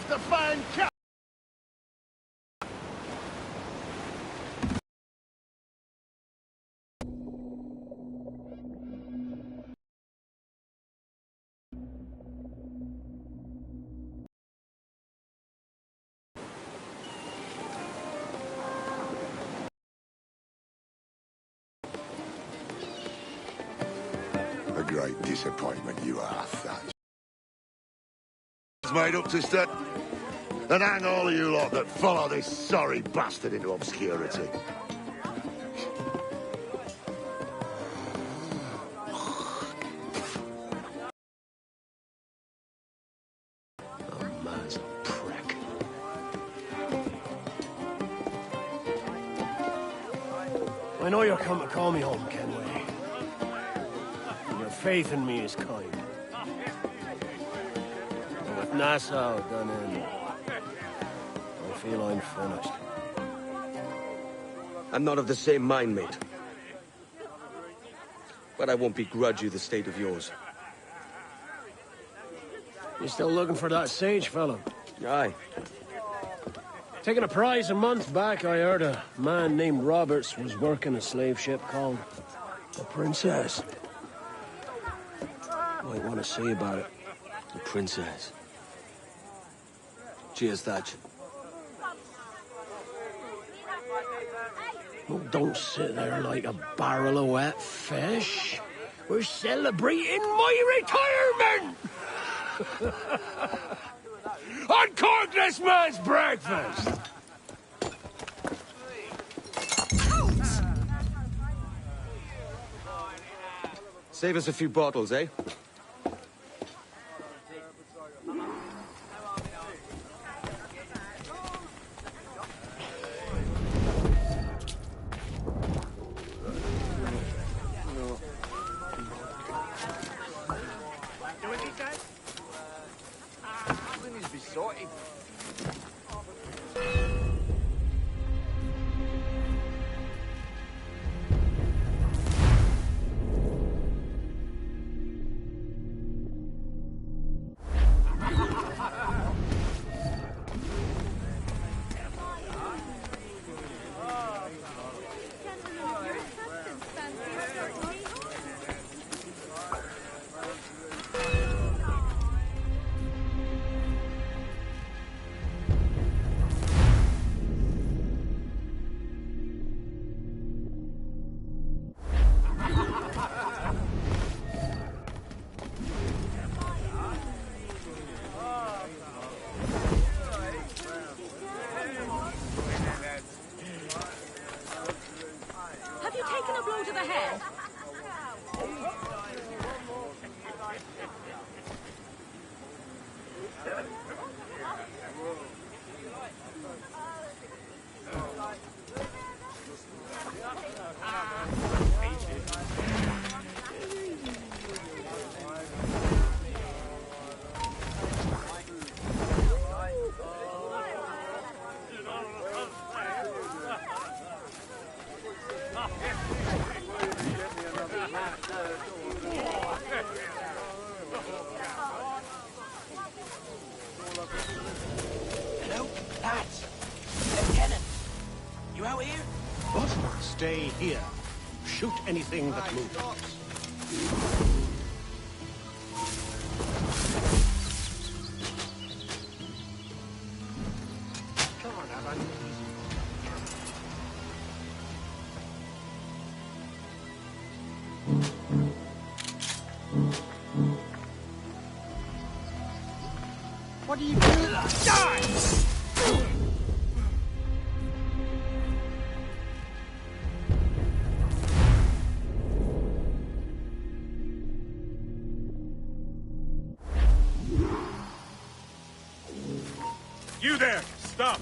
have to find Cat. A great disappointment you are, Thatch. It's made up to stay. And hang all of you lot that follow this sorry bastard into obscurity. Oh, man's a prick. I know you're come to call me home, Kenway. And your faith in me is kind. But with Nassau done in, I feel I'm finished. I'm not of the same mind, mate. But I won't begrudge you the state of yours. You still looking for that sage fellow? Aye. Taking a prize a month back, I heard a man named Roberts was working a slave ship called the Princess. Might want to see about it. The Princess. Cheers, Thatch. Oh, don't sit there like a barrel of wet fish. We're celebrating my retirement! Uncork this man's breakfast! Save us a few bottles, eh? Hello? Lads! Lieutenant! You out here? What? Stay here. Shoot anything that moves. Come on, Alan. What are you doing? Die! You there! Stop!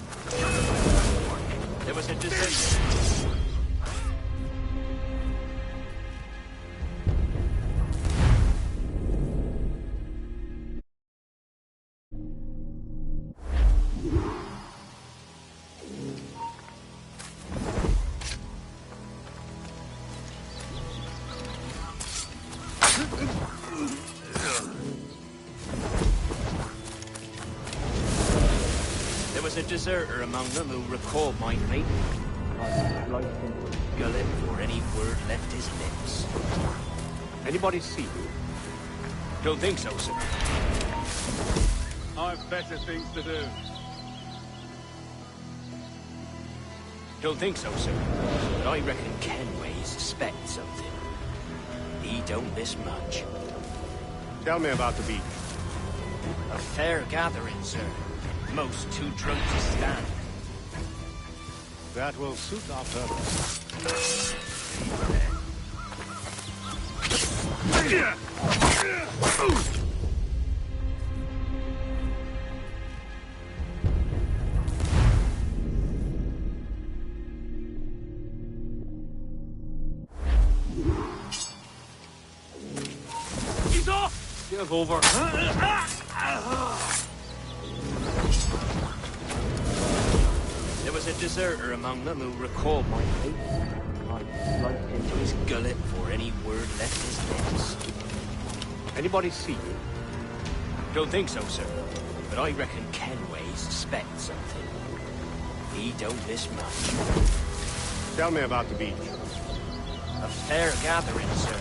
There was a decision. was a deserter among them who recalled my fate. I sliced into his gullet before any word left his lips. Anybody see you? Don't think so, sir. I've better things to do. Don't think so, sir. But I reckon Kenway suspects something. He don't miss much. Tell me about the beach. A fair gathering, sir. Most too drunk to stand. That will suit our purpose. He's off! Give over. There was a deserter among them who recalled my fate. I sliced into his gullet before any word left his lips. Anybody see you? Don't think so, sir. But I reckon Kenway suspects something. He don't miss much. Tell me about the beach. A fair gathering, sir.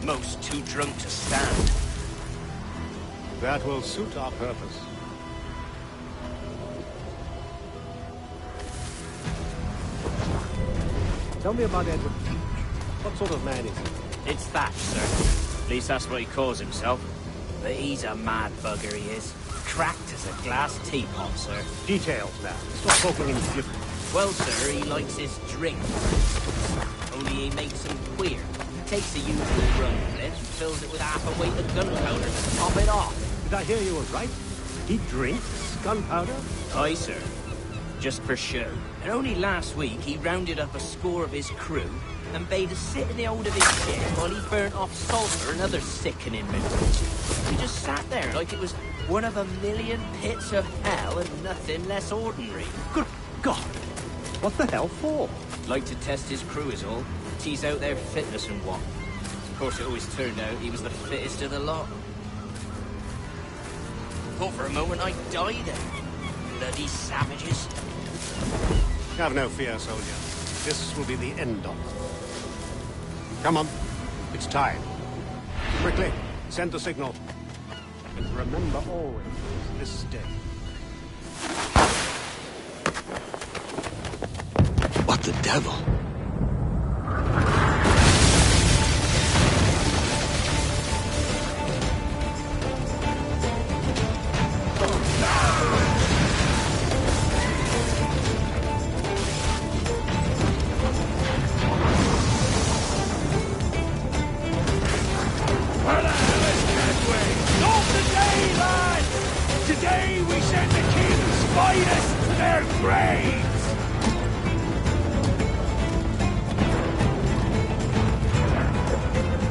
Most too drunk to stand. That will suit our purpose. Tell me about Edward Teach. What sort of man is he? It's Thatch, sir. At least that's what he calls himself. But he's a mad bugger, he is. Cracked as a glass teapot, sir. Details now. Stop talking in gibberish. Well, sir, he likes his drink. Only he makes them queer. He takes a usual rum flint and fills it with half a weight of gunpowder to top it off. Did I hear you were right? He drinks gunpowder? Aye, sir. Just for show. And only last week he rounded up a score of his crew and bade us sit in the hold of his ship while he burnt off sulphur and other sickening minerals. He just sat there like it was one of a million pits of hell and nothing less ordinary. Good God! What the hell for? Like to test his crew is all. Tease out their fitness and what. Of course, it always turned out he was the fittest of the lot. Thought for a moment I'd die there. Bloody savages. Have no fear, soldier. This will be the end of it. Come on. It's time. Quickly, send the signal. And remember always this day. What the devil? Today we send the king's finest to their graves!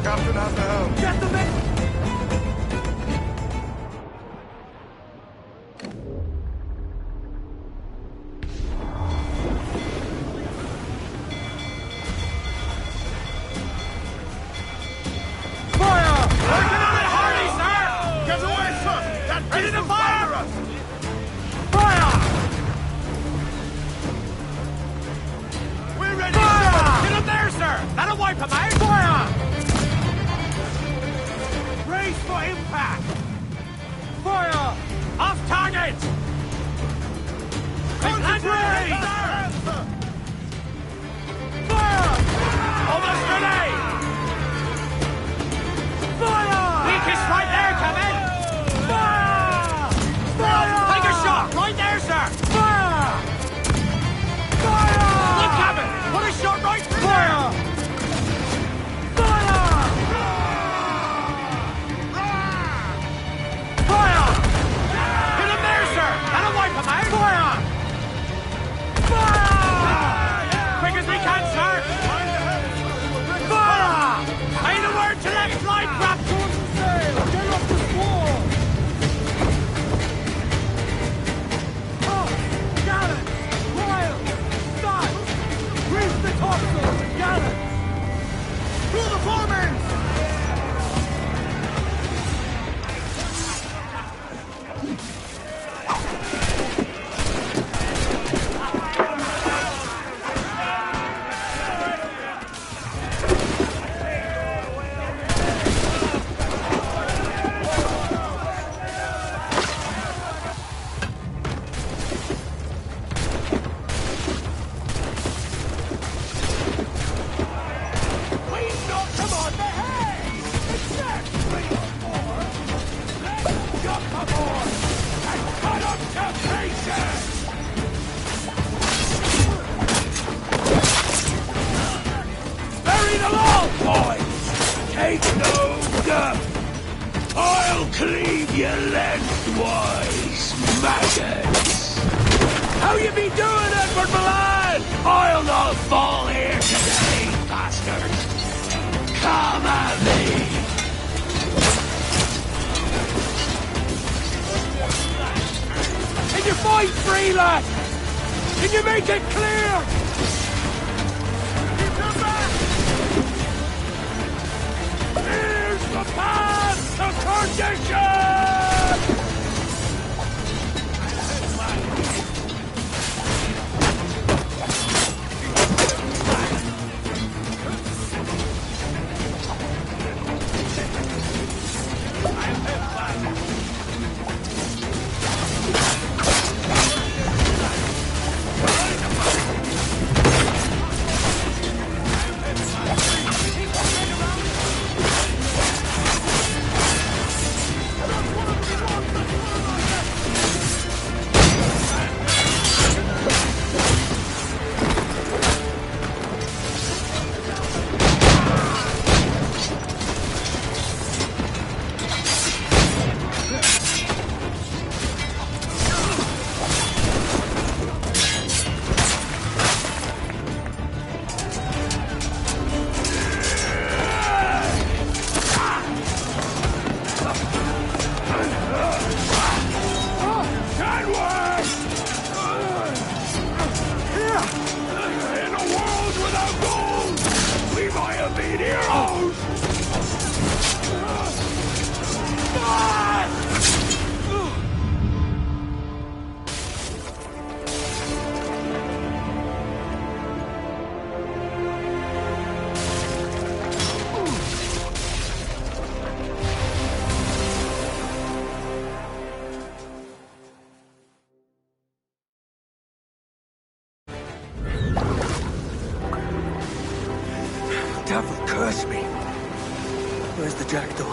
Captain has the helm. Get the men! That'll wipe him out! Fire! You lengthwise maggots! How you be doing, Edward Milan? I'll not fall here today, bastards! Come at me! Can you fight free, lad? Can you make it clear? Keep them back! Here's the path to perdition! Devil curse me. Where's the jackdaw?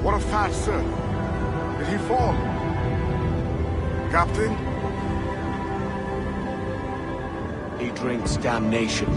What of Pat, sir? Did he fall? Captain? He drinks damnation.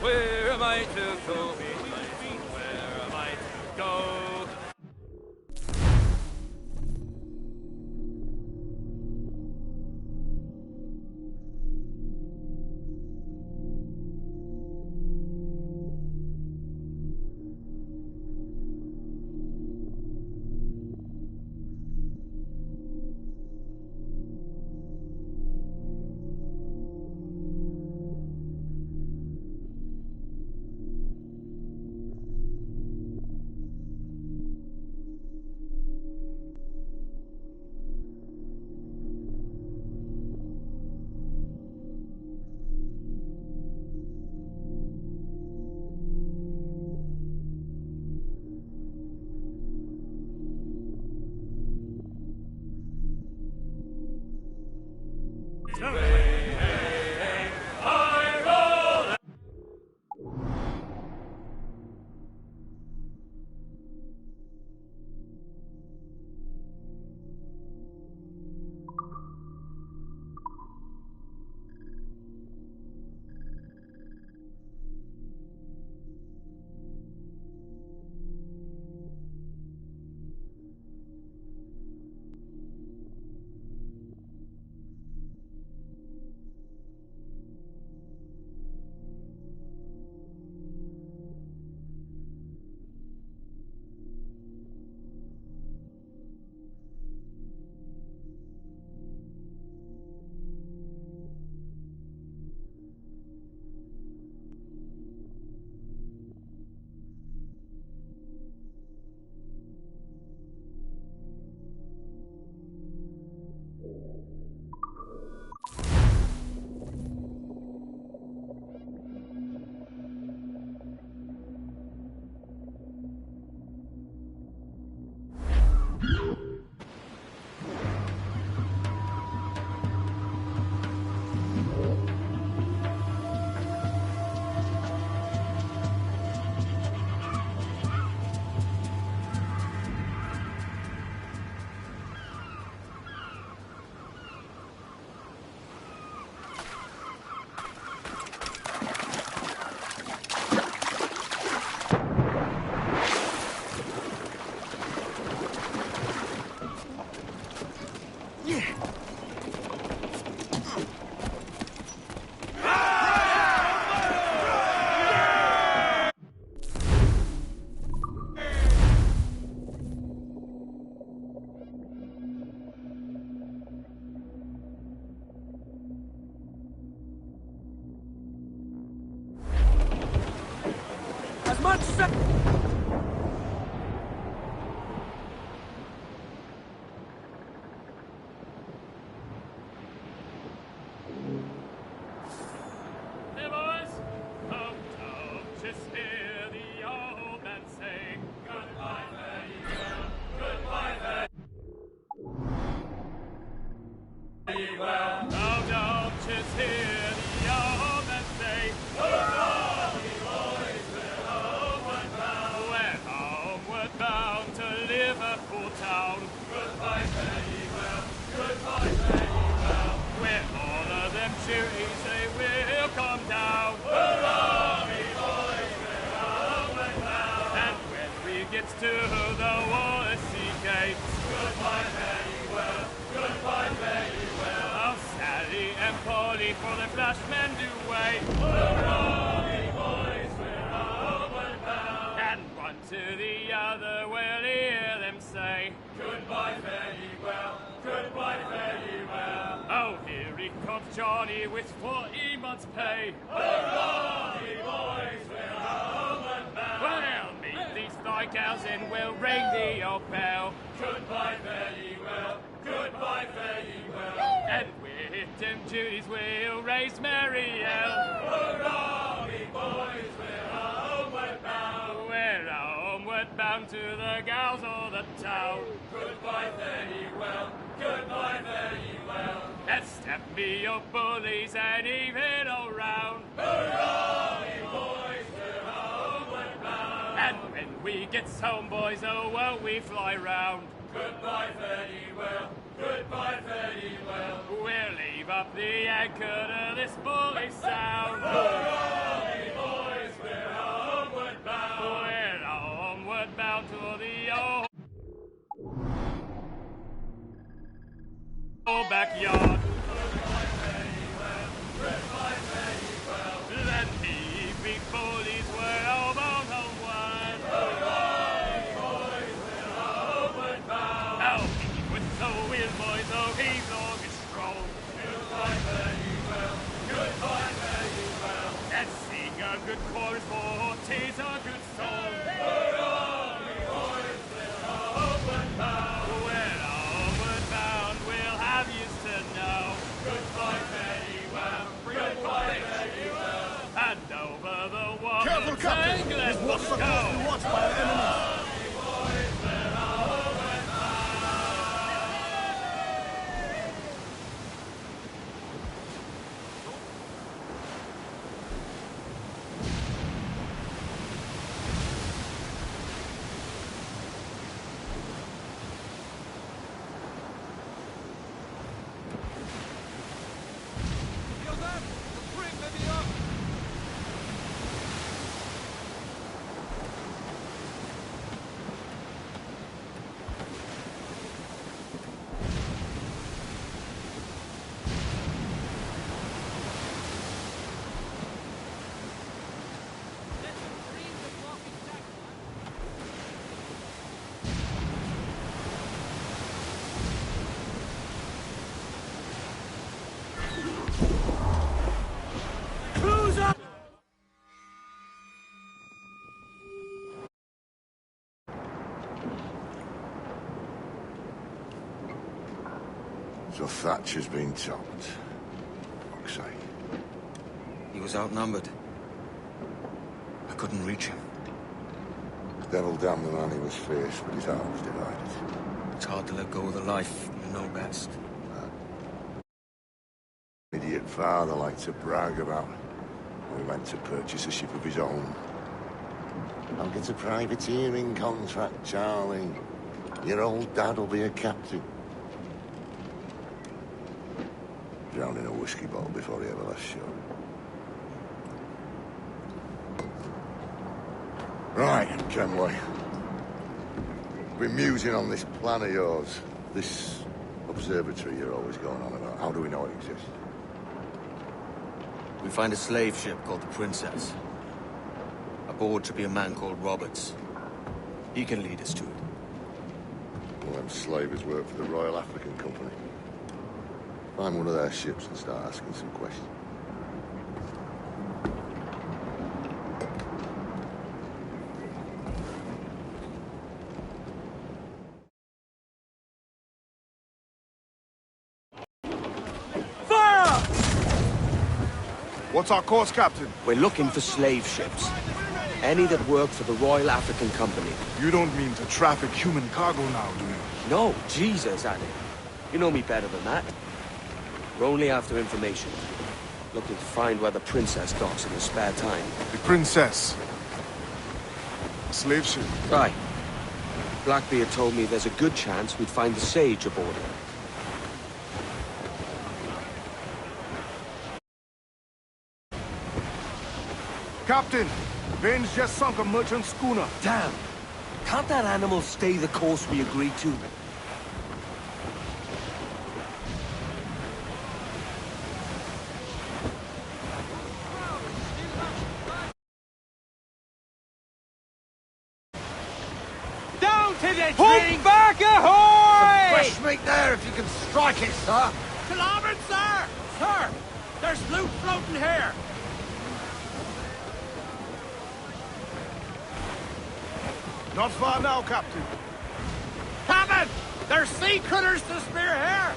Where am I to go? Where am I to go? Goodbye, very well. Goodbye, very well. When all of them cherries they will come down. Hurrah, me boys, we're homeward bound. And when we get to the Wallasey gates, goodbye, very well. Goodbye, very well. Oh, Sally and Polly for the flashmen do wait. Hurrah, me boys, we're homeward bound. And one to the other will hear them say, goodbye, very well. Goodbye, very well. Oh, here he comes, Johnny, with 40 months' pay. Hurrah, me boys, we're homeward bound. Well, meet these thy gals and we'll ring the old bell. Goodbye, very well. Goodbye, very well. And with them duties we'll raise Mary L. Hurrah, me boys, we're homeward bound. We're homeward bound to the gals of the town. Goodbye, very well. Goodbye, very well. And step me your bullies and even all round. Hurrah, me boys, we're homeward bound. And when we get home, boys, oh, won't we fly round? Goodbye, very well. Goodbye, very well. We'll leave up the anchor to this bully sound. Hurrah, me boys, we're homeward bound. We're homeward bound to the old backyard. Goodbye, very well. Goodbye, very well. Then the big bullies were all bound homeward. Hurrah, me boys, we're homeward bound. Now keep with the wheel, boys, oh, heave long and strong. Goodbye, very well. Goodbye, very well. And sing a good chorus, for 'tis a good song. Hurrah, me boys, we're homeward bound. We're homeward bound, we'll have yous to know. Goodbye, very well. Goodbye, very well. And over the water. Careful, Captain! Let's This watch go. supposed to be watched by our enemies. So Thatcher's been topped. Fuck's sake. He was outnumbered. I couldn't reach him. Devil damn the man, he was fierce, but his heart was divided. It's hard to let go of the life you know best. Idiot father liked to brag about. We went to purchase a ship of his own. I'll get a privateering contract, Charlie. Your old dad'll be a captain. Drowned in a whiskey bottle before he ever left shore. Right, Kenway. Been musing on this plan of yours. This observatory you're always going on about. How do we know it exists? We find a slave ship called the Princess. Aboard should be a man called Roberts. He can lead us to it. Well, them slavers work for the Royal African Company. Find one of their ships and start asking some questions. What's our course, Captain? We're looking for slave ships. Any that work for the Royal African Company. You don't mean to traffic human cargo now, do you? No, Jesus, Annie. You know me better than that. We're only after information. Looking to find where the Princess docks in her spare time. The Princess. A slave ship. Right. Blackbeard told me there's a good chance we'd find the Sage aboard it. Captain, Vane's just sunk a merchant schooner. Damn! Can't that animal stay the course we agreed to? Down to the Hold drink! back, ahoy! Fresh meat there if you can strike it, sir. To larboard, sir! Sir! There's loot floating here! Not far now, Captain. Captain! There's sea critters to spear here!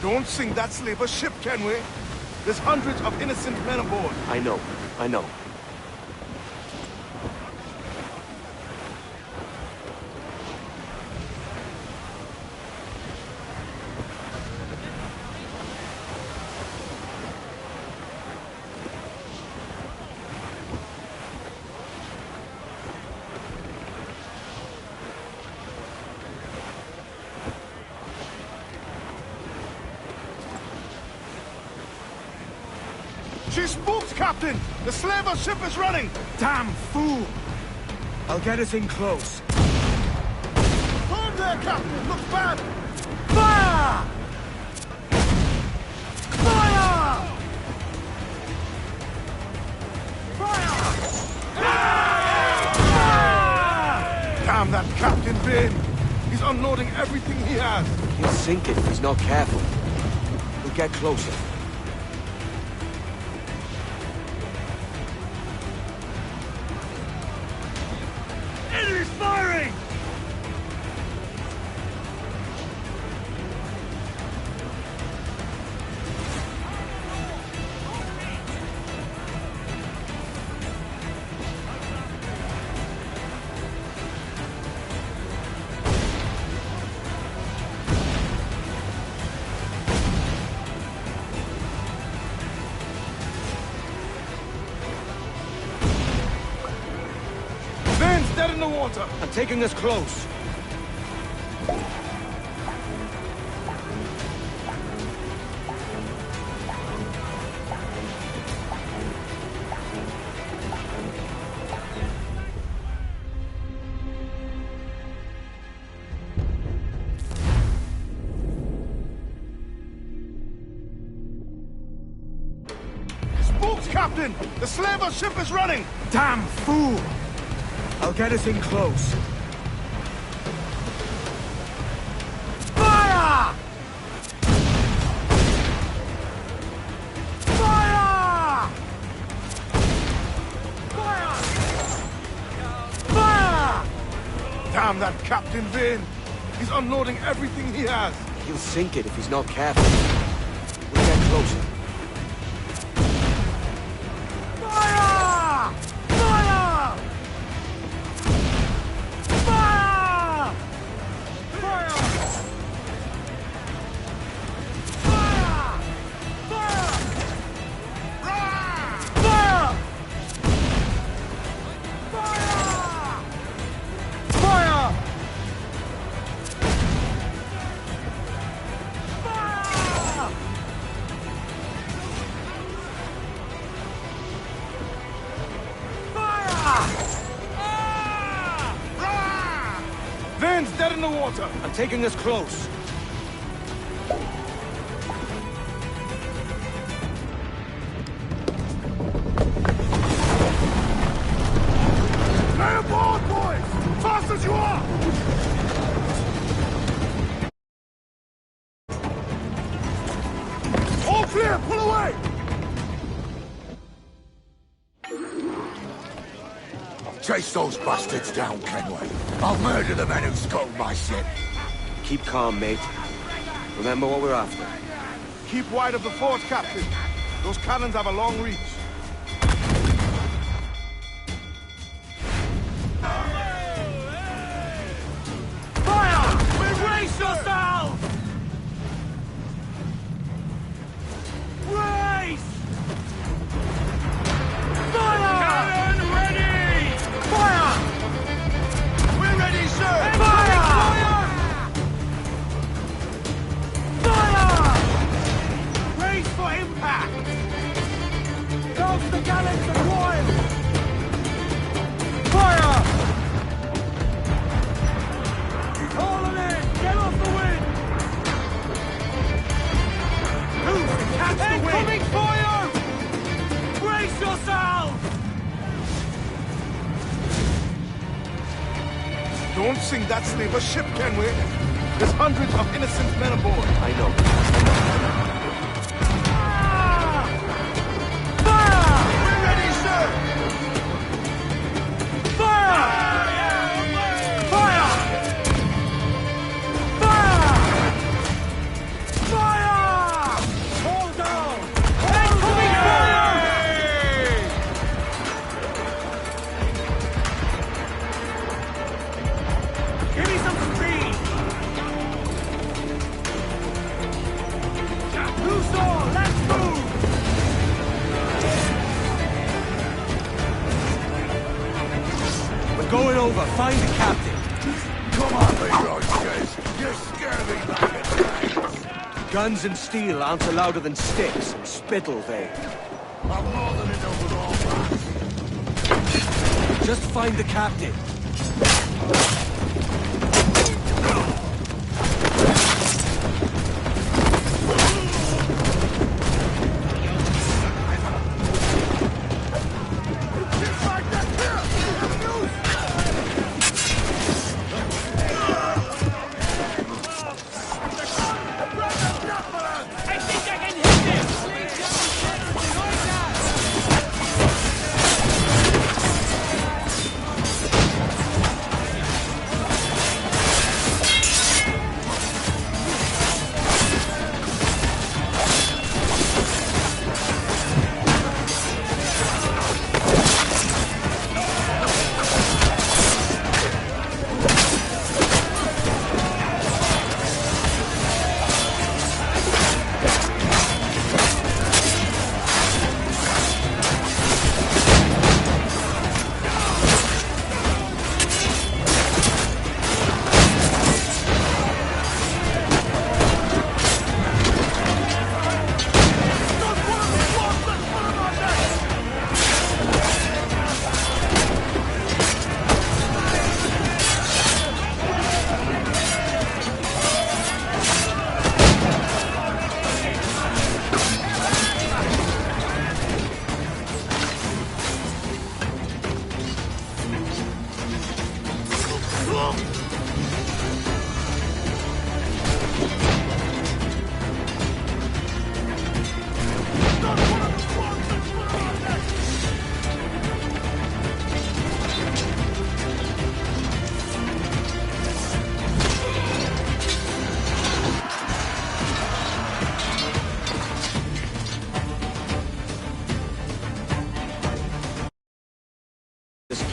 Don't sink that slaver ship, can we? There's hundreds of innocent men aboard. I know. She spooks, Captain! The slaver ship is running! Damn fool! I'll get us in close. Hold there, Captain! Looks bad! Fire! Fire! Damn that Captain Vane! He's unloading everything he has! He'll sink it if he's not careful. We'll get closer. Enemy's firing! Vane's dead in the water! I'm taking us close. Spooks, Captain! The slaver ship is running! Damn fool! I'll get us in close. Fire! Fire! Fire! Fire! Damn that Captain Vane! He's unloading everything he has! He'll sink it if he's not careful. We'll get closer. Fire! Fire! Fire! Fire! Fire! Fire! Fire! Fire! Vane's dead in the water! I'm taking us close. Lay aboard, boys! Fast as you are! All clear! Pull away! Chase those bastards down, Kenway. I'll murder the men who stole my ship. Keep calm, mate. Remember what we're after. Keep wide of the fort, Captain. Those cannons have a long reach. Fire! Brace yourself! Brace! Fire! Cannon ready! Fire! We're ready, sir! Fire! Fire! Brace for impact! Douse the gallants and wine! Fire! Haul it in! Get off the wind! Who's to catch the wind? Incoming fire! Brace yourself! Don't sink that slaver ship, Kenway. There's hundreds of innocent men aboard. I know. Fire! We're ready, sir! Fire! Fire! Fire! Fire! Hold down! Incoming fire! Give me some speed! Luso, let's move! We're going over. Find the captain. Come on, Leroy Chase. You scare me back at times. Guns and steel aren't louder than sticks and spittle, they. I'm more than enough with all that. Just find the captain. I think I can hit him!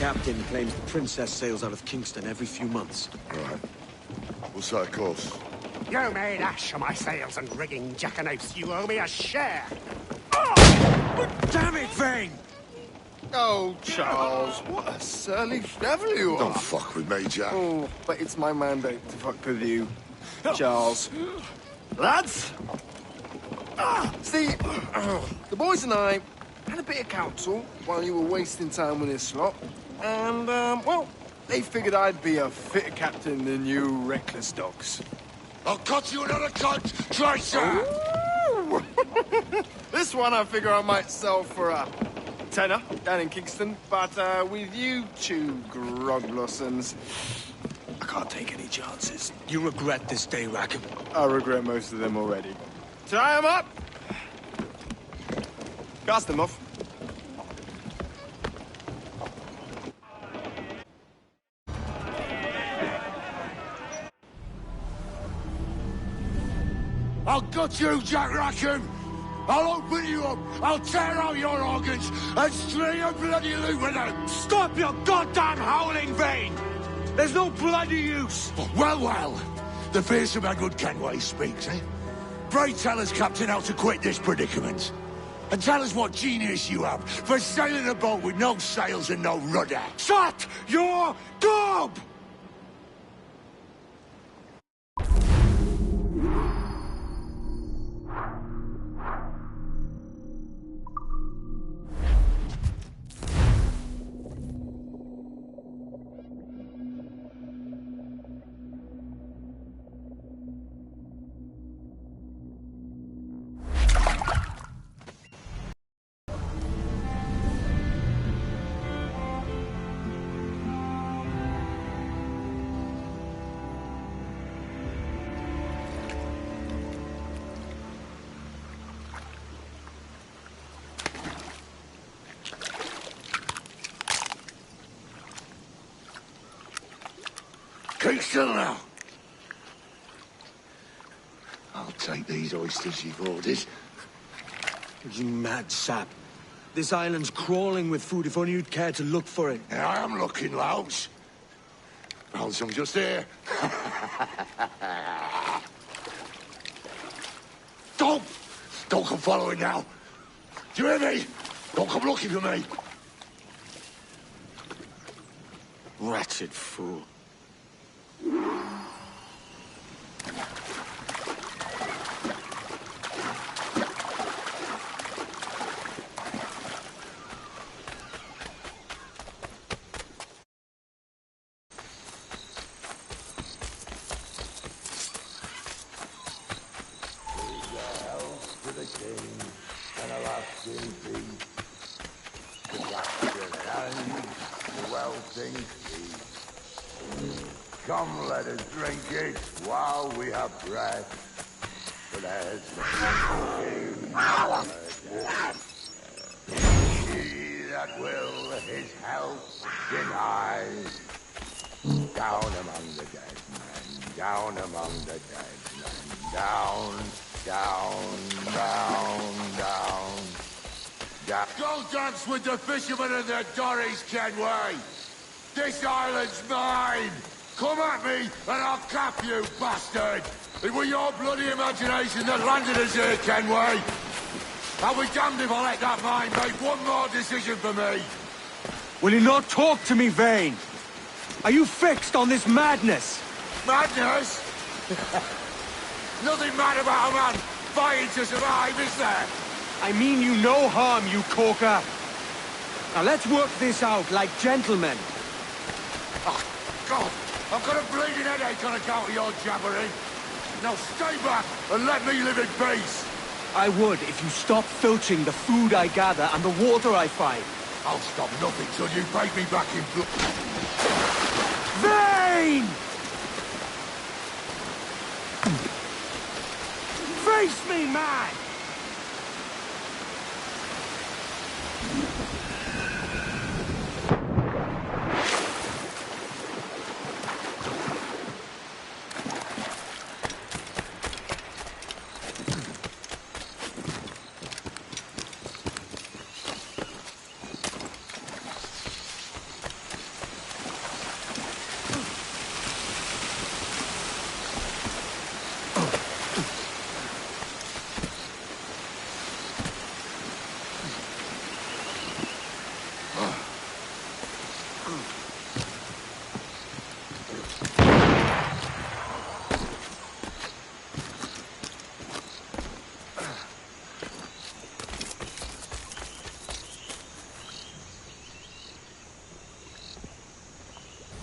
captain claims the princess sails out of Kingston every few months. Right. We'll set a course. You made ash of my sails and rigging, jackanapes. You owe me a share. Damn it, Vane! Oh, Charles, what a surly devil you are. Don't fuck with me, Jack. Oh, but it's my mandate to fuck with you, Charles. Lads! See, the boys and I had a bit of counsel while you were wasting time with this lot. And, well, they figured I'd be a fitter captain than you reckless dogs. I'll cut you another cunt, Tracer! This one I figure I might sell for a tenner down in Kingston, but with you two grog blossoms, I can't take any chances. You regret this day, Rackham. I regret most of them already. Tie them up! Cast them off. I'll gut you, Jack Rackham! I'll open you up, I'll tear out your organs, and string your bloody loot with them! Stop your goddamn howling, Vane! There's no bloody use! Well, well, the fearsome Edward Kenway speaks, eh? Pray tell us, Captain, how to quit this predicament. And tell us what genius you have for sailing a boat with no sails and no rudder. Shut your gob! Keep still now. I'll take these oysters you've ordered. You mad sap. This island's crawling with food if only you'd care to look for it. Yeah, I am looking, Louts. Hold some just here. Don't! Don't come following now. Do you hear me? Don't come looking for me. Wretched fool. Come, let us drink it while we have breath. For there's he that will his health deny. Down among the dead men, down among the dead men, down, down, down, down, down. Go dance with the fishermen and their dories, Kenway! This island's mine! Come at me, and I'll cap you, bastard! It was your bloody imagination that landed us here, Kenway! I'll be damned if I let that mind make one more decision for me! Will you not talk to me, Vane? Are you fixed on this madness? Madness? Nothing mad about a man fighting to survive, is there? I mean you no harm, you corker. Now let's work this out like gentlemen. Oh, God! I've got a bleeding headache on account of your jabbering. Now stay back and let me live in peace. I would if you stopped filching the food I gather and the water I find. I'll stop nothing till you pay me back in blood. Vane! Face me, man!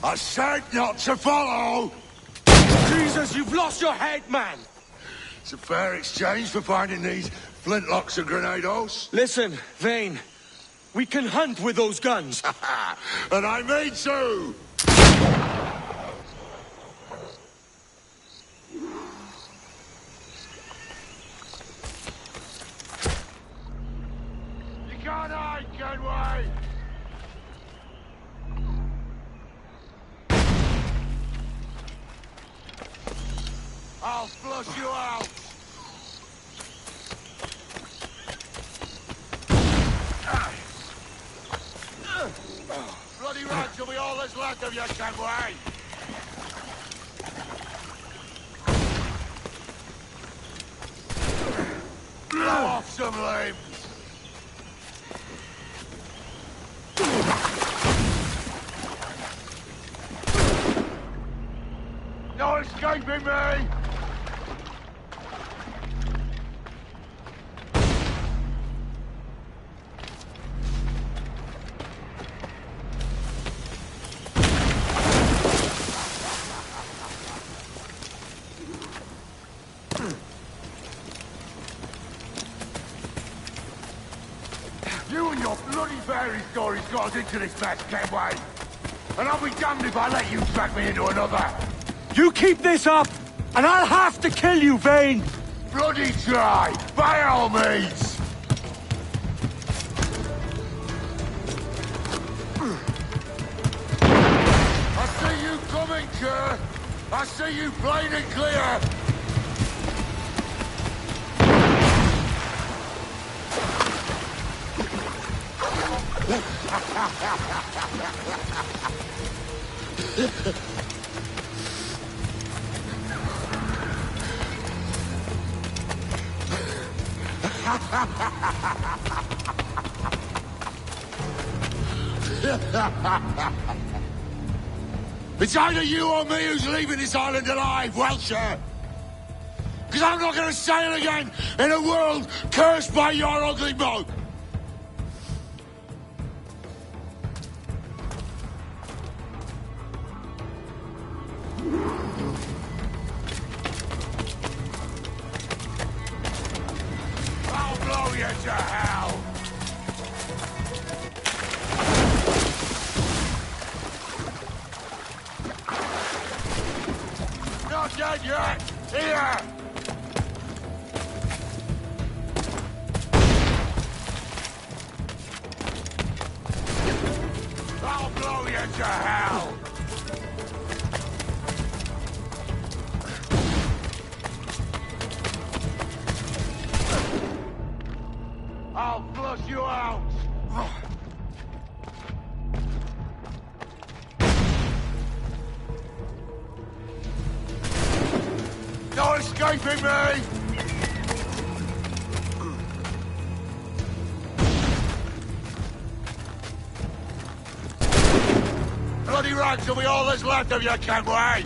I said not to follow! Jesus, you've lost your head, man! It's a fair exchange for finding these flintlocks and grenados. Listen, Vane. We can hunt with those guns. And I mean to! You can't hide, Kenway! I'll flush you out! Bloody rags will be all that's left of you, Kenway! Blow off some limbs! No escaping me! You and your bloody fairy stories got us into this mess, Kenway. And I'll be damned if I let you drag me into another. You keep this up, and I'll have to kill you, Vane! Bloody try, by all means. I see you coming, Kerr. I see you plain and clear. It's either you or me who's leaving this island alive, Welcher. Because I'm not going to sail again in a world cursed by your ugly mug. I'll blow you to hell. Not dead yet! Here! I'll blow you to hell! I'll flush you out! No escaping me! Bloody rags will be all that's left of you, Kenway!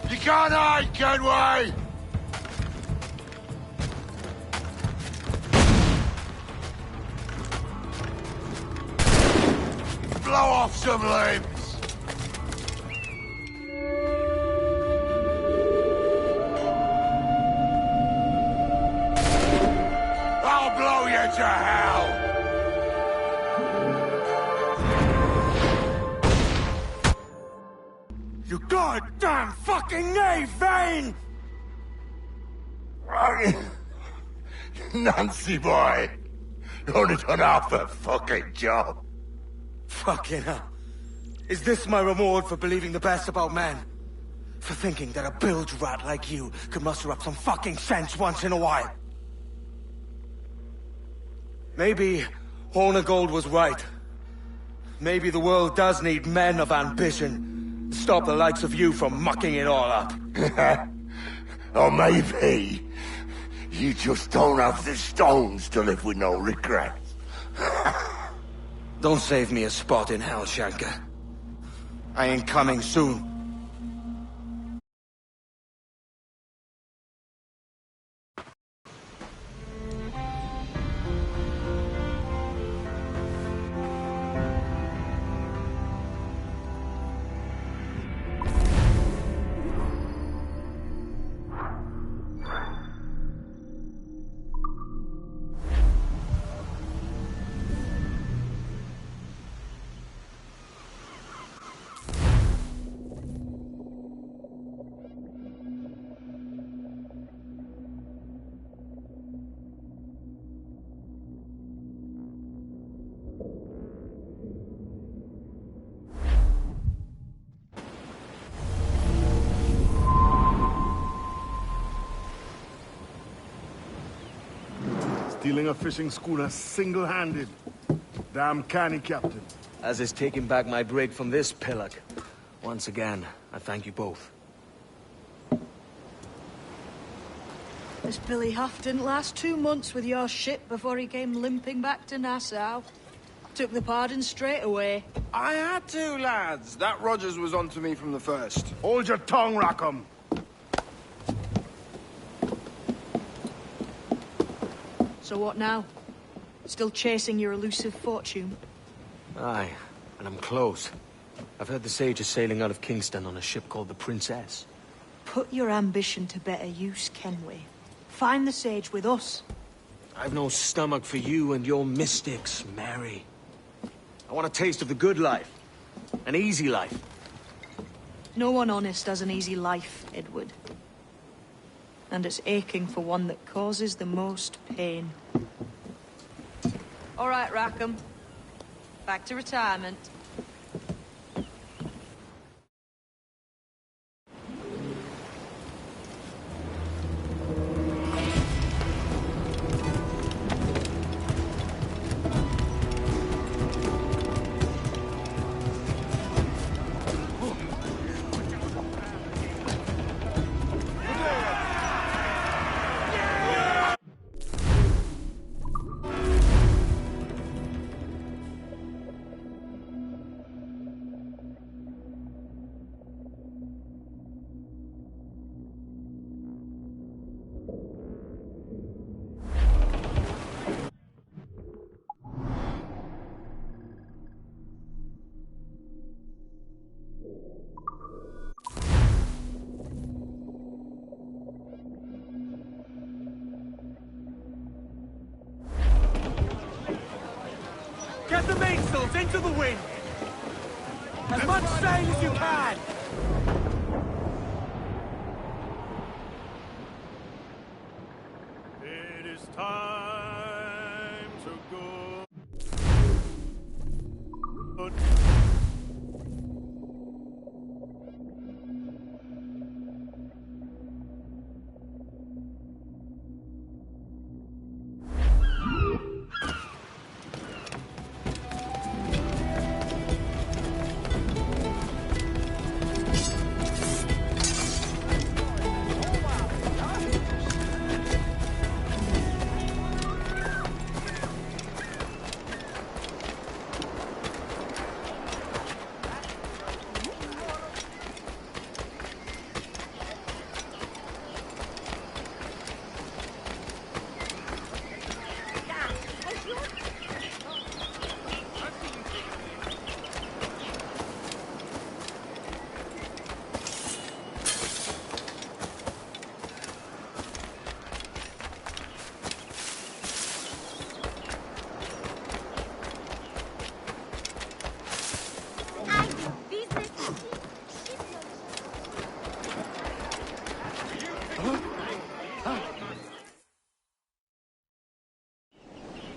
You can't hide, Kenway! Blow off some limbs! I'll blow you to hell! You goddamn fucking knave, Vane! Nancy boy, you only done half a fucking job. Fucking hell. Is this my reward for believing the best about men? For thinking that a bilge rat like you could muster up some fucking sense once in a while? Maybe Horner Gold was right. Maybe the world does need men of ambition. Stop the likes of you from mucking it all up. Or maybe you just don't have the stones to live with no regrets. Don't save me a spot in hell, Shanker. I ain't coming soon. Stealing a fishing schooner single-handed. Damn canny, Captain. As is taking back my brig from this pillock. Once again, I thank you both. This Billy Huff didn't last 2 months with your ship before he came limping back to Nassau. Took the pardon straight away. I had to, lads. That Rogers was onto me from the first. Hold your tongue, Rackham. So what now? Still chasing your elusive fortune? Aye, and I'm close. I've heard the Sage is sailing out of Kingston on a ship called the Princess. Put your ambition to better use, Kenway. Find the Sage with us. I've no stomach for you and your mystics, Mary. I want a taste of the good life. An easy life. No one honest has an easy life, Edward. And it's aching for one that causes the most pain. All right, Rackham. Back to retirement. Get the mainsails into the wind! As much sail as you can! It is time to go.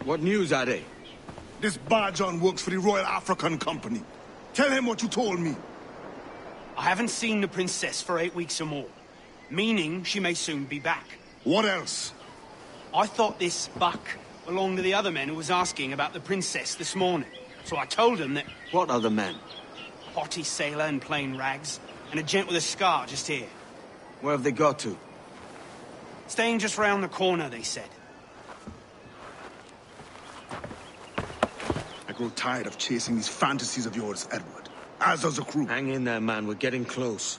What news, Ade? This Barjon works for the Royal African Company. Tell him what you told me. I haven't seen the princess for 8 weeks or more, meaning she may soon be back. What else? I thought this buck belonged to the other men who was asking about the princess this morning. So I told him that... What other men? A haughty sailor in plain rags, and a gent with a scar just here. Where have they got to? Staying just round the corner, they said. I grow tired of chasing these fantasies of yours, Edward. As does the crew. Hang in there, man. We're getting close.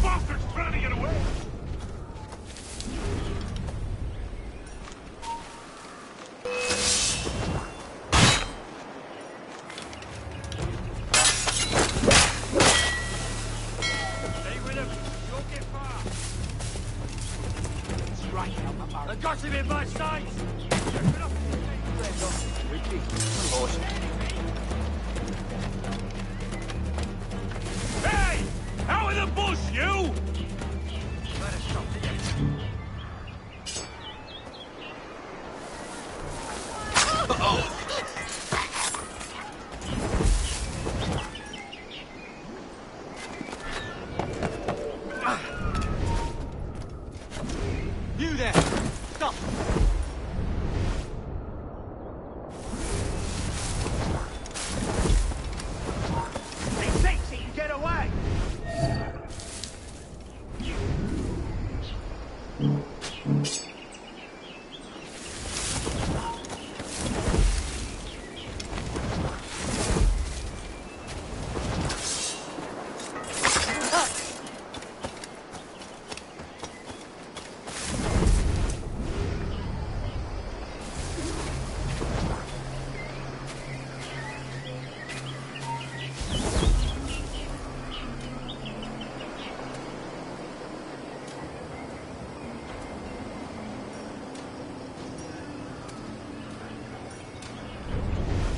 Bastards trying to get away! Stay with him. You'll get far. Strike him. I got him in my sights. Hey! Out of the bush, you!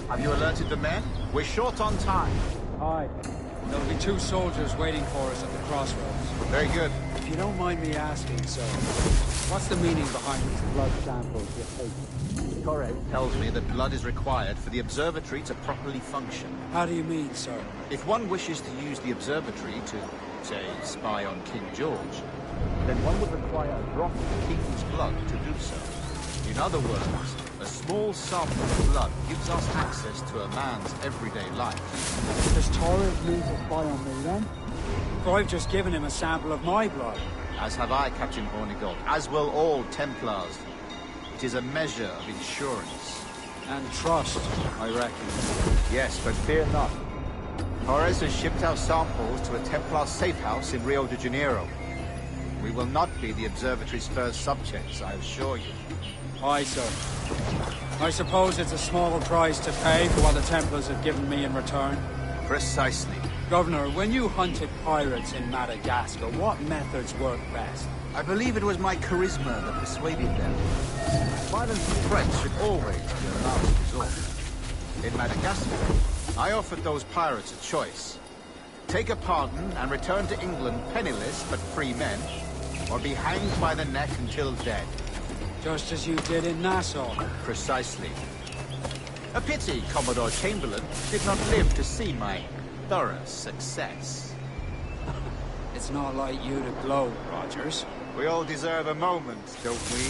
Have you alerted the men? We're short on time. Aye. There'll be 2 soldiers waiting for us at the crossroads. Very good. If you don't mind me asking, sir, what's the meaning behind these blood samples you're taking? Torres tells me that blood is required for the observatory to properly function. How do you mean, sir? If one wishes to use the observatory to, say, spy on King George, then one would require a drop of the king's blood to do so. In other words, a small sample of blood gives us access to a man's everyday life. Does Torres mean to spy on me then? For I've just given him a sample of my blood. As have I, Captain Hornigold, as will all Templars. It is a measure of insurance. And trust, I reckon. Yes, but fear not. Torres has shipped our samples to a Templar safe house in Rio de Janeiro. We will not be the observatory's first subjects, I assure you. Aye, sir. I suppose it's a small price to pay for what the Templars have given me in return. Precisely. Governor, when you hunted pirates in Madagascar, what methods worked best? I believe it was my charisma that persuaded them. Violence and threats should always be a last resort. In Madagascar, I offered those pirates a choice. Take a pardon and return to England penniless but free men, or be hanged by the neck until dead. Just as you did in Nassau. Precisely. A pity Commodore Chamberlain did not live to see my thorough success. It's not like you to gloat, Rogers. We all deserve a moment, don't we?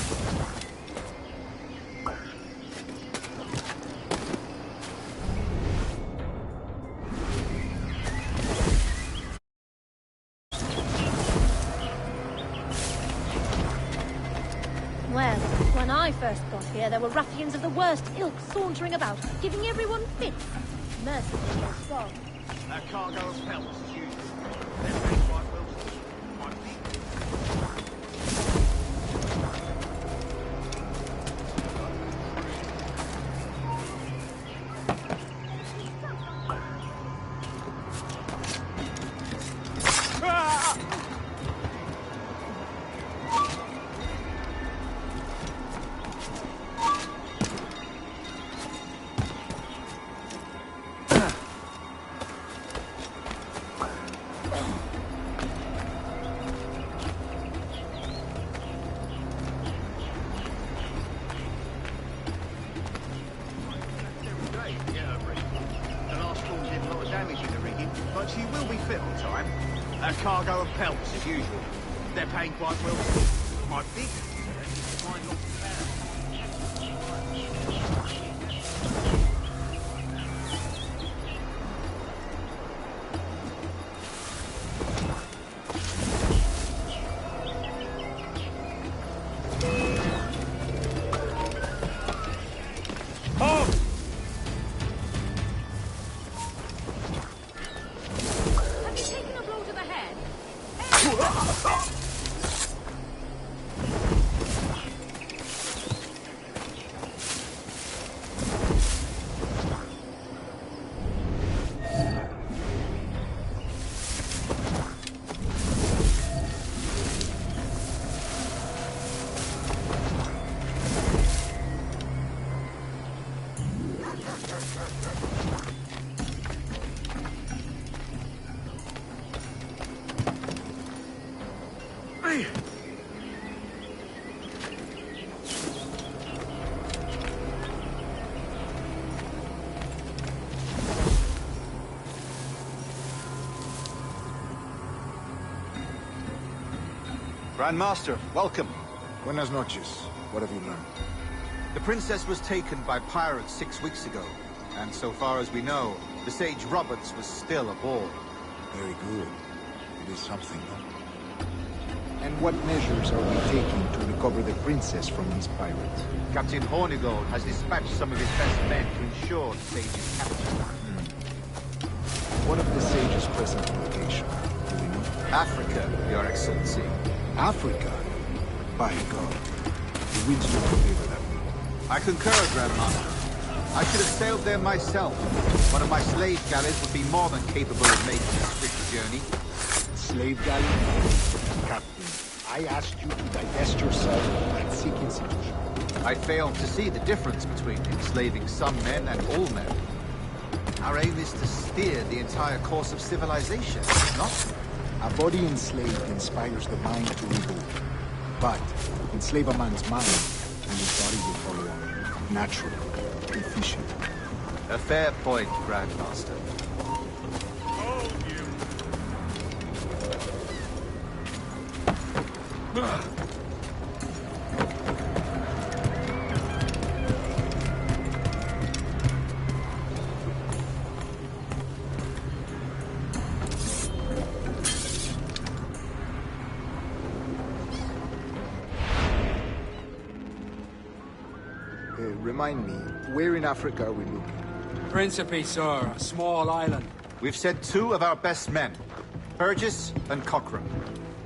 Well, when I first got here, there were ruffians of the worst ilk sauntering about, giving everyone fits. Mercifully, they're strong. That cargo of pelts, as usual. They're paid quite well. Quite but she will be fit on time. A cargo of pelts, as usual. They're paying quite well. My big... Find lots of power. Grandmaster, welcome. Buenas noches. What have you learned? The princess was taken by pirates 6 weeks ago, and so far as we know, the Sage Roberts was still aboard. Very good. It is something, no? And what measures are we taking to recover the princess from these pirates? Captain Hornigold has dispatched some of his best men to ensure the Sage's capture. What of the Sage's present location? Do we know? Africa, Your Excellency. Africa? By God. The winds don't favor that way. I concur, Grandmaster. I should have sailed there myself. One of my slave galleys would be more than capable of making a swift journey. Slave galley? Captain, I asked you to divest yourself of that sick institution. I failed to see the difference between enslaving some men and all men. Our aim is to steer the entire course of civilization, not? A body enslaved inspires the mind to revolt. But enslave a man's mind, and his body will follow on. Natural, efficient. A fair point, Grandmaster. Remind me, where in Africa are we looking? Principe, sir, a small island. We've sent 2 of our best men, Burgess and Cochrane.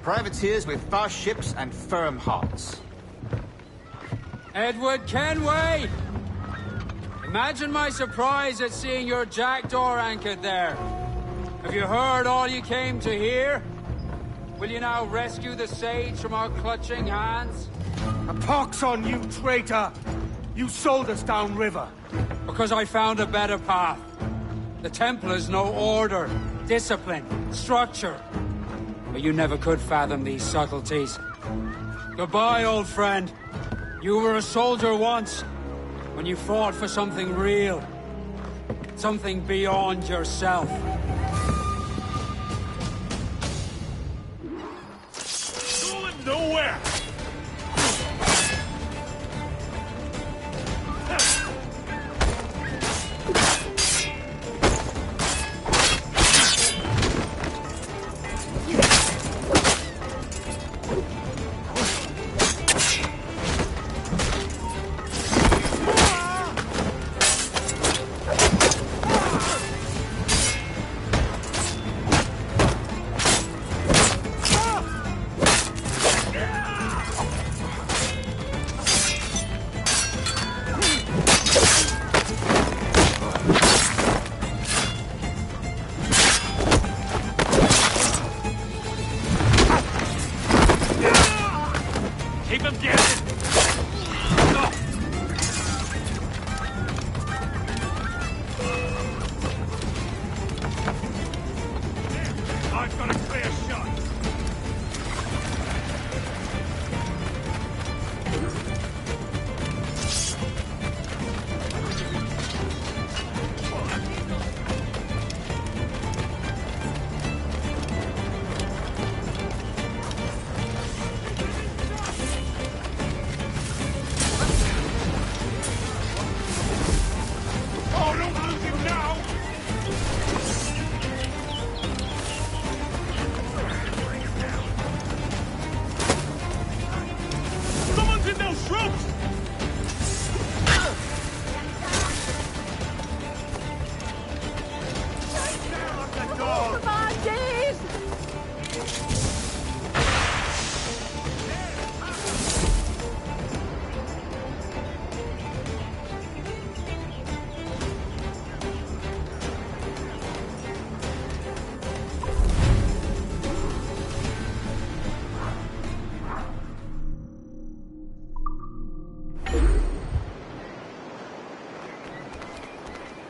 Privateers with fast ships and firm hearts. Edward Kenway! Imagine my surprise at seeing your jackdaw anchored there. Have you heard all you came to hear? Will you now rescue the sage from our clutching hands? A pox on you, traitor! You sold us downriver. Because I found a better path. The Templars know order, discipline, structure. But you never could fathom these subtleties. Goodbye, old friend. You were a soldier once, when you fought for something real. Something beyond yourself. Going nowhere!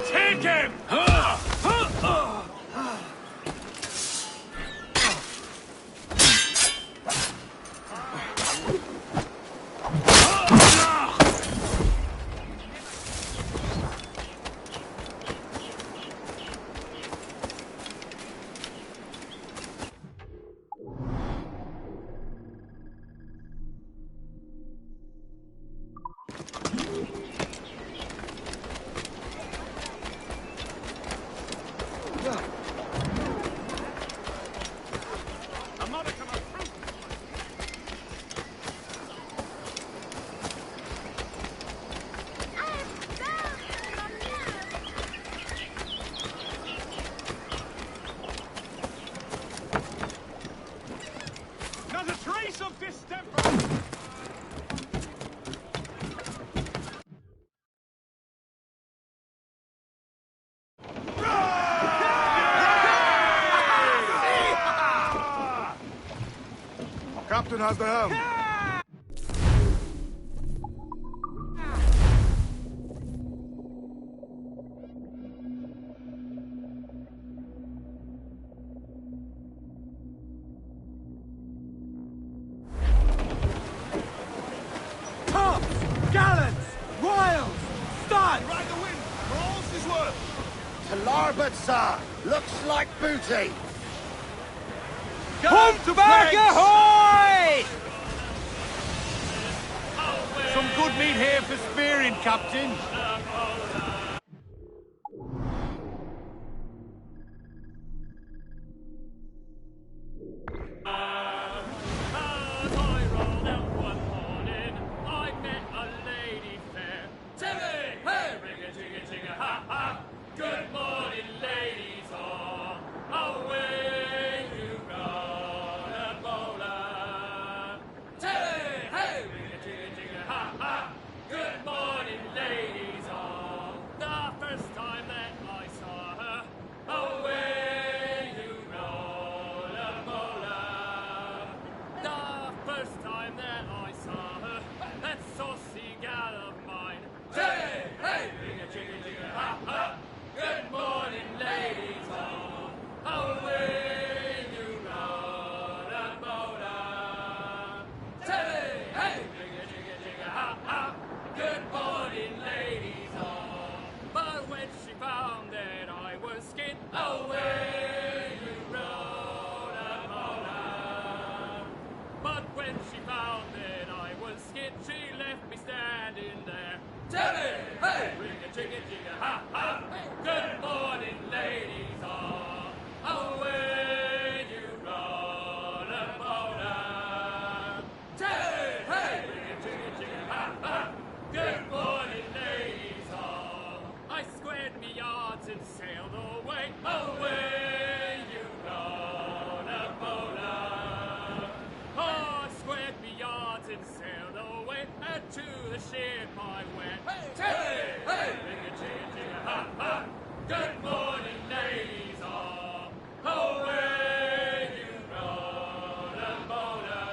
Take him! Captain has the helm. To larboard, sir! Looks like booty! Pump back ahoy! Some good meat here for spearing, Captain. Good morning, ladies all. Away you run a bowler. Hey, hey, ring-a-ching-a-ching-a, ha, ha. Good morning, ladies all. The first time that I saw her, away you roll a bowler. The first time that I saw her, that saucy gal of mine. Hey, hey, ring-a-ching-a-ching-a, ha, ha. Good morning, ladies all. Away you roll a bowler. Hey, hey, ring-a-ching-a-ching-a, ha, ha. Good morning, ladies all. But when she found that I was skint, away you roll a bowler. But when she found that I was skint, she left me standing there. Hey, hey, ring-a-ching-a-ching-a, ha, ha. Good morning, ladies all. Away you roll a bowler. Hey, hey, ring-a-ching-a-ching-a, ha, ha. Good morning, ladies all. I squared me yards and sailed away. Away you roll a bowler. Oh, I squared me yards and sailed away, and to the ship I went. Hey, hey, ring-a-ching-a-ching-a, ha, ha. Good morning, ladies all. Away you roll a bowler.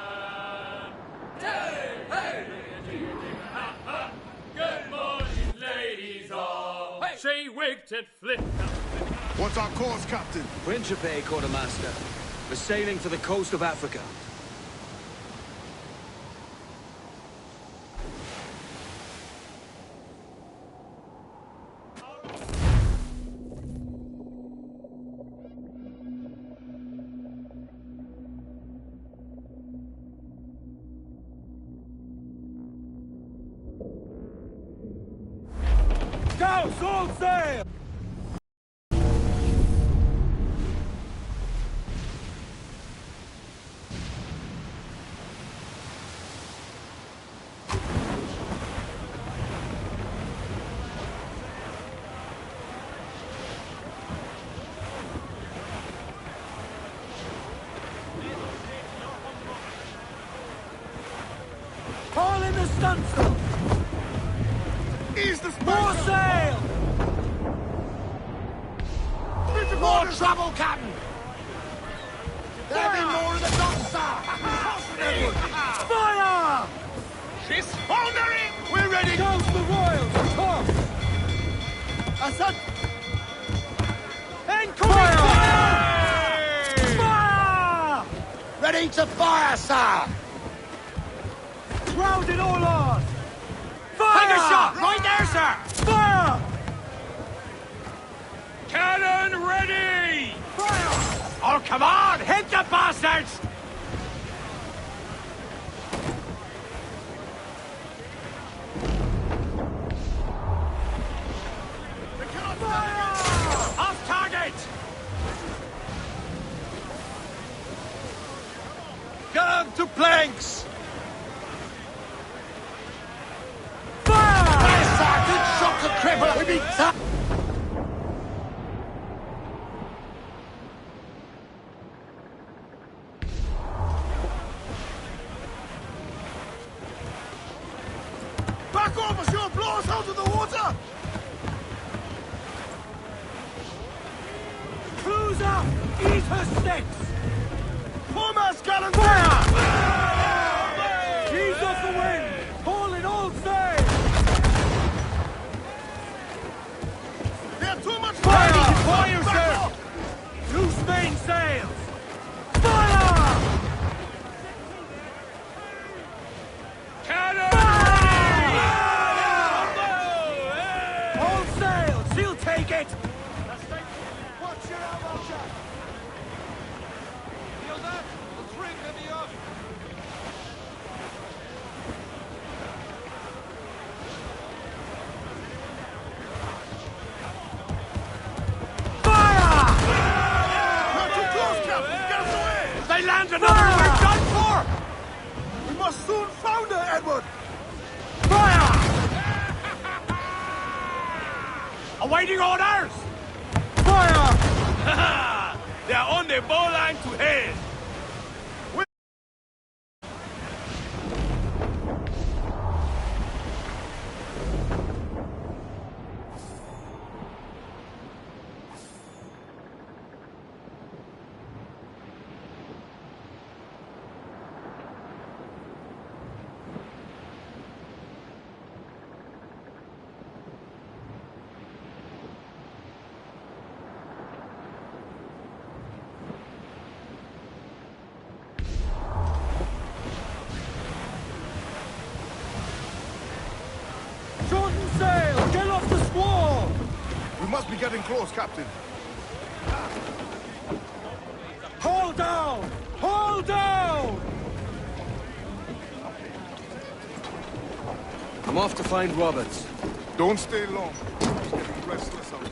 Hey, hey, ring-a-ching-a-ching-a, ha, ha. Good morning, ladies all. She winked and flipped up. What's our course, Captain? Pt4, Quartermaster. We're sailing for the coast of Africa. Scouts, all sail! Haul in the stunsail! Ease the More sail! More trouble, Captain! There'll be more in the docks, sir! Fire! She's foundering! We're ready! Douse the royals! Come! Assad! Incoming fire! Fire! Ready to fire, sir! Grounded all on! Fire! Take a shot! Right there, sir! Fire! Cannon ready! Fire! Oh, come on! Hit the bastards! Off target! Gun to planks! Fire, sir! Good shot to cripple! We've been tough! Back off, monsieur! Blow us out of the water! Cruise up! Eat her sticks! Foremost, gallant! Fire! Ease off the wind! Haul in all sail! They're too much Fire! fire, sir! Loose main sails! Fire! Cannon! All sail! She'll take it! soon found her, Edward! Fire! Awaiting orders! Fire! They're on the bowline to head! Shorten sail! Get off the squall! We must be getting close, Captain. Hold down! Hold down! I'm off to find Roberts. Don't stay long. He's getting restless out.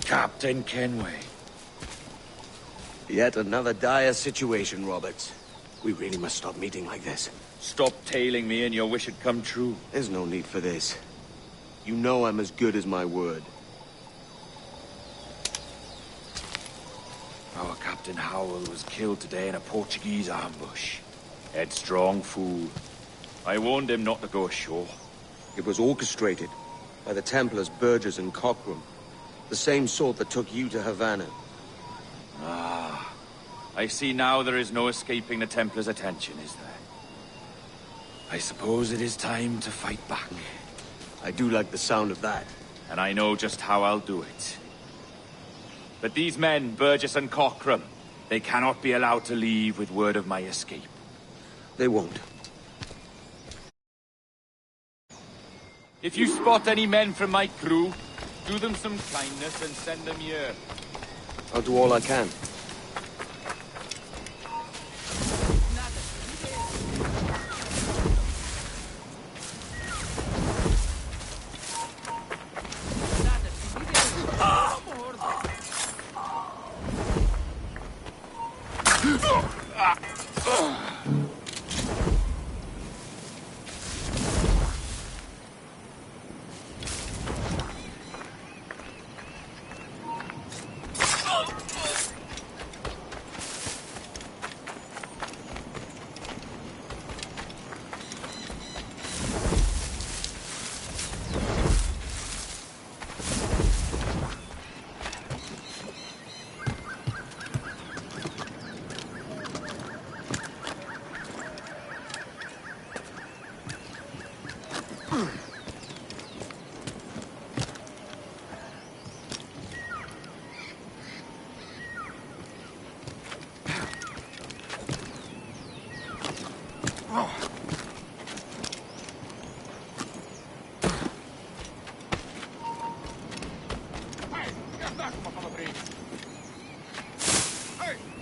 Captain Kenway. Yet another dire situation, Roberts. We really must stop meeting like this. Stop tailing me and your wish had come true. There's no need for this. You know I'm as good as my word. Our Captain Howell was killed today in a Portuguese ambush. Headstrong fool. I warned him not to go ashore. It was orchestrated by the Templars Burgess and Cockrum. The same sort that took you to Havana. Ah, I see now there is no escaping the Templars' attention, is there? I suppose it is time to fight back. I do like the sound of that. And I know just how I'll do it. But these men, Burgess and Cockrum, they cannot be allowed to leave with word of my escape. They won't. If you spot any men from my crew, do them some kindness and send them here. I'll do all I can.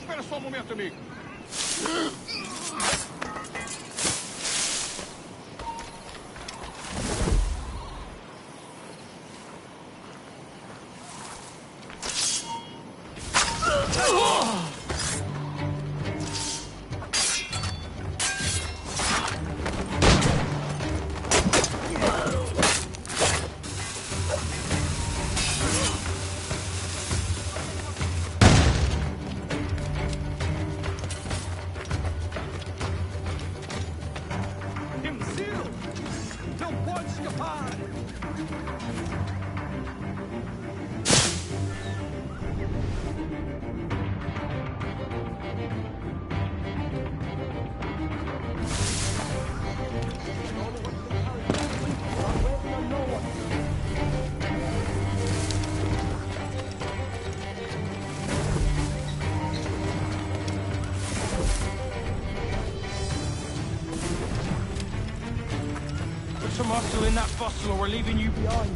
Espera só um momento, amigo. Put some muscle in that bustle or we're leaving you behind.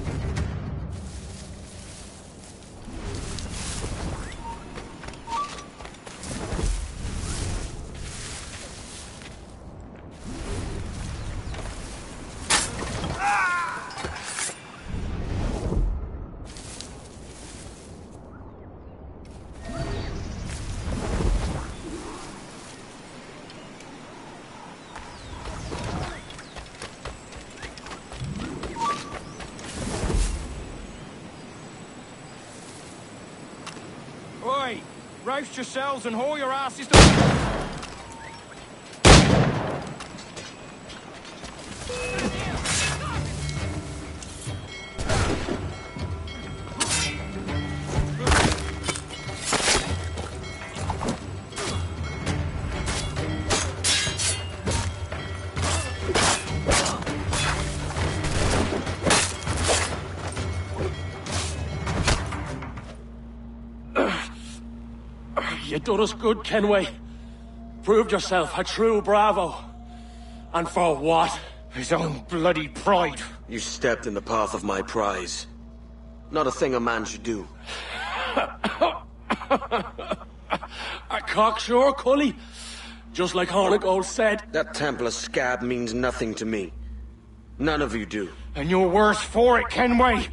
Oi! Roust yourselves and haul your asses to... You done us good, Kenway. Proved yourself a true bravo. And for what? His own bloody pride. You stepped in the path of my prize. Not a thing a man should do. A cocksure, Cully. Just like Hornigold said. That Templar scab means nothing to me. None of you do. And you're worse for it, Kenway.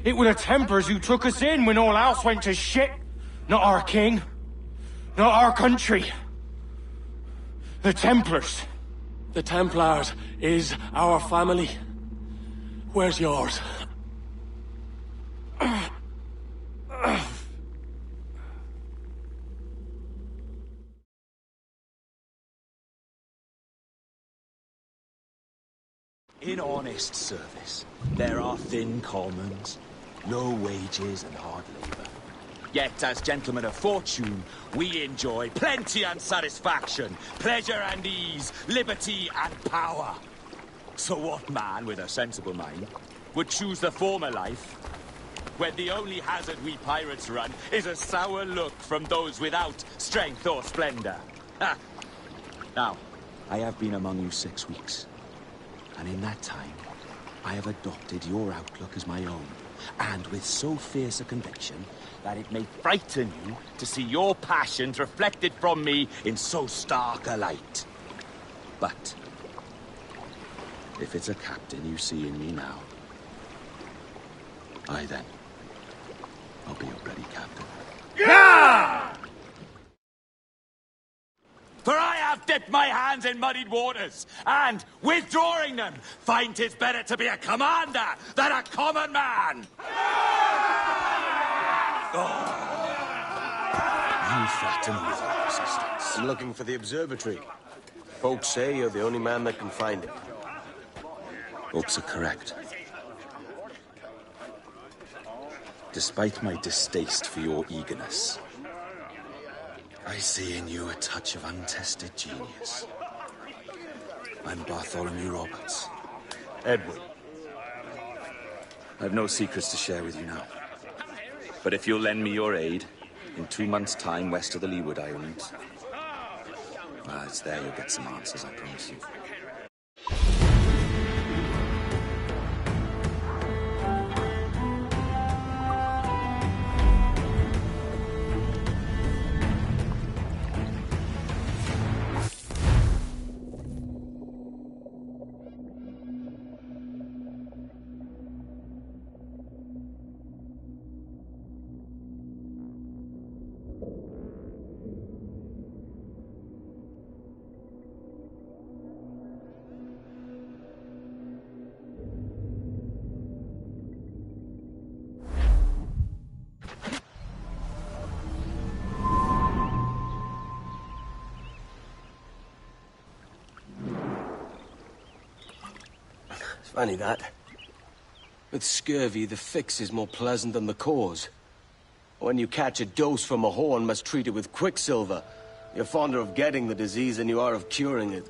It were the Templars who took us in when all else went to shit. Not our king. Not our country. The Templars. The Templars is our family. Where's yours? In honest service, there are thin commons, low wages and hard labour. Yet, as gentlemen of fortune, we enjoy plenty and satisfaction, pleasure and ease, liberty and power. So what man with a sensible mind would choose the former life, when the only hazard we pirates run is a sour look from those without strength or splendour? Ha! Now, I have been among you 6 weeks, and in that time, I have adopted your outlook as my own, and with so fierce a conviction that it may frighten you to see your passions reflected from me in so stark a light. But if it's a captain you see in me now, then, I'll be your ready captain. Yeah! For I have dipped my hands in muddied waters, and, withdrawing them, find 'tis better to be a commander than a common man! You threaten with your resistance. I'm looking for the observatory. Folks say you're the only man that can find it. Hopes are correct. Despite my distaste for your eagerness, I see in you a touch of untested genius. I'm Bartholomew Roberts. Edward. I've no secrets to share with you now. But if you'll lend me your aid, in 2 months' time west of the Leeward Islands, well, it's there you'll get some answers, I promise you. Funny that. With scurvy, the fix is more pleasant than the cause. When you catch a dose from a horn, must treat it with quicksilver. You're fonder of getting the disease than you are of curing it.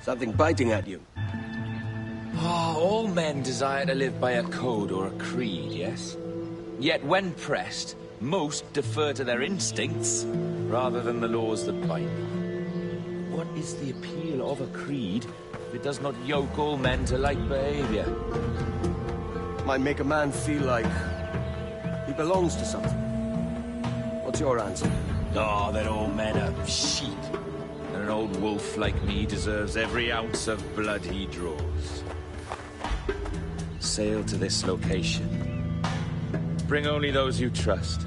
Something biting at you. All men desire to live by a code or a creed, yes? Yet when pressed, most defer to their instincts rather than the laws that bind. What is the appeal of a creed if it does not yoke all men to like behavior? Might make a man feel like he belongs to something. What's your answer? Oh, that all men are sheep. And an old wolf like me deserves every ounce of blood he draws. Sail to this location. Bring only those you trust.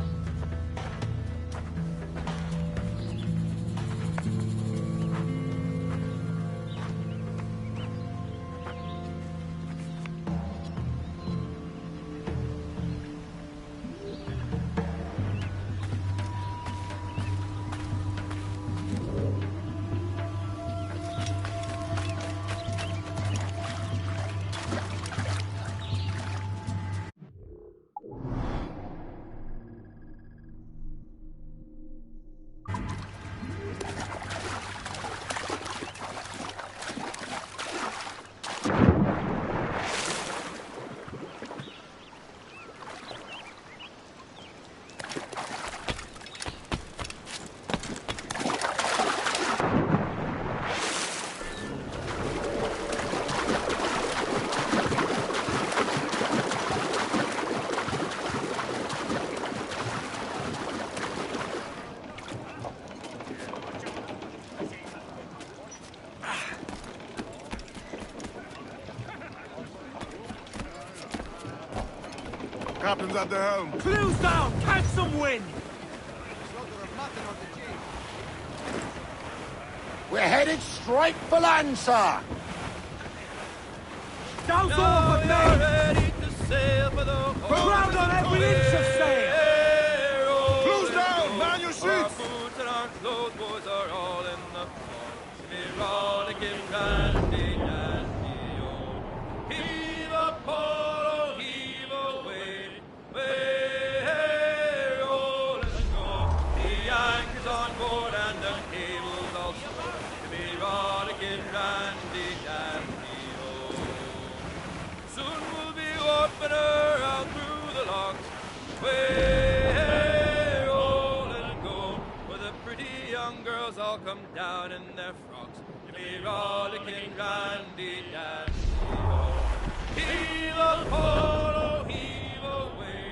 Captain's at the helm. Clew's down! Catch some wind! We're headed straight for land, sir. Down's all but ready to sail for the ground on every inch of sail! Clew's down! Man your Our sheets! boots and our clothes, boys, are all in the fog. We're rollicking dandy, dandy, oh. Heave a pole, heave away. Way, roll and go. The anchor's on board and the cable's all spread. We're rollicking dandy, dandy, oh. Soon we'll be warping her out through the locks. Way, roll and go. Where the pretty young girls all come down in their frocks. To be rollicking dandy, dandy, oh. Heave a pole, heave away.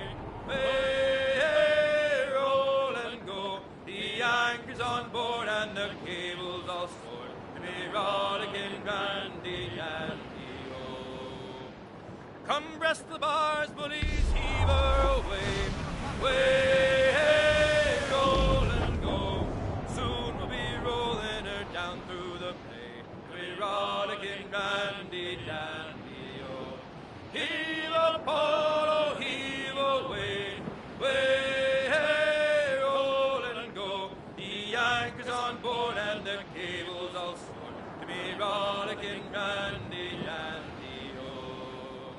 Way, roll and go. The anchor's on board and the cable's all stored. To be rollicking dandy, dandy, oh. Come breast the bars, bullies, heave her away. Way, roll and go. Soon we'll be rolling her down through the bay. We're rollicking dandy, dandy, oh. Heave a pole, heave away. Way, roll and go. The anchor's on board and the cable's all stored. To be rollicking dandy, dandy, oh.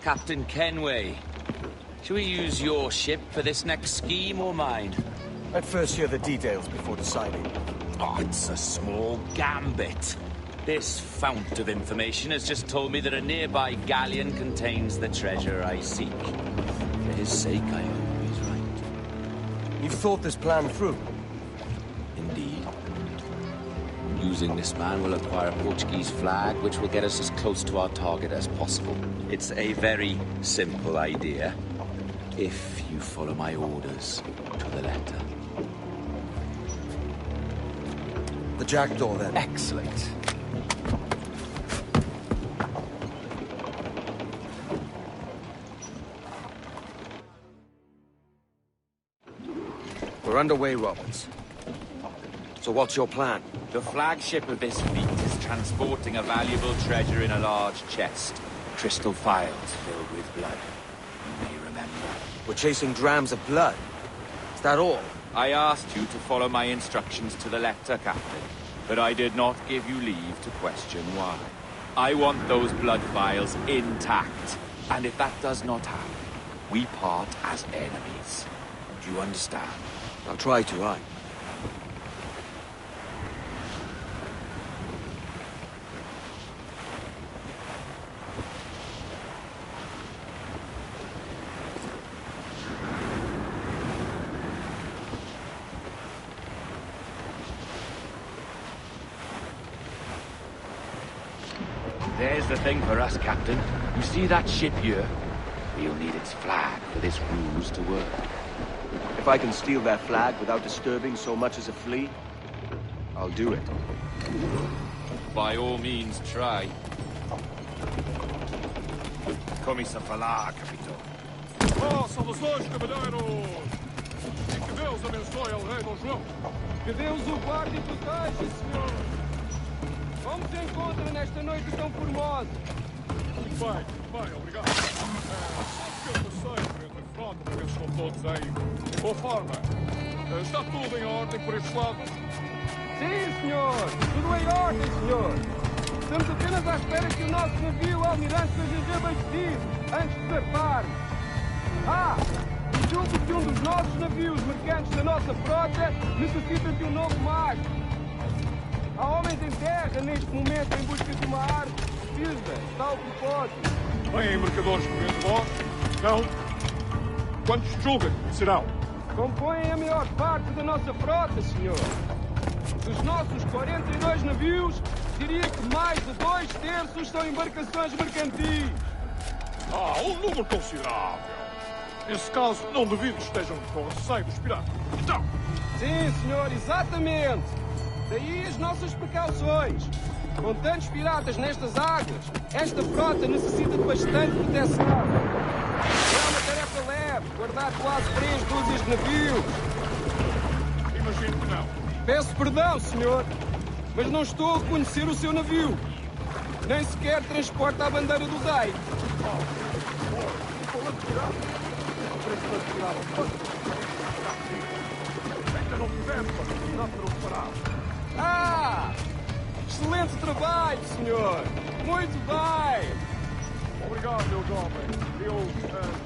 Captain Kenway. Shall we use your ship for this next scheme or mine? I'd first hear the details before deciding. Oh, it's a small gambit. This fount of information has just told me that a nearby galleon contains the treasure I seek. For his sake, I hope he's right. You've thought this plan through? Indeed. Using this man will acquire a Portuguese flag, which will get us as close to our target as possible. It's a very simple idea, if you follow my orders to the letter. The jackdaw, then. Excellent. We're underway, Roberts. So what's your plan? The flagship of this fleet is transporting a valuable treasure in a large chest. Crystal phials filled with blood. You may remember. We're chasing drams of blood. Is that all? I asked you to follow my instructions to the letter, Captain. But I did not give you leave to question why. I want those blood vials intact. And if that does not happen, we part as enemies. Do you understand? I'll try to, aye. There's the thing for us, Captain. You see that ship here? We'll need its flag for this ruse to work. If I can steal their flag without disturbing so much as a flea, I'll do it. By all means, try. Come-se a falar, capitão. Oh, saudações, cavalheiros! E que Deus abençoe ao rei Dom João. Que Deus o guarde e proteja, senhor. Como se encontra nesta noite tão formosa? Muito bem, obrigado. Que eu passei por entre a frota para ver se estão todos aí. De boa forma. Está tudo em ordem por este lado? Sim, senhor. Tudo em ordem, senhor. Estamos apenas à espera que o nosso navio almirante seja reabastecido antes de zarpar. Julgo que um dos nossos navios mercantes da nossa frota necessita de um novo mastro. Há homens em terra neste momento em busca de uma arte precisa, tal propósito. Bem, mercadores por entre vós? Não? Quantos julgam que serão? Compõem a maior parte da nossa frota, senhor. Dos nossos 42 navios, diria que mais de 2/3 são embarcações mercantis. Um número considerável. Nesse caso, não duvido que estejam com receio dos piratas. Então? Sim, senhor, exatamente. Daí as nossas precauções. Com tantos piratas nestas águas, esta frota necessita de bastante proteção. É uma tarefa leve, guardar quase 3 dúzias de navios. Imagino que não. Peço perdão, senhor, mas não estou a reconhecer o seu navio. Nem sequer transporta a bandeira do rei. Ainda não tivemos a oportunidade para o reparar. Excelente trabalho, senhor. Muito bem. Obrigado, meu jovem. Eu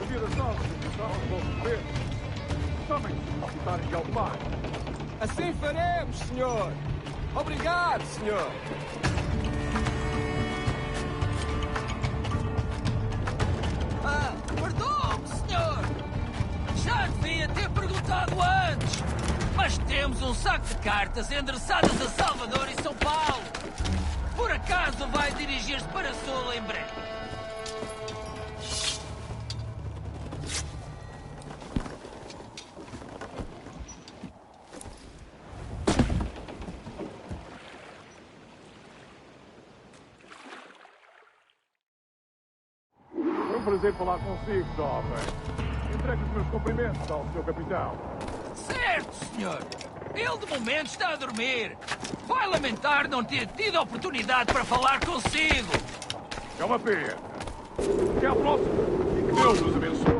devia dar solução aos vossos deveres. Chamem-se se necessitarem de algo mais. Assim faremos, senhor. Obrigado, senhor. Perdoe-me, senhor. Já devia ter perguntado antes. Mas temos um saco de cartas endereçadas a Salvador e São Paulo. Por acaso vai dirigir-se para Sul em breve? Foi um prazer falar consigo, jovem. Entregue os meus cumprimentos ao seu capitão. Certo, senhor. Ele de momento está a dormir. Vai lamentar não ter tido a oportunidade para falar consigo. É uma pena. Até à próxima. E que Deus nos abençoe.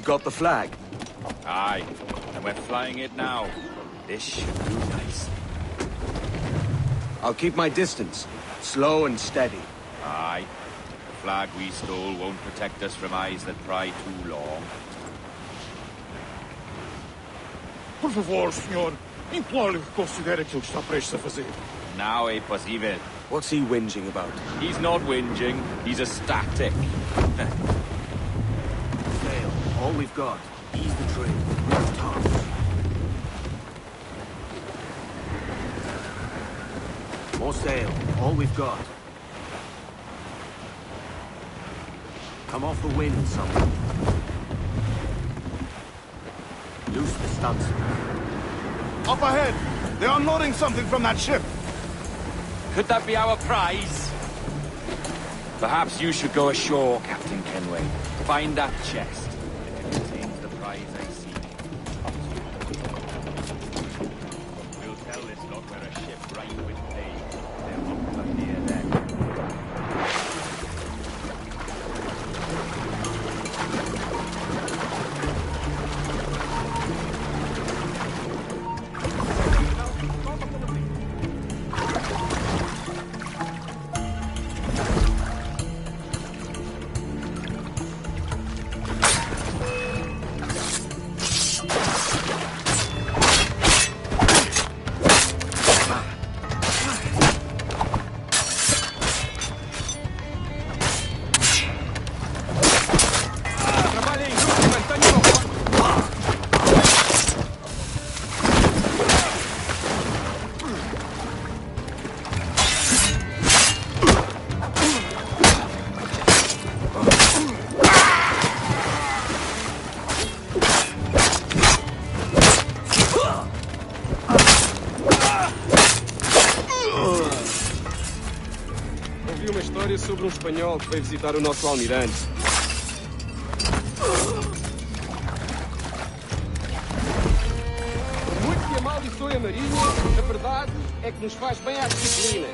You've got the flag? Aye, and we're flying it now. This should do nice. I'll keep my distance. Slow and steady. Aye. The flag we stole won't protect us from eyes that pry too long. Por favor, senhor. Imploro-lhe que considere aquilo que está prestes a fazer. Now é possível. What's he whinging about? He's not whinging. He's ecstatic. Sail. All we've got. Ease the train. Tops. More sail. All we've got. Come off the wind, someone. Loose the stunsail. Up ahead! They're unloading something from that ship! Could that be our prize? Perhaps you should go ashore, Captain Kenway. Find that chest. If it contains the prize I seek. We'll tell this lot we're a ship right with pay. They'll not come near them. Sobre um espanhol que veio visitar o nosso almirante. Muito que amaldiçoe a marinha, a verdade é que nos faz bem à disciplina.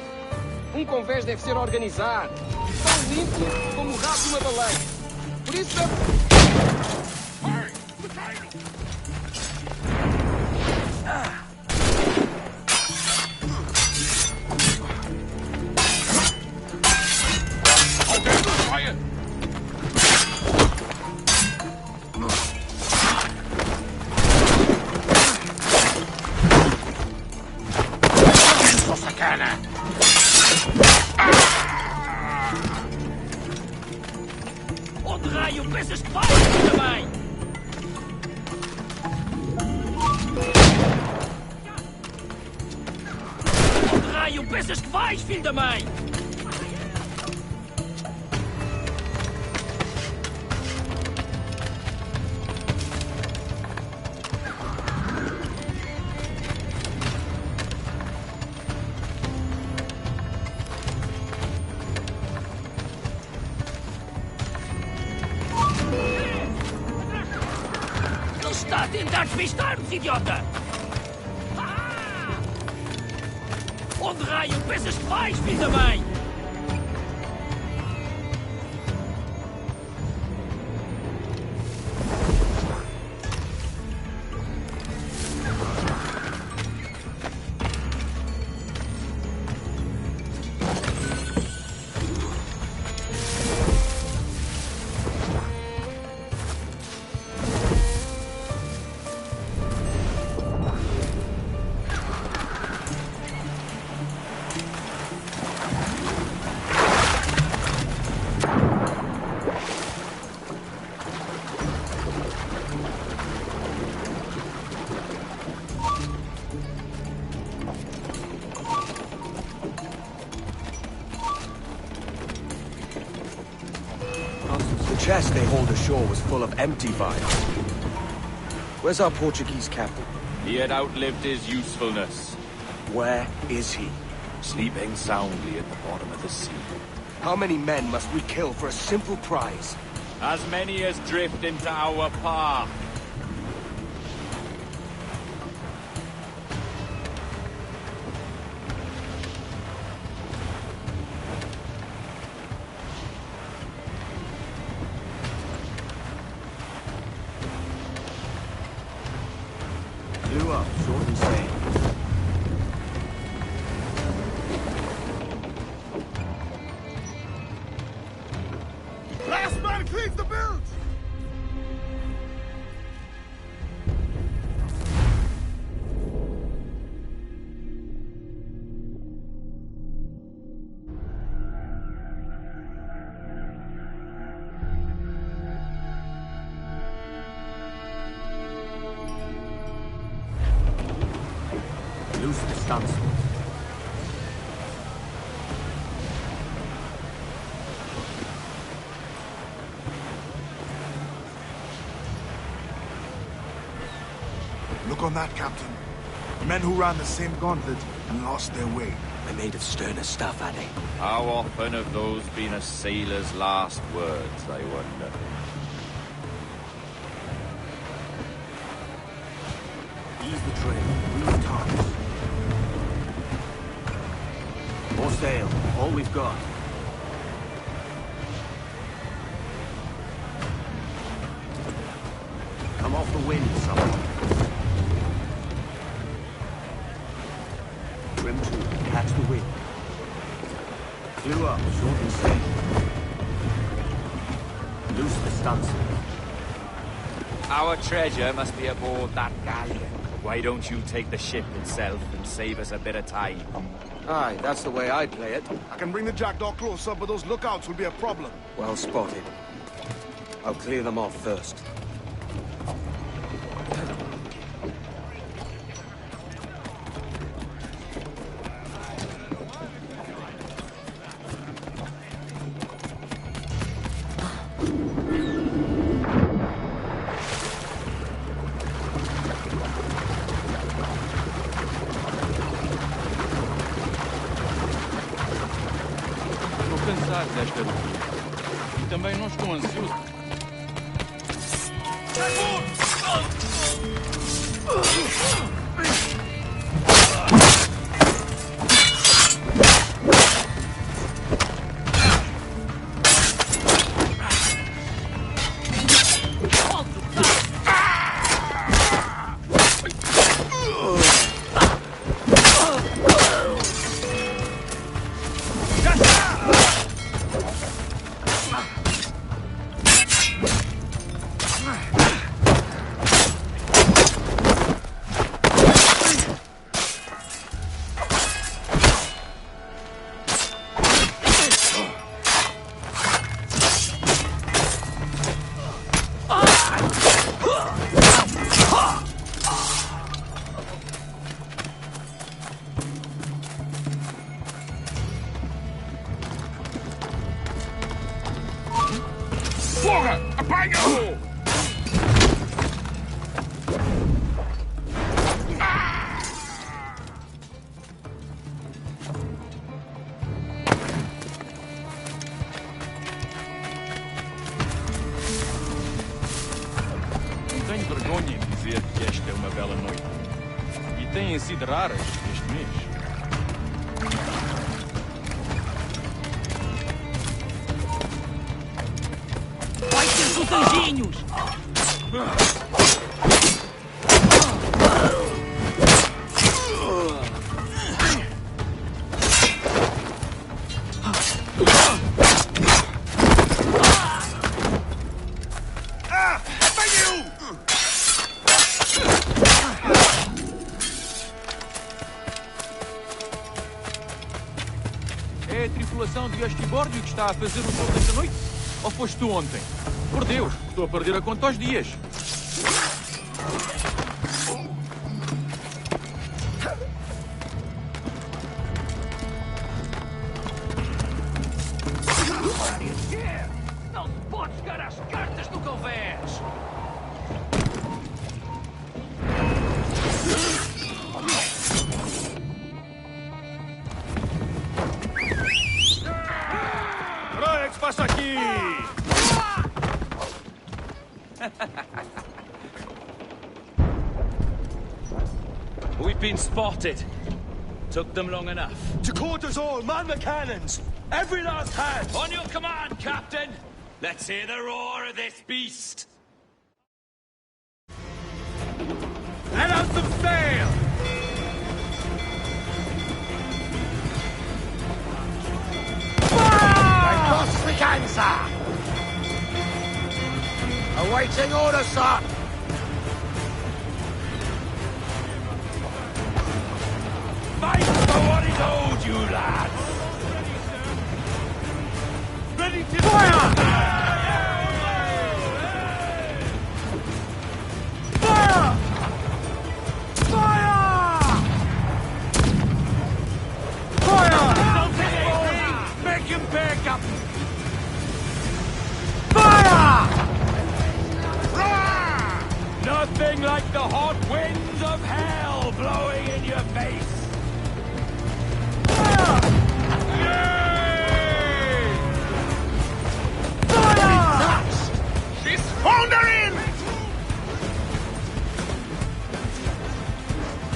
Um convés deve ser organizado, tão limpo como o rabo de uma baleia. Por isso... Filho da mãe! Não está a tentar despistar-nos, idiota! Onde raio pensas que vais, filho da mãe? The chest they hauled ashore was full of empty vials. Where's our Portuguese captain? He had outlived his usefulness. Where is he? Sleeping soundly at the bottom of the sea. How many men must we kill for a simple prize? As many as drift into our path. Loose the stunts. Look on that, Captain. Men who ran the same gauntlet and lost their way. They're made of sterner stuff, are they? How often have those been a sailor's last words, I wonder? Ease the train. Move targets. More sail. All we've got. Come off the wind, someone. Trim to. Catch the wind. Clew up. Shorten sail. Loose the stunsail. Our treasure must be aboard that galleon. Why don't you take the ship itself and save us a bit of time? Aye, that's the way I'd play it. I can bring the jackdaw closer, but those lookouts will be a problem. Well spotted. I'll clear them off first. Desta ruptura. E também não estou ansioso. Porra! Apanha-o! Não tenho vergonha em dizer que esta é uma bela noite. E têm sido raras este mês. Vai ter sultanjinhos! É a tripulação de Astibórdio que está a fazer o jogo desta noite? Ou foste tu ontem? Por Deus, estou a perder a conta aos dias. Não te podes jogar às cartas do convés! Olha o que se passa aqui! We've been spotted. Took them long enough. To quarters all, man the cannons! Every last hand! On your command, Captain! Let's hear the roar of this beast! Let out some sail! Lost the gun, sir! Awaiting orders, sir! Fight for what is owed you, lads! Ready to fire! Fire! Fire! him pay, Captain! Fire! Roar! Nothing like the hot winds of hell blowing in your face! Fire! Yay! Fire! She's foundering!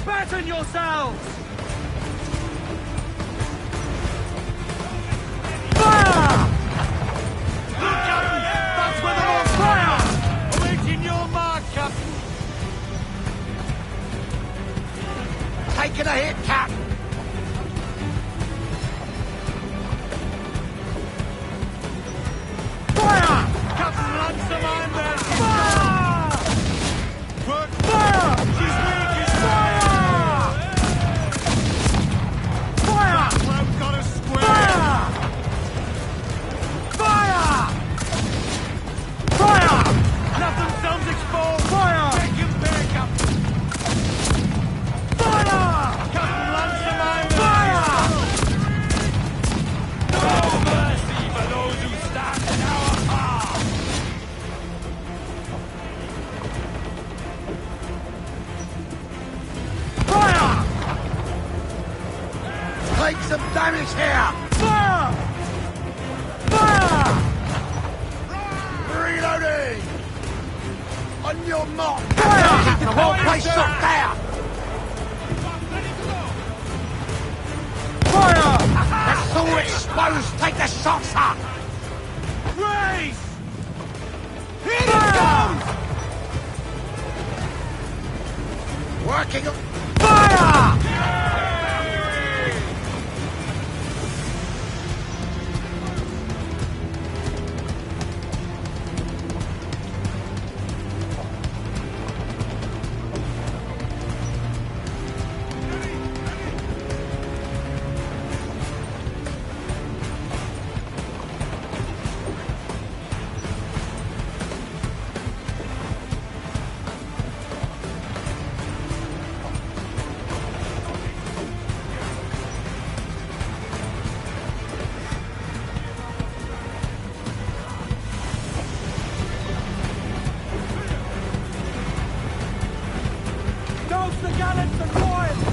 Batten yourselves! Fire! Look, Captain! That's where they're on fire! Awaiting your mark, Captain! Taking a hit, Cap! Fire! Captain, launch the mine there! Fire! Work! Fire! She's weak! She's fire! Fire! I've got a square! Fire! Fire! Fire! Nothing sounds exposed! Fire! Take him back, Captain! Fire! Captain, launch the mine there! Fire! No mercy for those who stand in our path! Fire! Take some damage here! Fire! Fire! Reloading! On your mark! Fire! Keep the whole place shut down! Fire! It's all exposed! Take the shots up! Raise! Here it comes! Working up! Fire! Douse the gallants and royals!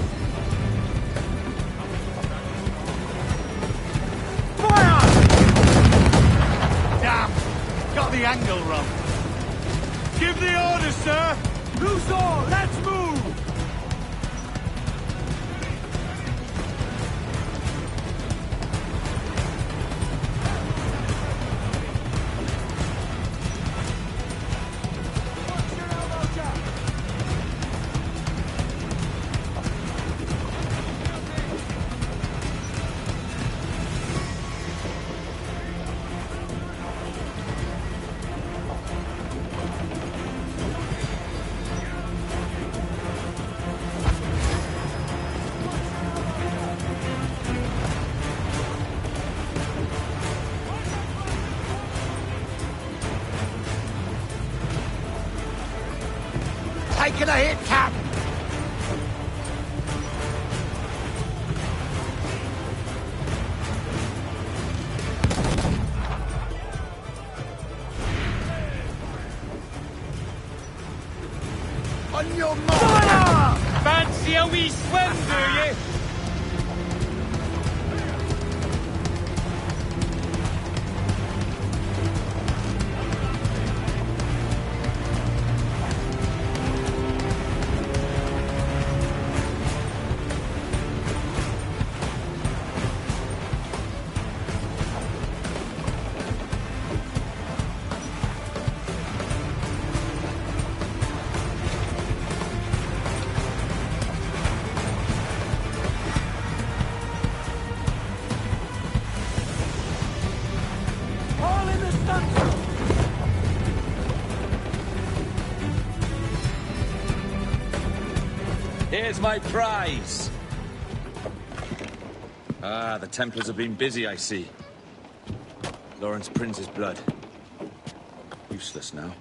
Fire! Damn! Got the angle wrong. Give the orders, sir! Loose all! Let's move! Taking a hit, Cap! On your mark! Fancy a wee swim, do you? All in the stunsail! Here's my prize. Ah, the Templars have been busy, I see. Lawrence Prince's blood. Useless now.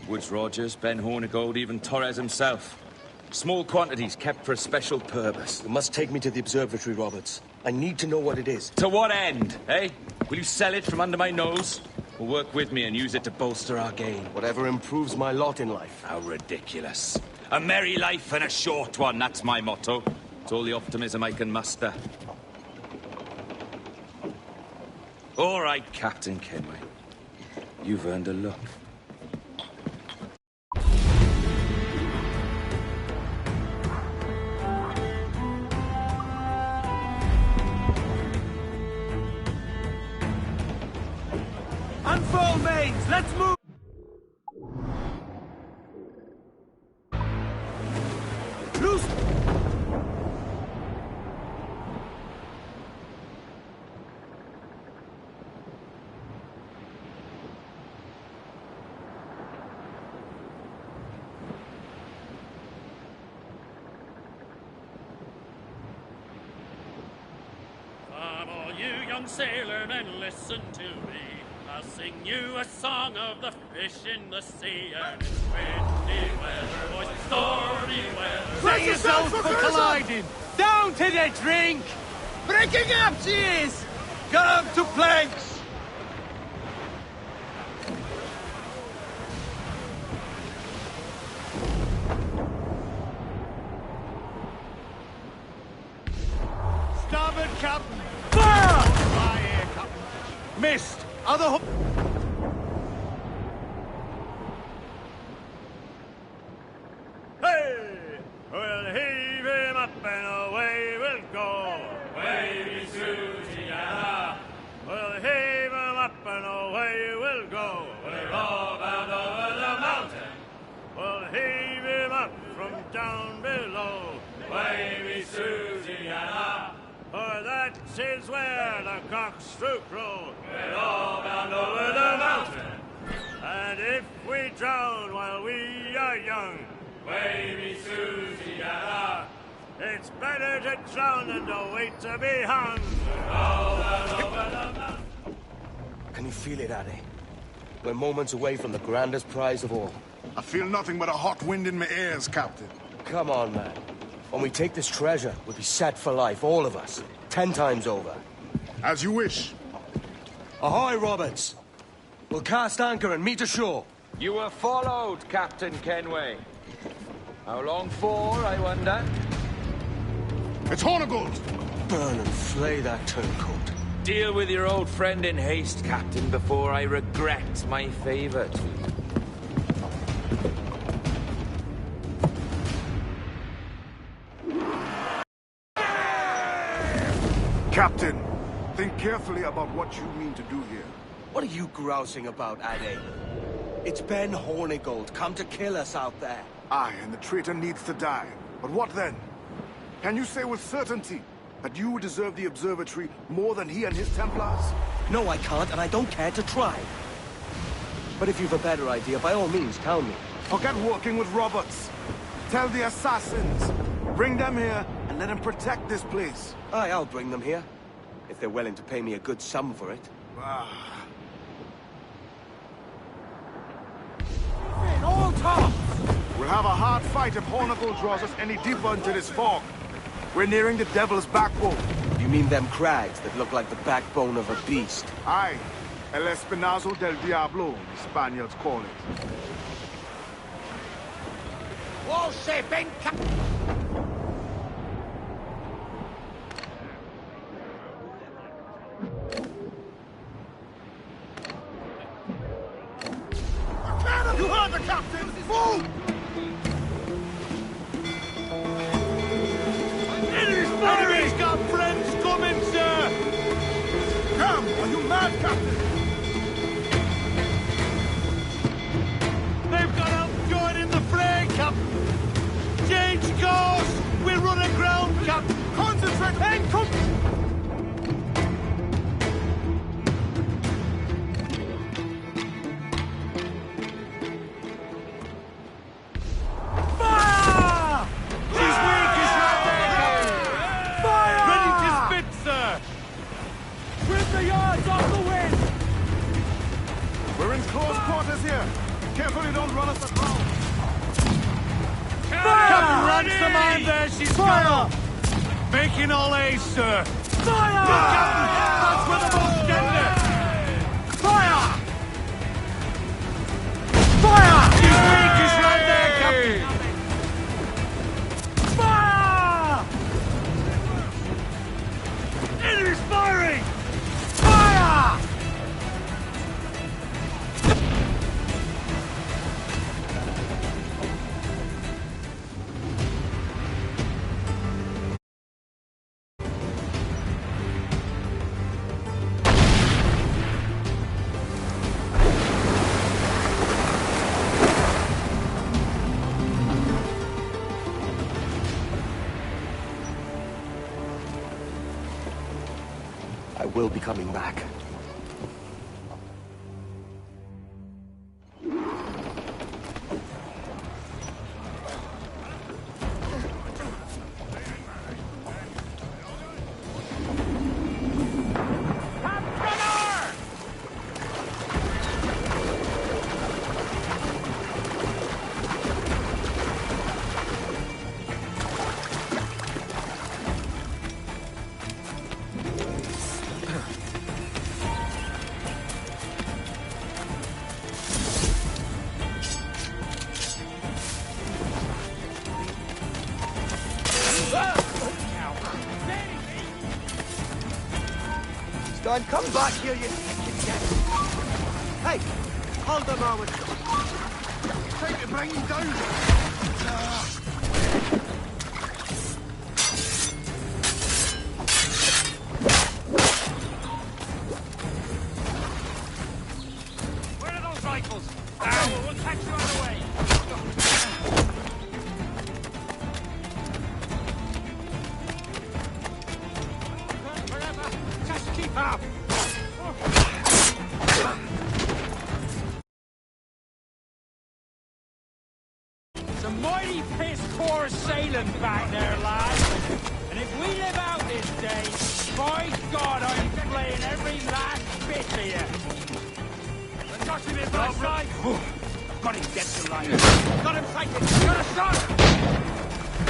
Woods Rogers, Ben Hornigold, even Torres himself. Small quantities kept for a special purpose. You must take me to the observatory, Roberts. I need to know what it is. To what end, eh? Will you sell it from under my nose? Or work with me and use it to bolster our gain? Whatever improves my lot in life. How ridiculous. A merry life and a short one, that's my motto. It's all the optimism I can muster. All right, Captain Kenway. You've earned a look. Unfold mains, let's move! Loose! Come all you young sailormen, listen to me. I'll sing you a song of the fish in the sea, and it's windy weather, boys, and stormy weather. Brace yourselves for colliding! Down to the drink! Breaking up, cheers! Cut up to planks! Starboard, Captain! Fire! Fire, Captain! Missed! Other hook! Hey! We'll heave him up and away we'll go. Wavy Susiana. We'll heave him up and away we'll go. We're all bound over the mountain. We'll heave him up from down below. Wavy Susiana. For that is where the cocks do crow. We're all bound over the mountain. And if we drown while we are young, wavy Susiana, it's better to drown than to wait to be hung. We're all bound over the mountain. Can you feel it, Addy? We're moments away from the grandest prize of all. I feel nothing but a hot wind in my ears, Captain. Come on, man. When we take this treasure, we'll be set for life, all of us. 10 times over. As you wish. Ahoy, Roberts! We'll cast anchor and meet ashore. You were followed, Captain Kenway. How long for, I wonder? It's Hornigold! Burn and flay that turncoat. Deal with your old friend in haste, Captain, before I regret my favor to you. Captain, think carefully about what you mean to do here. What are you grousing about, Addy? It's Ben Hornigold, come to kill us out there. Aye, and the traitor needs to die. But what then? Can you say with certainty that you deserve the observatory more than he and his Templars? No, I can't, and I don't care to try. But if you've a better idea, by all means, tell me. Forget working with Roberts. Tell the assassins. Bring them here and let them protect this place. Aye, I'll bring them here. If they're willing to pay me a good sum for it. All tops! We'll have a hard fight if Hornigold draws us any deeper into this fog. We're nearing the Devil's Backbone. You mean them crags that look like the backbone of a beast? Aye. El Espinazo del Diablo, the Spaniards call it. Wall shape ain't You heard the captain! Move! Enemy's got friends coming, sir! Come! Are you mad, Captain? They've got out joining the fray, Captain! Change course! We'll run aground, Captain! Concentrate! And come! Close quarters here. Careful you don't run us aground. Captain Ransom, I'm there. She's fire! Making all A's, sir. That's where the most get there! Fire! Fire! He's weak, he's right there, Captain! Fire! Enemy's firing! Fire! I will be coming back. Stein, come back here, you... Hey, hold a moment. Take it, bring him down. Where are those rifles? We'll catch you on the way. Just keep up. It's a mighty piss-poor sailing back there, lads. And if we live out this day, by God, I'm playing every last bit of you. Let's touch him in by side. Got him dead to line. Got him sighted. Got a shot.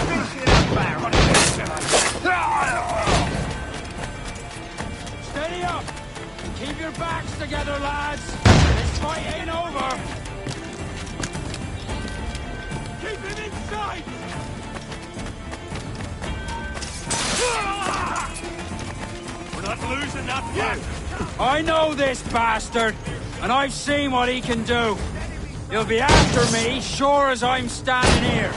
Finish it up there. Got him dead to line. Steady up. Keep your backs together, lads. This fight ain't over. Keep him inside. We're not losing that fight. I know this bastard, and I've seen what he can do. He'll be after me, sure as I'm standing here.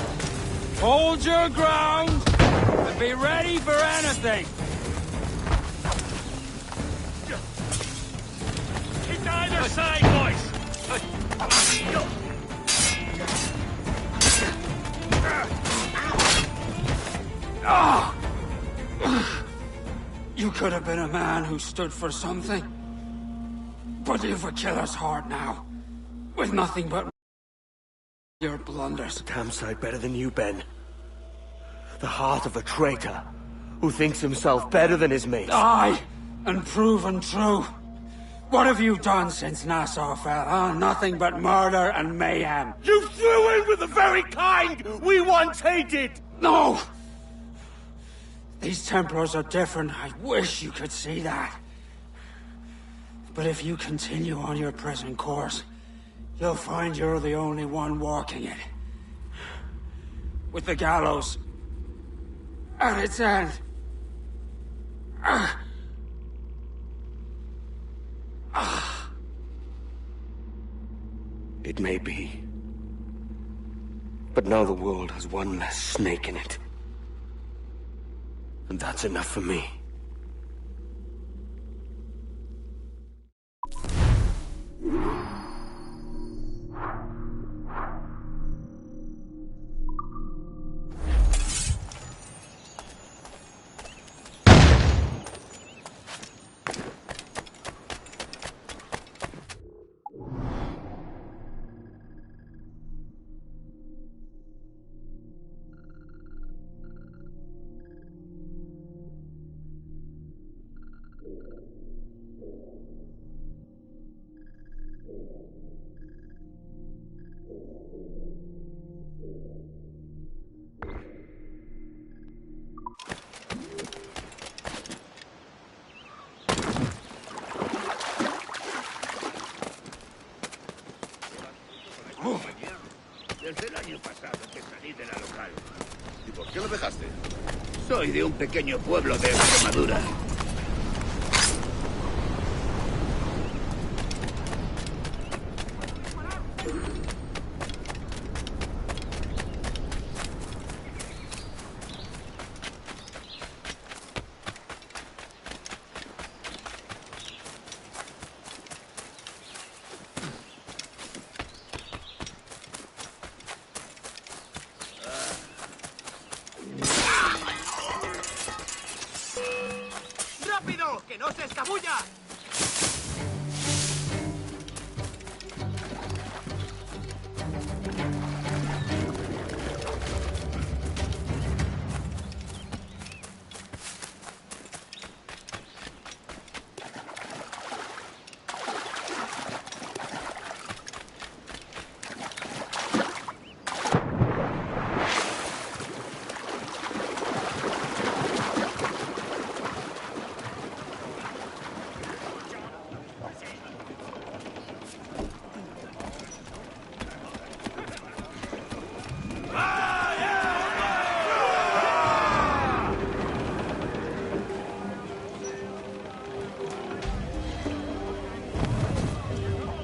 Hold your ground, and be ready for anything. Keep to either side, boys. You could have been a man who stood for something. But you've a killer's heart now. With nothing but your blunders. Damn sight better than you, Ben. The heart of a traitor who thinks himself better than his mates. Aye, and proven true. What have you done since Nassau fell, huh? Nothing but murder and mayhem. You threw in with the very kind we once hated! No! These Templars are different. I wish you could see that. But if you continue on your present course, you'll find you're the only one walking it. With the gallows at its end. It may be. But now the world has one less snake in it. And that's enough for me. año pasado que salí de la local. ¿Y por qué lo dejaste? Soy de un pequeño pueblo de Extremadura. ¡Rápido! ¡Que no se escabulla!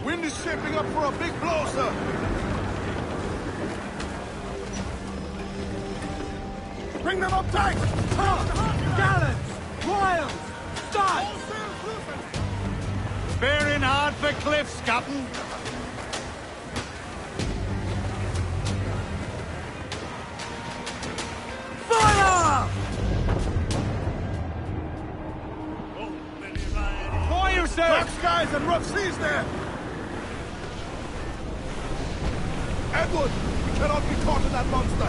Wind is shaping up for a big blow, sir. Bring them up tight! Gallants! Royals! Start! Bearing hard for cliffs, Captain. Fire! For you, sir! Black skies and rough seas there! Edward, we cannot be caught in that monster!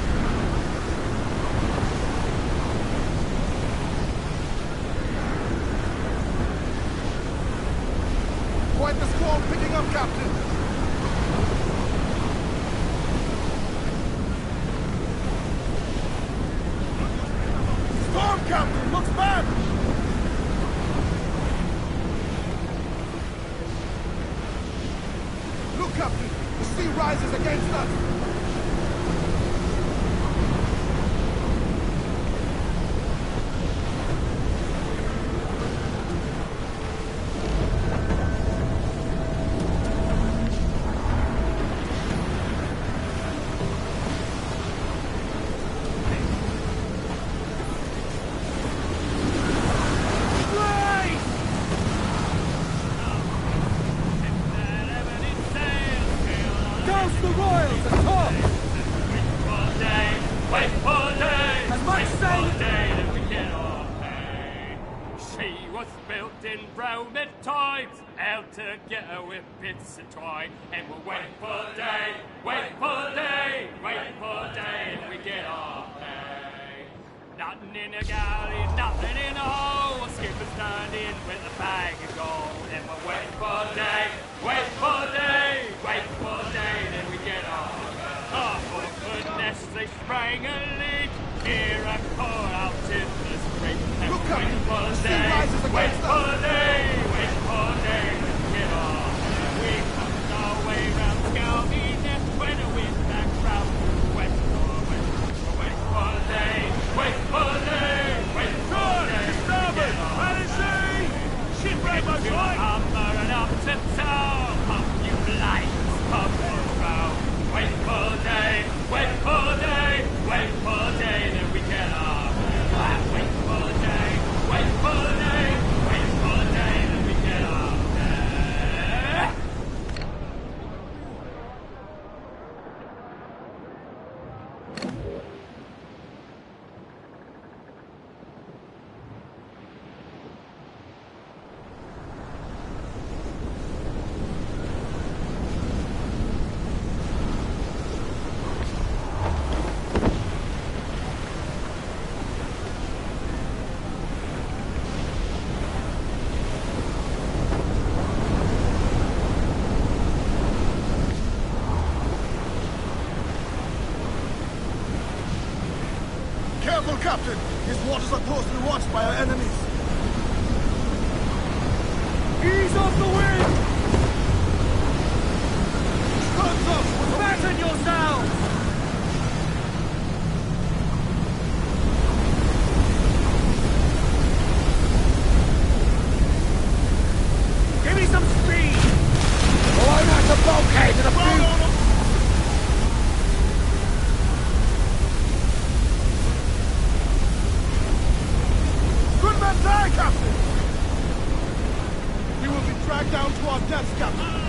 Quite the squall picking up, Captain! Storm, Captain! Looks bad! Look, Captain! The sea rises against us! Douse the Royals at top! Wait for day! As much sail that we get our pay. She was built in Roman times, out together with bits of twine. And we'll wait for day, wait for day, wait for day, and we get our pay. Nothing in a galley, nothing in a hole. Skippers turned in with a bag of gold. And we'll wait for day, wait for day, wait for day, then we get our pay. Oh, for goodness, they sprang a leak. Here I pour out in the street. And Look, wait Captain, for the sea day, rises wait against for us. day, wait for day, then we get our pay. We come our way round scouting nest when the wind back round west or west. Wait for day, wait for day, wait for day. Starboard! Out at sea! Shipwreck, my boy! Hammer and up to town. Up you lights, up and round. Wait for day, wait for day, wait for day, then we get our pay. Wait for day, wait for day, wait for day, then we get our pay. Careful, Captain! These waters are closely watched by our enemies. Ease off the wind! Guns up! Fasten yourselves! back down to our deaths, Captain.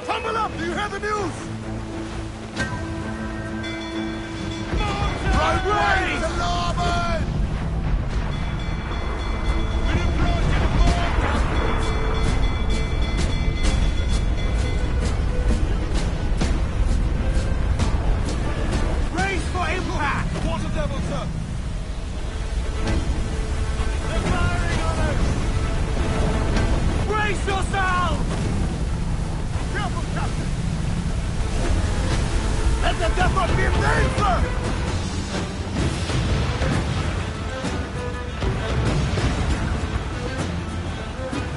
Tumble up! Do you hear the news? Right to larboard! Race for impact! What a devil, sir! They're firing on us! Brace yourselves! Careful, Captain! Let the devil be made, sir!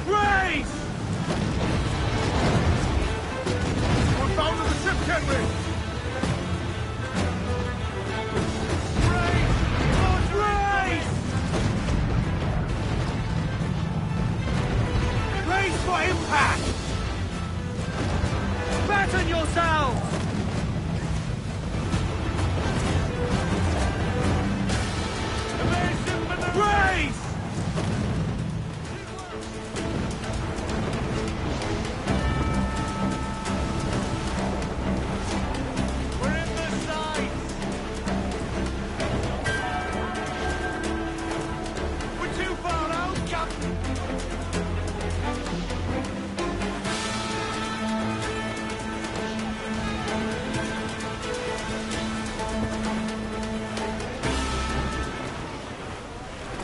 Brace! We're bound to the ship, Henry! Brace for impact! Batten yourselves! Brace! We're in the sights! We're too far out, Captain!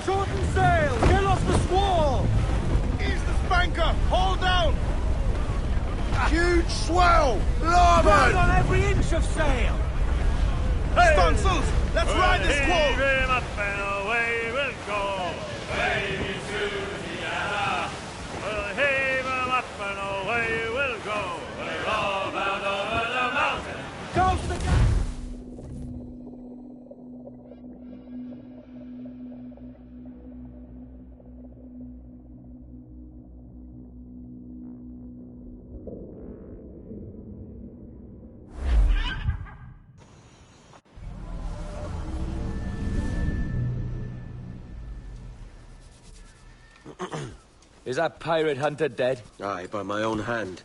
Shorten sail! Get off the squall! Ease the spanker! Hold down! Huge swell! Ride Larboard! on every inch of sail! Stunsails! Let's ride this squall! Heave him up and away we'll go. Wavy to the Anna. We'll heave him up and away we'll go. We're all bound over the mountain. Coast the gun! Is that pirate hunter dead? Aye, by my own hand.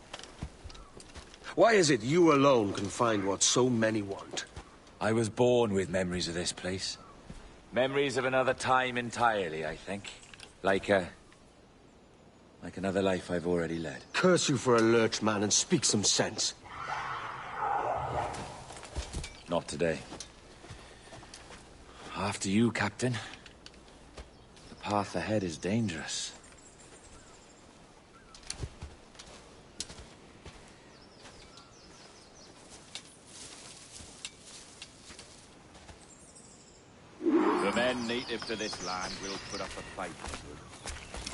Why is it you alone can find what so many want? I was born with memories of this place. Memories of another time entirely, I think. Like another life I've already led. Curse you for a lurch, man, and speak some sense. Not today. After you, Captain. The path ahead is dangerous. The men native to this land will put up a fight.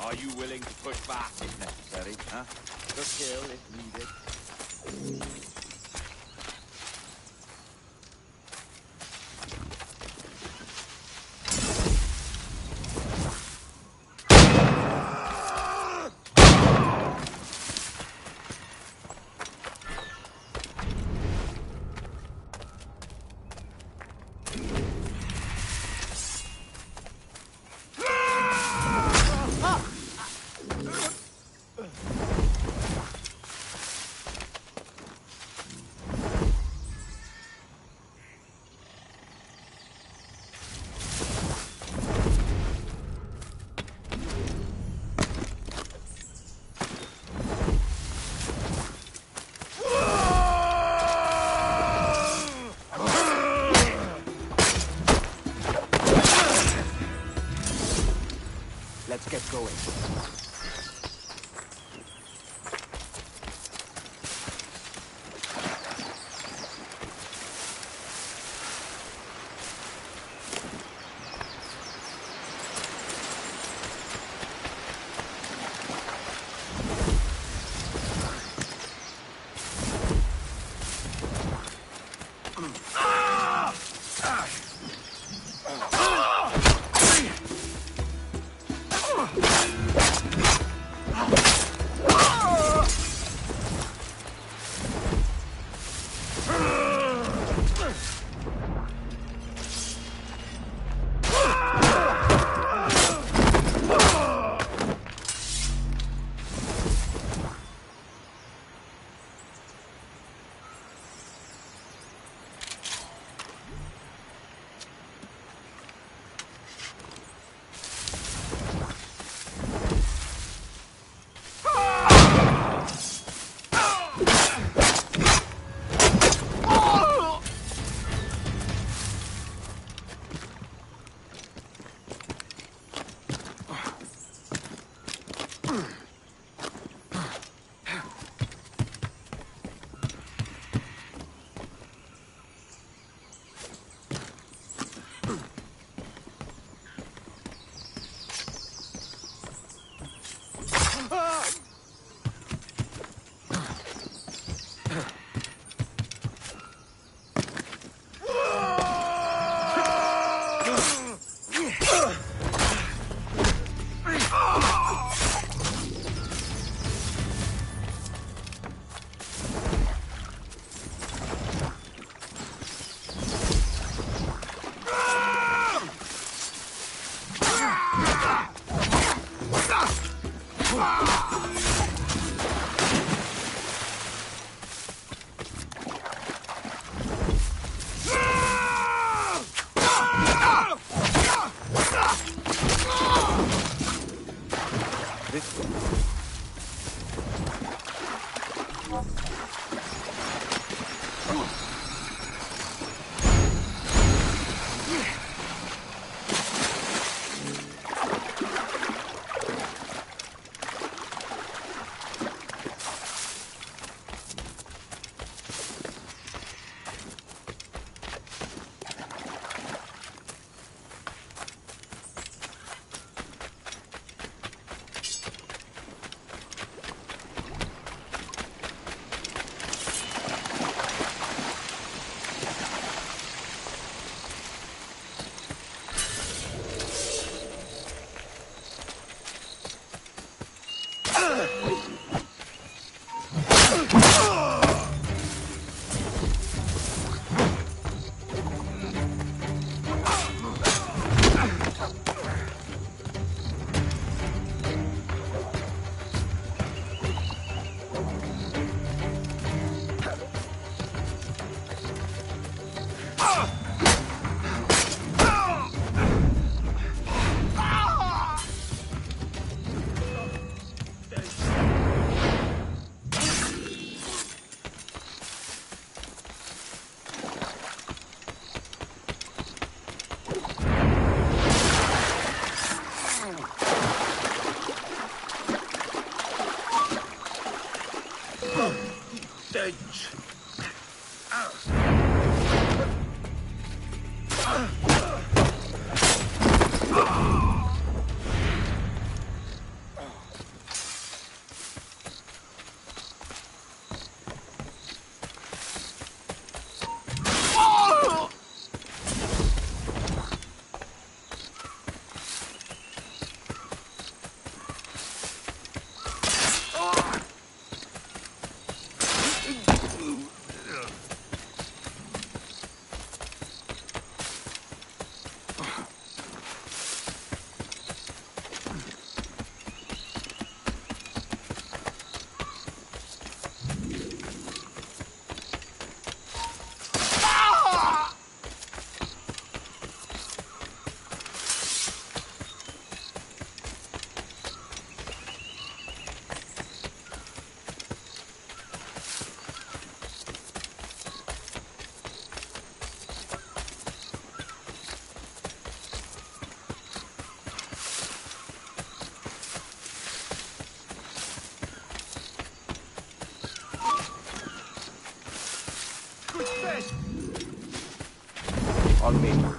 Are you willing to push back if necessary, huh? To kill if needed? Let's get going. On me.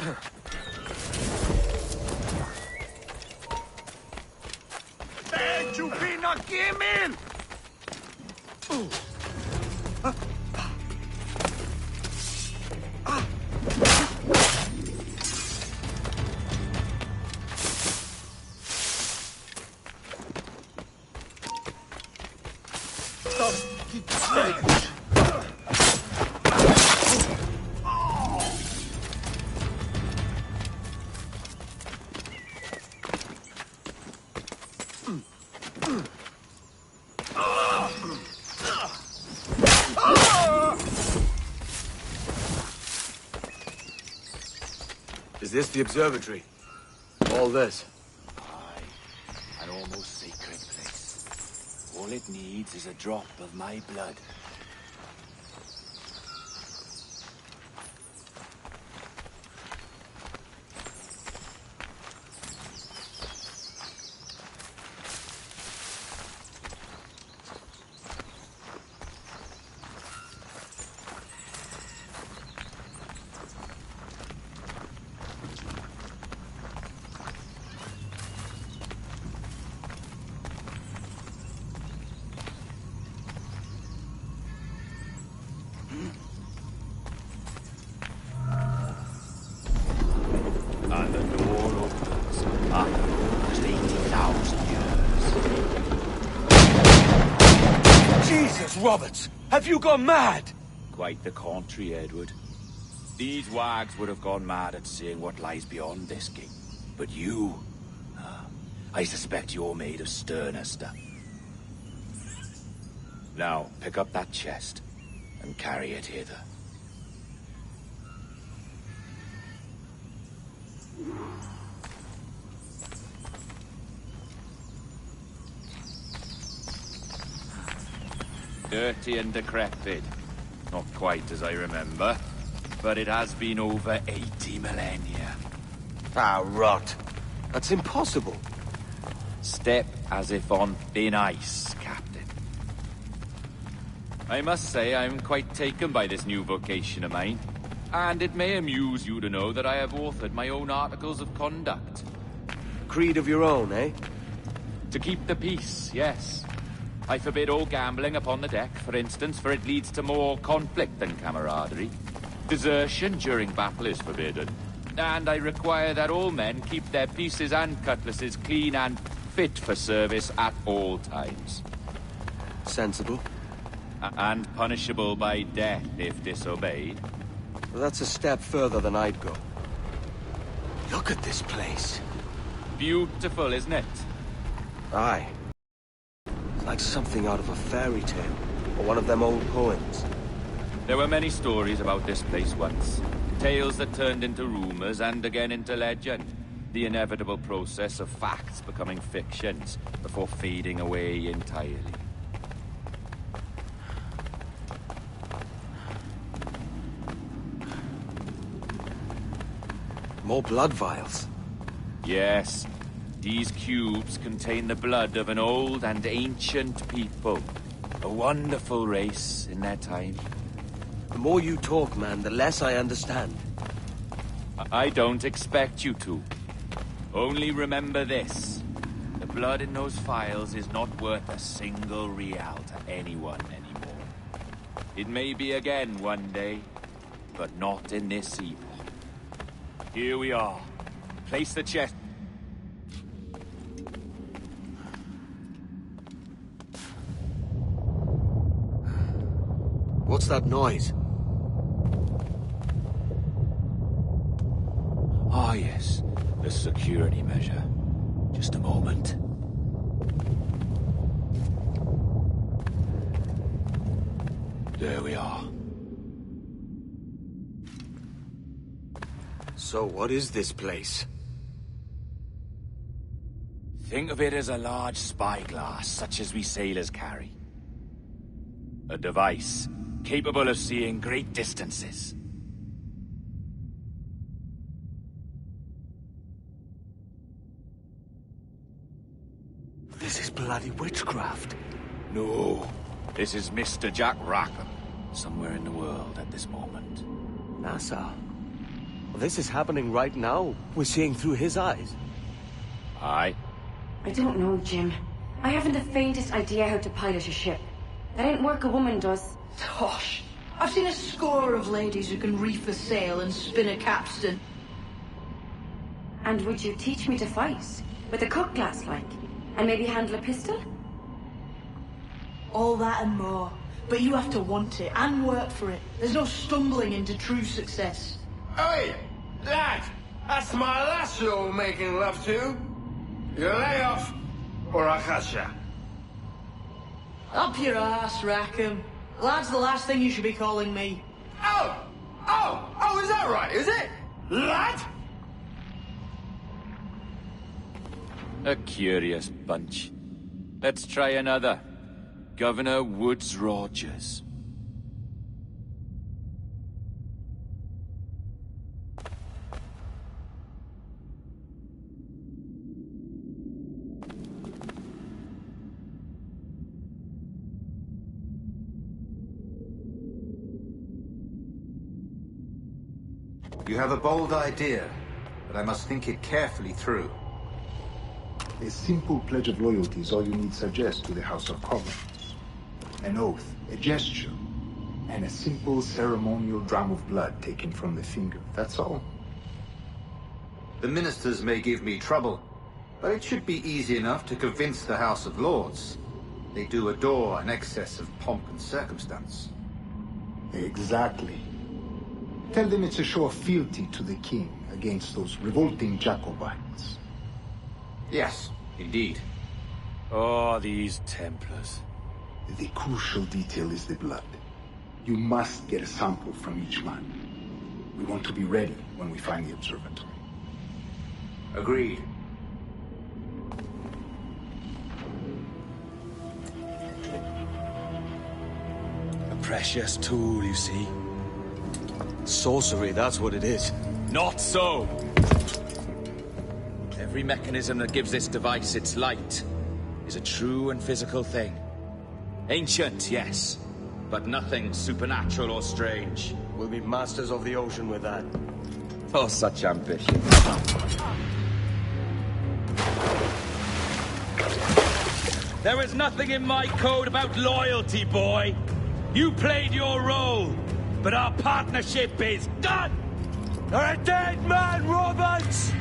Hey, you be not gaming! Is this the observatory? All this? Aye. An almost sacred place. All it needs is a drop of my blood. And the door opens after almost 80,000 years. Jesus, Roberts! Have you gone mad? Quite the contrary, Edward. These wags would have gone mad at seeing what lies beyond this gate. But you... I suspect you're made of sterner stuff. Now, pick up that chest and carry it hither. Dirty and decrepit. Not quite as I remember, but it has been over 80 millennia. Ah, rot. That's impossible. Step as if on thin ice, Captain. I must say I'm quite taken by this new vocation of mine. And it may amuse you to know that I have authored my own articles of conduct. Creed of your own, eh? To keep the peace, yes. I forbid all gambling upon the deck, for instance, for it leads to more conflict than camaraderie. Desertion during battle is forbidden. And I require that all men keep their pieces and cutlasses clean and fit for service at all times. Sensible. And punishable by death if disobeyed. Well, that's a step further than I'd go. Look at this place. Beautiful, isn't it? Aye. It's like something out of a fairy tale, or one of them old poems. There were many stories about this place once. Tales that turned into rumors and again into legend. The inevitable process of facts becoming fictions before fading away entirely. More blood vials. Yes. These cubes contain the blood of an old and ancient people. A wonderful race in their time. The more you talk, man, the less I understand. I don't expect you to. Only remember this. The blood in those files is not worth a single real to anyone anymore. It may be again one day, but not in this epoch. Here we are. Place the chest. What's that noise? Ah, yes. The security measure. Just a moment. There we are. So what is this place? Think of it as a large spyglass, such as we sailors carry. A device capable of seeing great distances. This is bloody witchcraft. No, this is Mr. Jack Rackham, somewhere in the world at this moment. Nassau. This is happening right now. We're seeing through his eyes. Aye. I don't know, Jim. I haven't the faintest idea how to pilot a ship. That ain't work a woman does. Tosh. I've seen a score of ladies who can reef a sail and spin a capstan. And would you teach me to fight? With a cutlass, like? And maybe handle a pistol? All that and more. But you have to want it and work for it. There's no stumbling into true success. Hey, lad! That's my lass you're making love to. You lay off, or I'll catch ya. Up your ass, Rackham. Lad's the last thing you should be calling me. Oh, is that right, is it? Lad? A curious bunch. Let's try another. Governor Woods Rogers. You have a bold idea, but I must think it carefully through. A simple pledge of loyalty is all you need suggest to the House of Commons. An oath, a gesture, and a simple ceremonial dram of blood taken from the finger. That's all. The ministers may give me trouble, but it should be easy enough to convince the House of Lords. They do adore an excess of pomp and circumstance. Exactly. Tell them it's a show of fealty to the king against those revolting Jacobites. Yes, indeed. Oh, these Templars. The crucial detail is the blood. You must get a sample from each man. We want to be ready when we find the observatory. Agreed. A precious tool, you see. Sorcery, that's what it is. Not so! Every mechanism that gives this device its light is a true and physical thing. Ancient, yes, but nothing supernatural or strange. We'll be masters of the ocean with that. Oh, such ambition. There is nothing in my code about loyalty, boy. You played your role, but our partnership is done! You're a dead man, Roberts!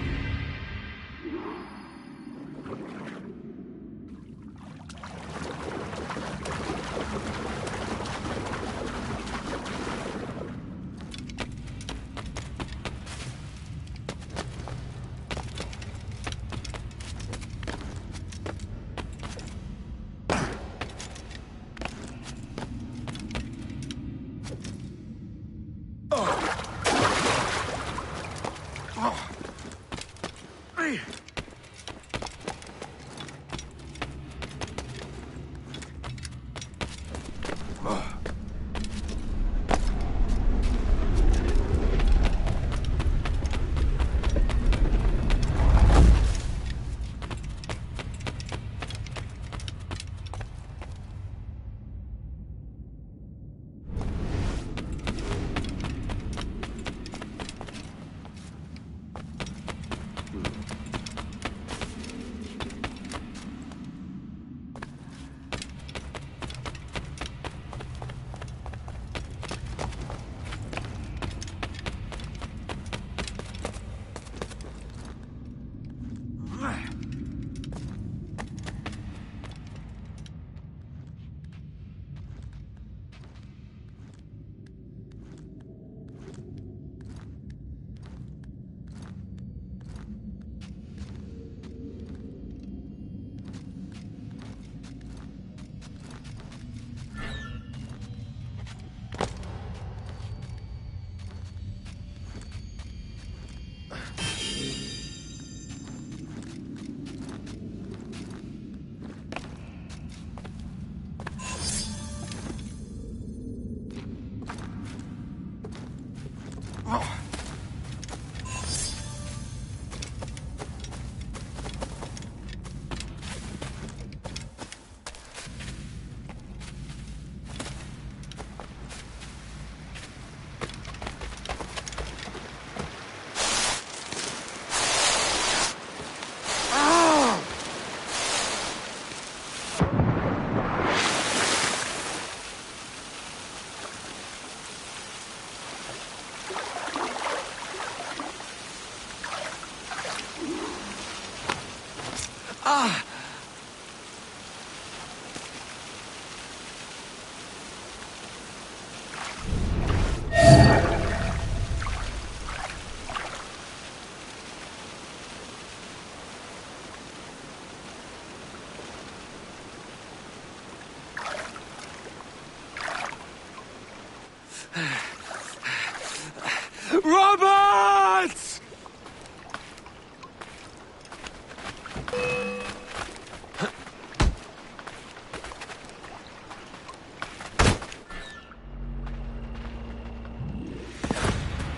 Roberts!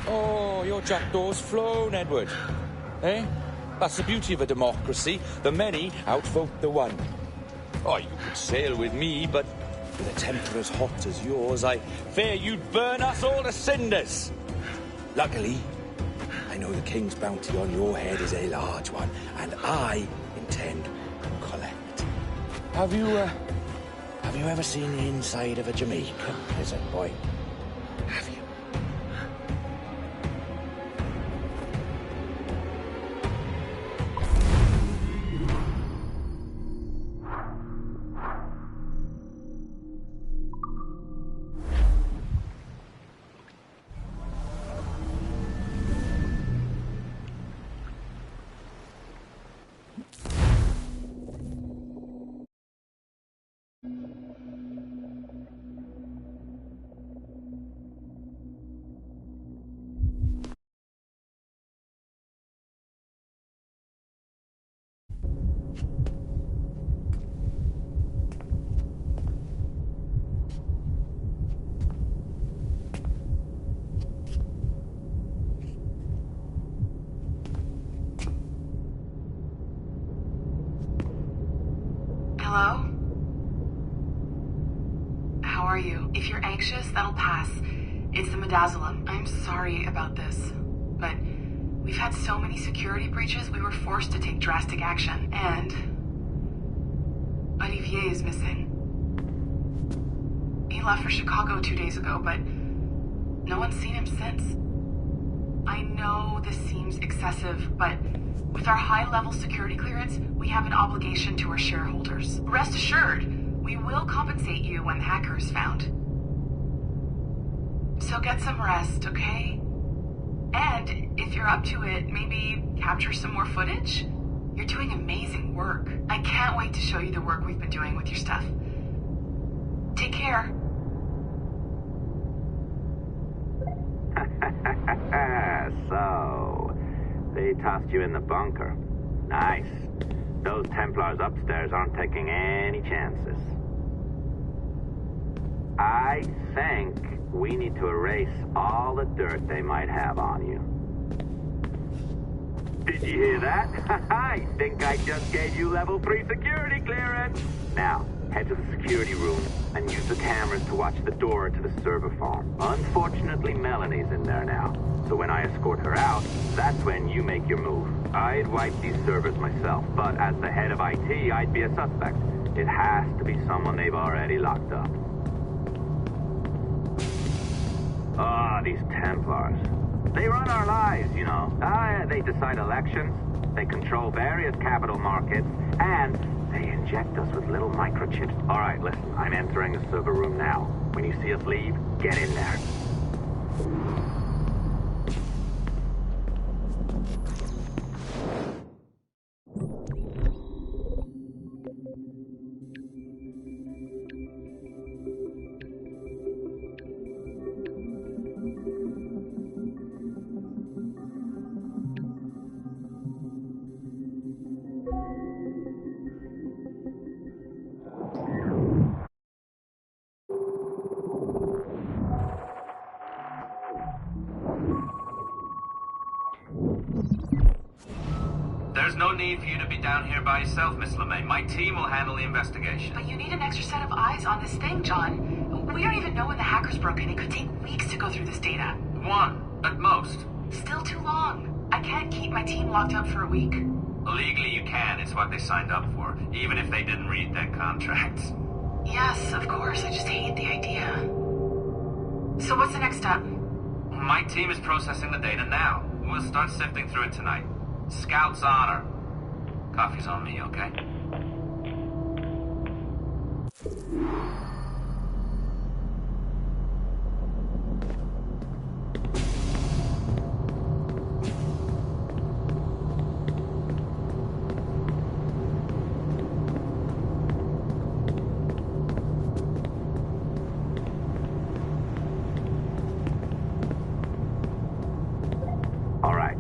Oh, your jackdaw's flown, Edward. Eh? That's the beauty of a democracy. The many outvote the one. Oh, you could sail with me, but with a temper as hot as yours, I fear you'd burn us all to cinders. Luckily, I know the king's bounty on your head is a large one, and I intend to collect. Have you ever seen the inside of a Jamaican, peasant boy? Have you? Hello? How are you? If you're anxious, that'll pass. It's the midazolam. I'm sorry about this, but we've had so many security breaches, we were forced to take drastic action. And Olivier is missing. He left for Chicago 2 days ago, but no one's seen him since. I know this seems excessive, but with our high-level security clearance, we have an obligation to our shareholders. Rest assured, we will compensate you when the hacker is found. So get some rest, okay? And if you're up to it, maybe capture some more footage? You're doing amazing work. I can't wait to show you the work we've been doing with your stuff. Take care. So, they tossed you in the bunker. Nice. Those Templars upstairs aren't taking any chances. I think we need to erase all the dirt they might have on you. Did you hear that? I think I just gave you level 3 security clearance. Now, head to the security room and use the cameras to watch the door to the server farm. Unfortunately, Melanie's in there now. So when I escort her out, that's when you make your move. I'd wipe these servers myself, but as the head of IT, I'd be a suspect. It has to be someone they've already locked up. Ah, these Templars. They run our lives, you know. They decide elections, they control various capital markets, and they inject us with little microchips. All right, listen, I'm entering the server room now. When you see us leave, get in there. There's no need for you to be down here by yourself, Miss LeMay. My team will handle the investigation. But you need an extra set of eyes on this thing, John. We don't even know when the hacker's broken. It could take weeks to go through this data. 1, at most. Still too long. I can't keep my team locked up for a week. Legally you can. It's what they signed up for, even if they didn't read their contracts. Yes, of course. I just hate the idea. So what's the next step? My team is processing the data now. We'll start sifting through it tonight. Scout's honor. Coffee's on me, okay? All right.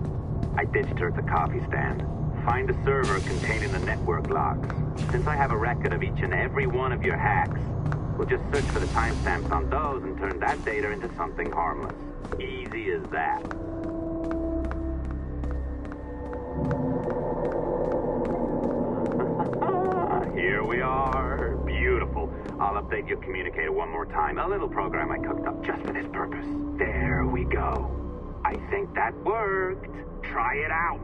I ditched her at the coffee stand. Find a server containing the network logs. Since I have a record of each and every one of your hacks, we'll just search for the timestamps on those and turn that data into something harmless. Easy as that. Here we are. Beautiful. I'll update your communicator one more time. A little program I cooked up just for this purpose. There we go. I think that worked. Try it out.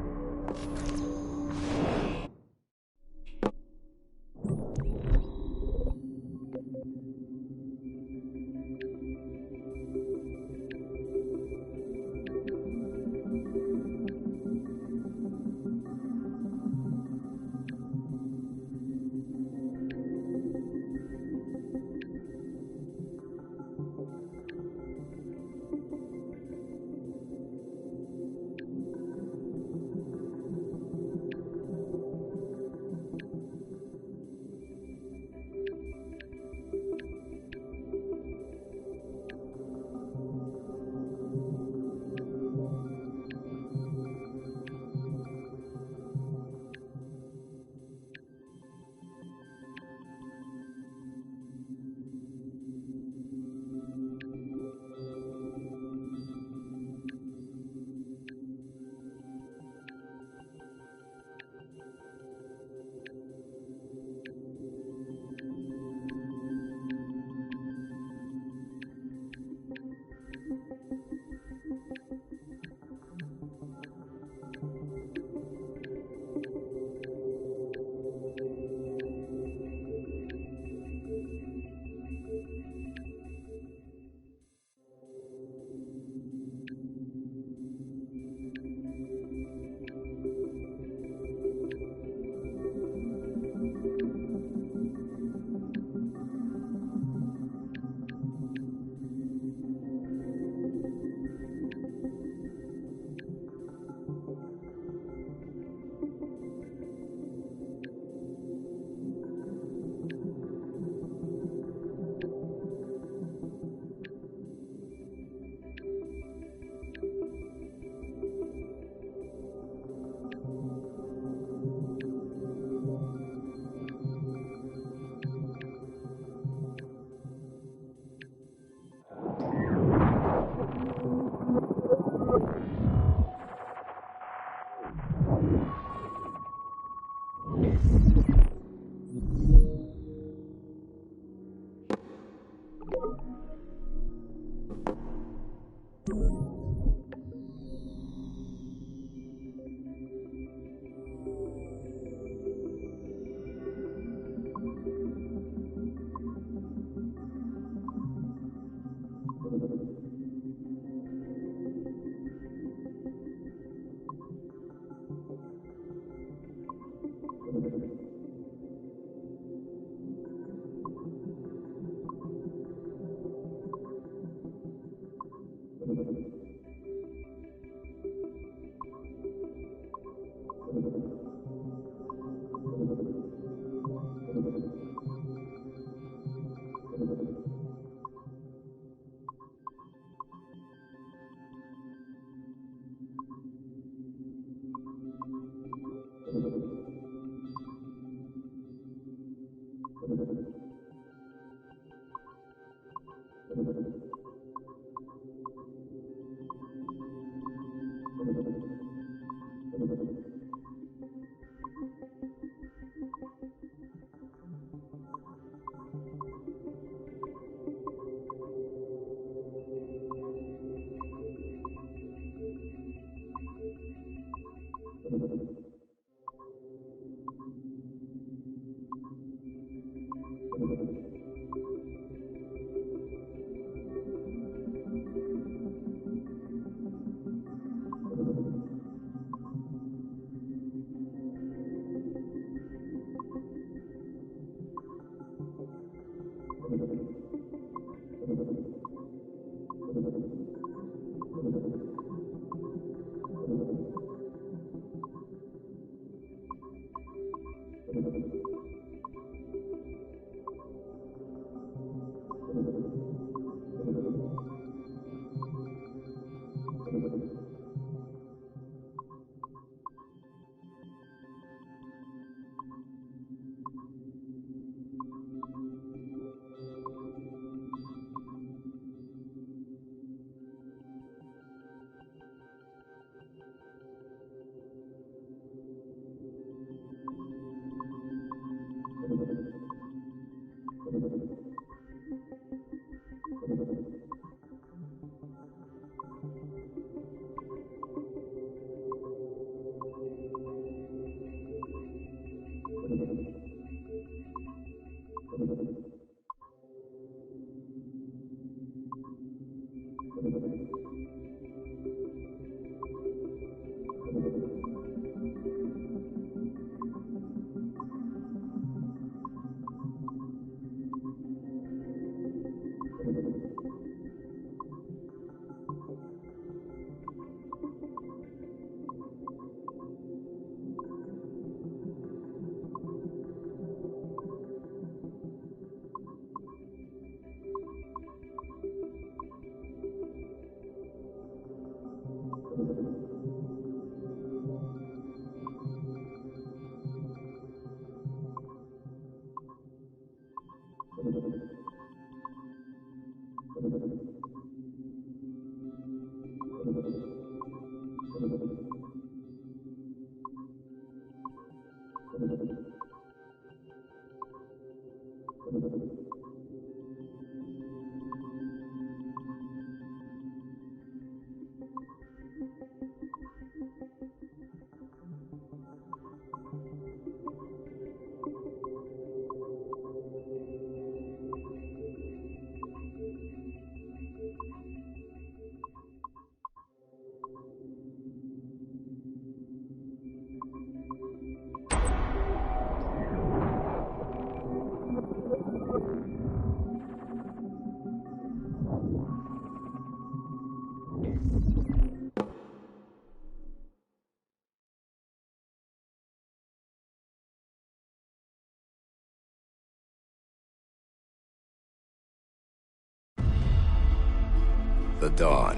the dawn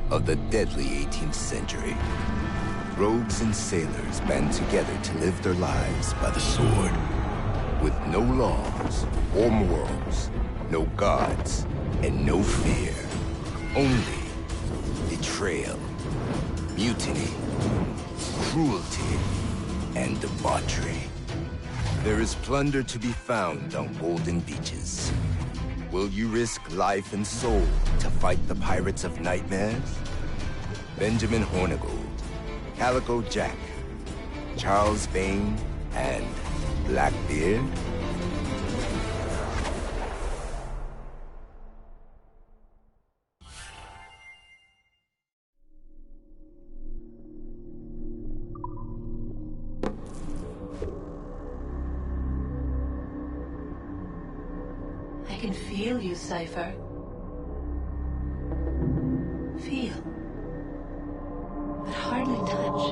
of the deadly 18th century. Rogues and sailors band together to live their lives by the sword. With no laws or morals, no gods, and no fear. Only betrayal, mutiny, cruelty, and debauchery. There is plunder to be found on golden beaches. Will you risk life and soul to fight the pirates of nightmares? Benjamin Hornigold, Calico Jack, Charles Vane, and Blackbeard? I can feel you, Cypher. Feel. But hardly touch.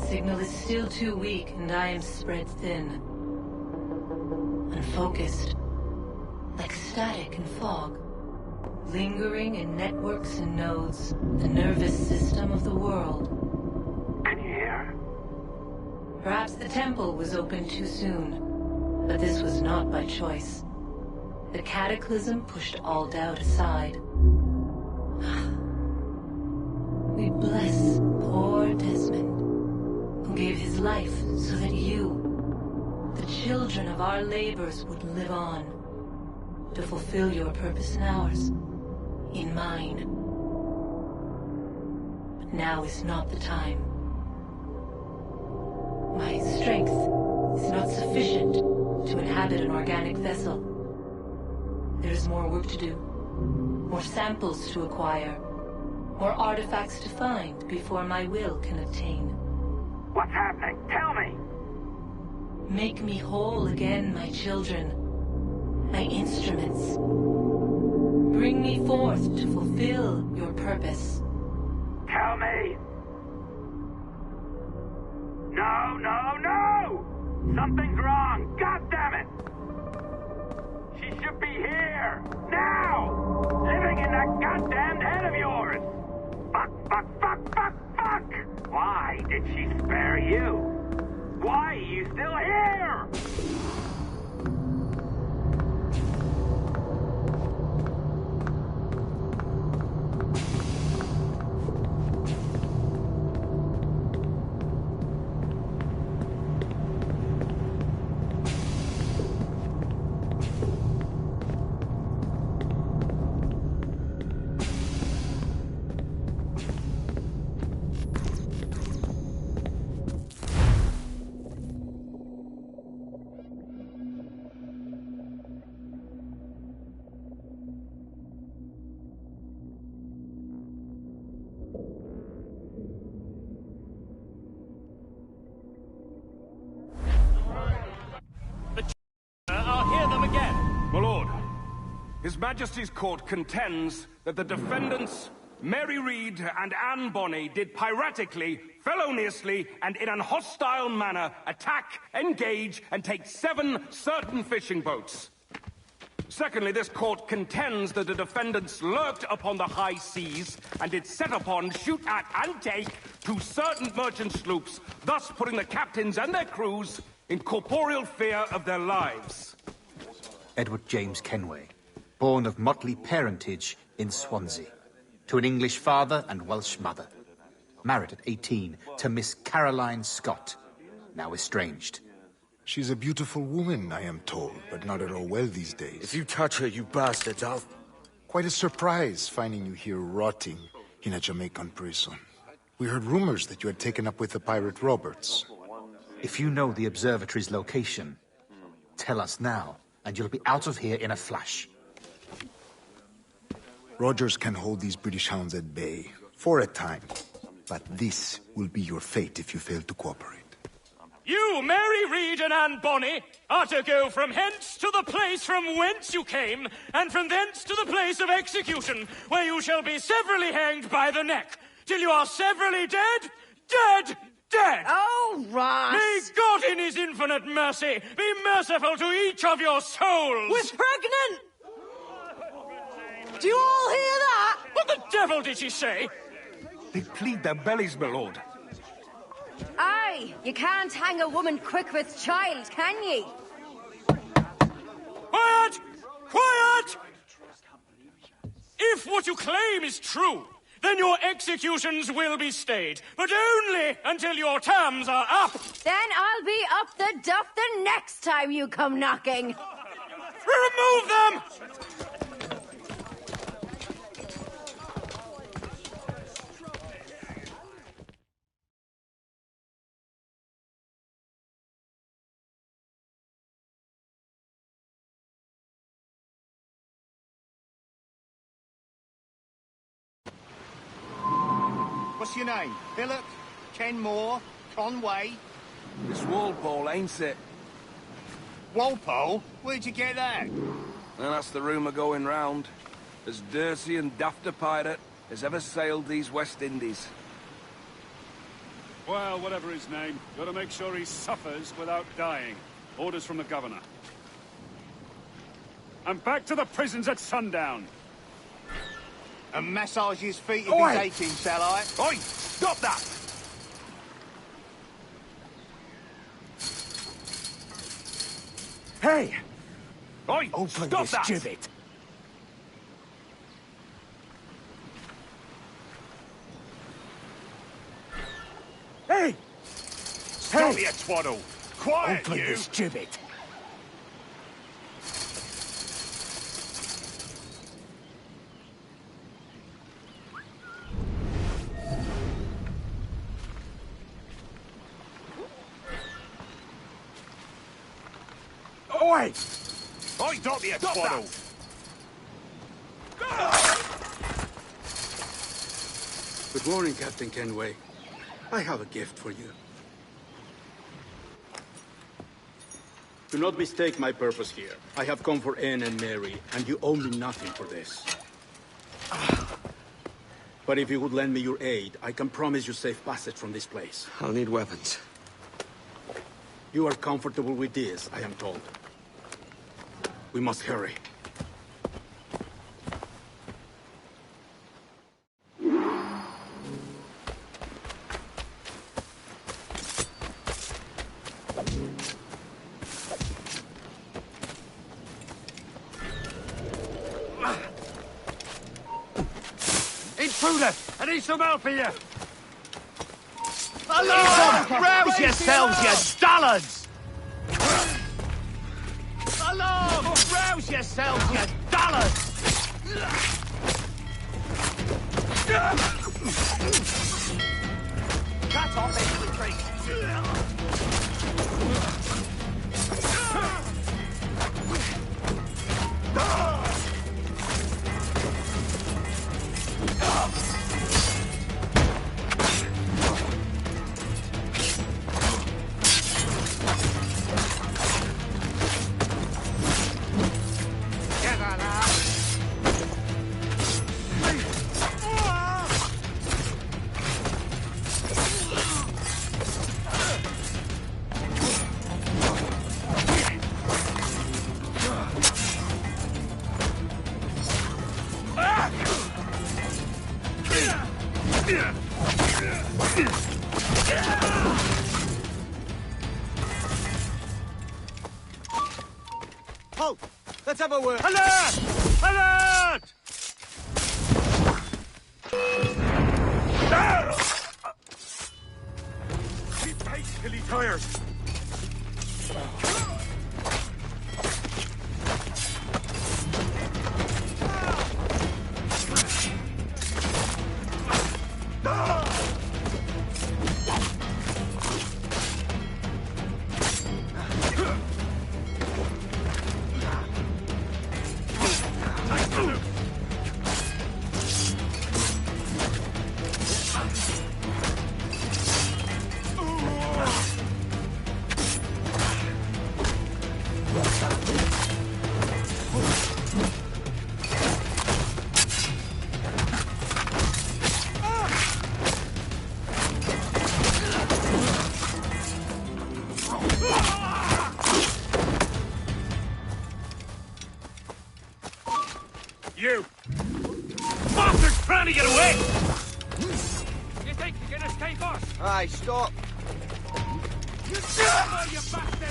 Signal is still too weak, and I am spread thin. Unfocused. Like static and fog. Lingering in networks and nodes. The nervous system of the world. Can you hear? Perhaps the temple was opened too soon. But this was not by choice. The cataclysm pushed all doubt aside. We bless poor Desmond, who gave his life so that you, the children of our labors, would live on, to fulfill your purpose in ours, in mine. But now is not the time. My strength is not sufficient to inhabit an organic vessel. There is more work to do, more samples to acquire, more artifacts to find before my will can obtain. What's happening? Tell me! Make me whole again, my children, my instruments. Bring me forth to fulfill your purpose. Tell me! No, no, no! Something's wrong! God damn it! She should be here! Now! Living in that goddamned head of yours! Fuck, fuck, fuck, fuck, fuck! Why did she spare you? Why are you still here? I'll hear them again. My lord, His Majesty's court contends that the defendants, Mary Reed and Anne Bonny, did piratically, feloniously, and in an hostile manner attack, engage, and take 7 certain fishing boats. Secondly, this court contends that the defendants lurked upon the high seas and did set upon, shoot at, and take 2 certain merchant sloops, thus putting the captains and their crews in corporeal fear of their lives. Edward James Kenway, born of motley parentage in Swansea, to an English father and Welsh mother. Married at 18 to Miss Caroline Scott, now estranged. She's a beautiful woman, I am told, but not at all well these days. If you touch her, you bastards, I'll... Quite a surprise finding you here rotting in a Jamaican prison. We heard rumors that you had taken up with the pirate Roberts. If you know the observatory's location, tell us now, and you'll be out of here in a flash. Rogers can hold these British hounds at bay, for a time. But this will be your fate if you fail to cooperate. You, Mary Reed and Anne Bonny, are to go from hence to the place from whence you came, and from thence to the place of execution, where you shall be severally hanged by the neck, till you are severally dead, dead, dead! Oh, Ross! May God in his infinite mercy be merciful to each of your souls! We're pregnant! Do you all hear that? What the devil did she say? They plead their bellies, my lord. Aye, you can't hang a woman quick with child, can ye? Quiet! Quiet! If what you claim is true, then your executions will be stayed, but only until your terms are up. Then I'll be up the duff the next time you come knocking. Remove them! What's your name? Philip? Kenmore? Conway? It's Walpole, ain't it? Walpole? Where'd you get that? And that's the rumour going round. As dirty and daft a pirate as ever sailed these West Indies. Well, whatever his name, gotta make sure he suffers without dying. Orders from the governor. And back to the prisons at sundown. And massage his feet if Oi! he's aching, shall I? Oi! Stop that! Hey! Oi! Open Stop this that! gibbet! Hey! Stop Hey! your twaddle! Quiet, Open you! this gibbet! Oi! Oi, stop your twaddle! Good morning, Captain Kenway. I have a gift for you. Do not mistake my purpose here. I have come for Anne and Mary, and you owe me nothing for this. But if you would lend me your aid, I can promise you safe passage from this place. I'll need weapons. You are comfortable with this, I am told. We must hurry. Intruder! I need some help here! Hello! Rouse yourselves, you dullards! Hello! Rouse yourselves, you dullards! Cut off any retreat! Halt! Let's have a word. Alert! Alert! He bites till he tires. Hey, stop! You bastard!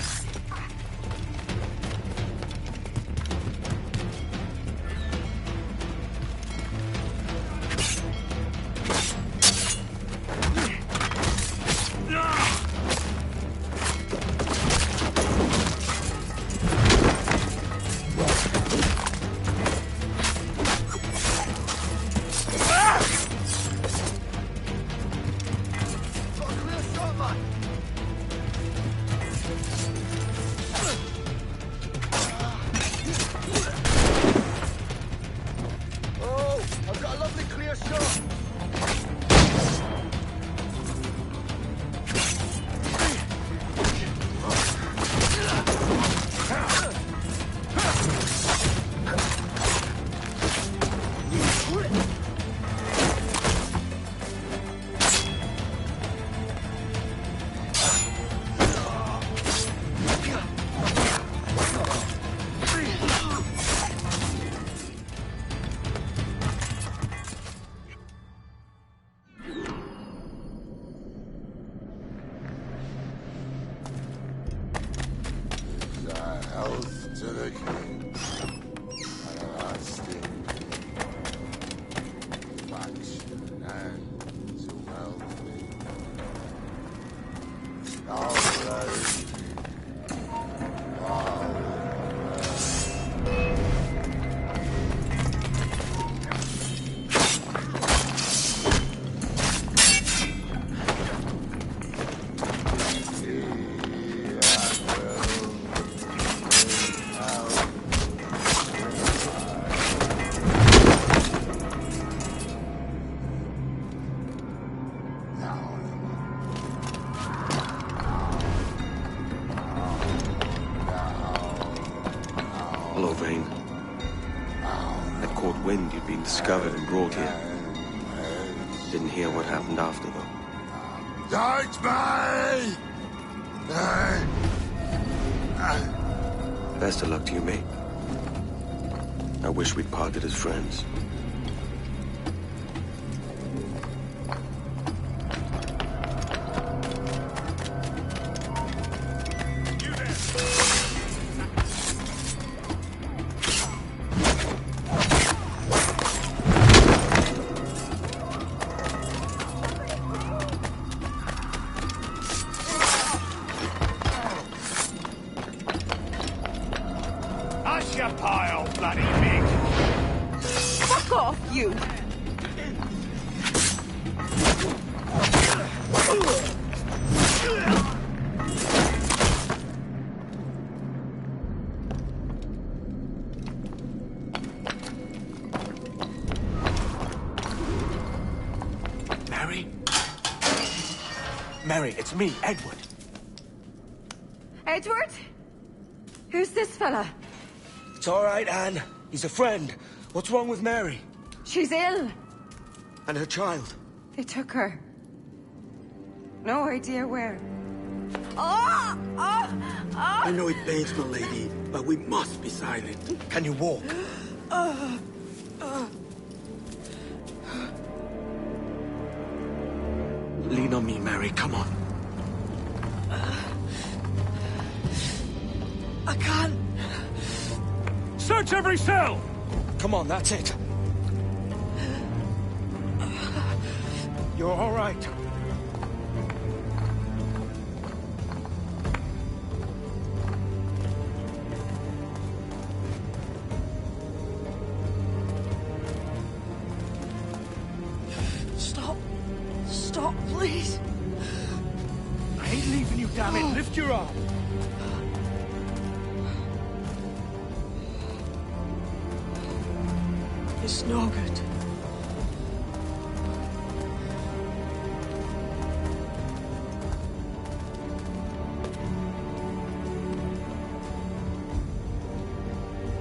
Health to the king. Everlasting faction and to wealthy. Alright. Hello, Vane. I caught wind you'd been discovered and brought here. Didn't hear what happened after, though. Don't me! Best of luck to you, mate. I wish we'd parted as friends. Hush your pile, bloody Mick! Fuck off, you! Mary? Mary, it's me, Edward. Edward? Who's this fella? It's all right, Anne. He's a friend. What's wrong with Mary? She's ill. And her child? They took her. No idea where. Oh! Oh! Oh! I know it pains my lady, but we must be silent. Can you walk? Lean on me, Mary. Come on. I can't. Search every cell! Come on, that's it. You're all right. Stop. Stop, please. I ain't leaving you, damn it. Lift your arm. It's no good.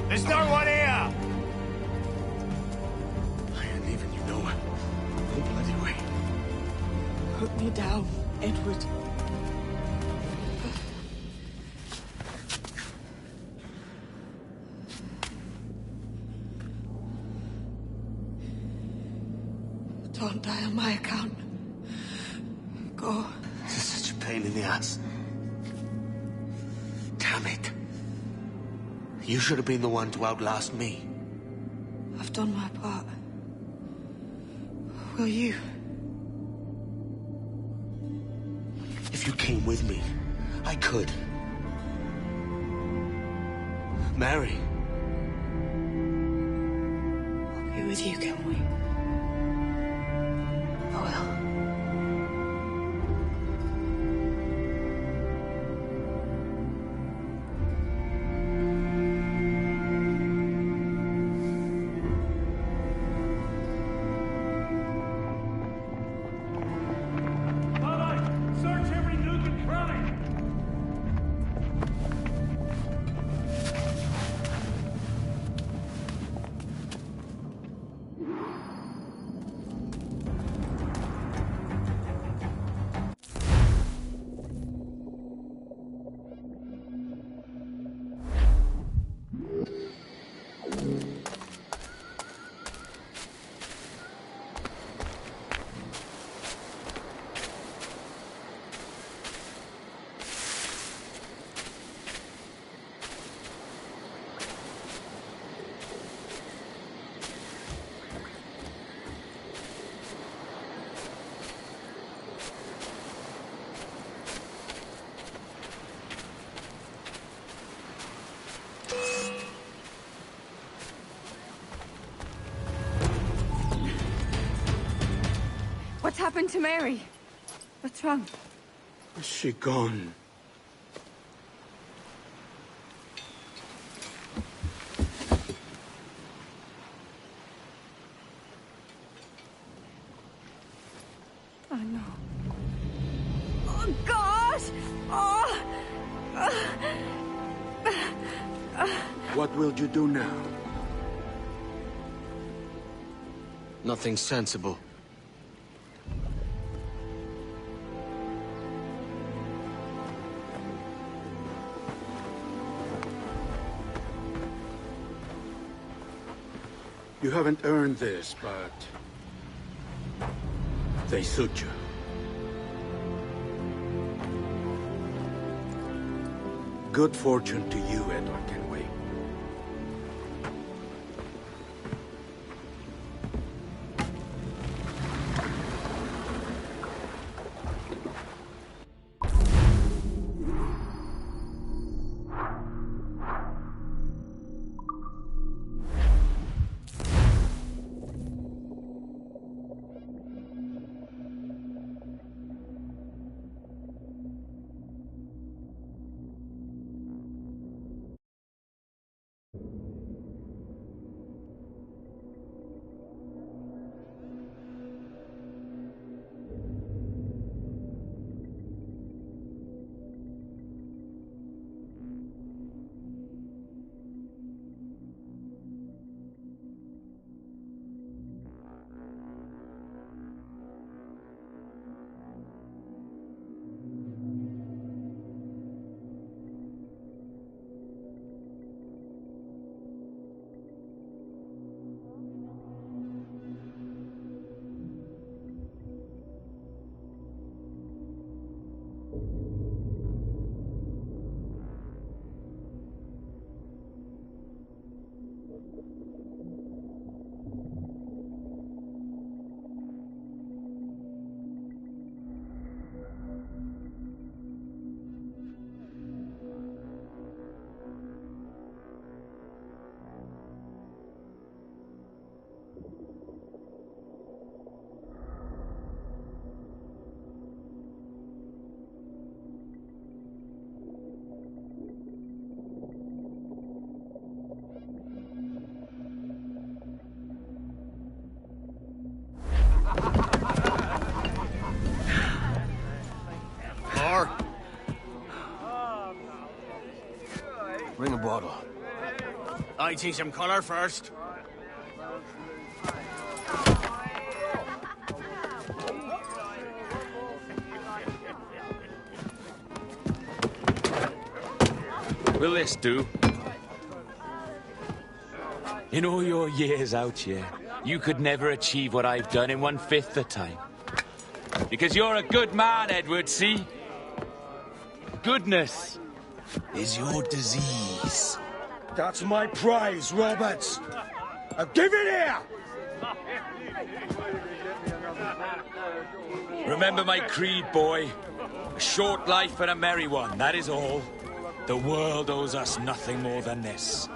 There's no one here! I ain't leaving you nowhere. No bloody way. Put me down, Edward. Don't die on my account. go. This is such a pain in the ass. Damn it. You should have been the one to outlast me. I've done my part. Will you? If you came with me, I could. Mary. I'll be with you, can we? I will. What's happened to Mary? What's wrong? Is she gone? Oh, no. Oh, God! Oh! What will you do now? Nothing sensible. You haven't earned this, but they suit you. Good fortune to you, Edward Kenway. Bring a bottle. I see some color first. Will this do? In all your years out here, you could never achieve what I've done in 1/5 the time. Because you're a good man, Edward, see? Goodness is your disease. That's my prize, Roberts. Now give it here! Remember my creed, boy. A short life and a merry one, that is all. The world owes us nothing more than this.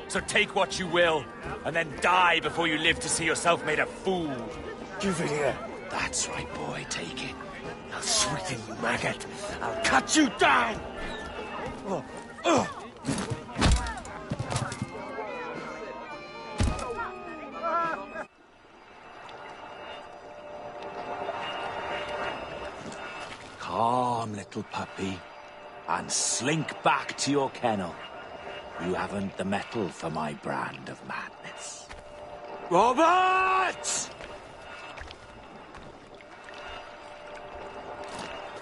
So take what you will, and then die before you live to see yourself made a fool. Give it here. That's right, boy, take it. I'll sweeten you, maggot. I'll cut you down! Calm, little puppy, and slink back to your kennel. You haven't the mettle for my brand of madness. Roberts!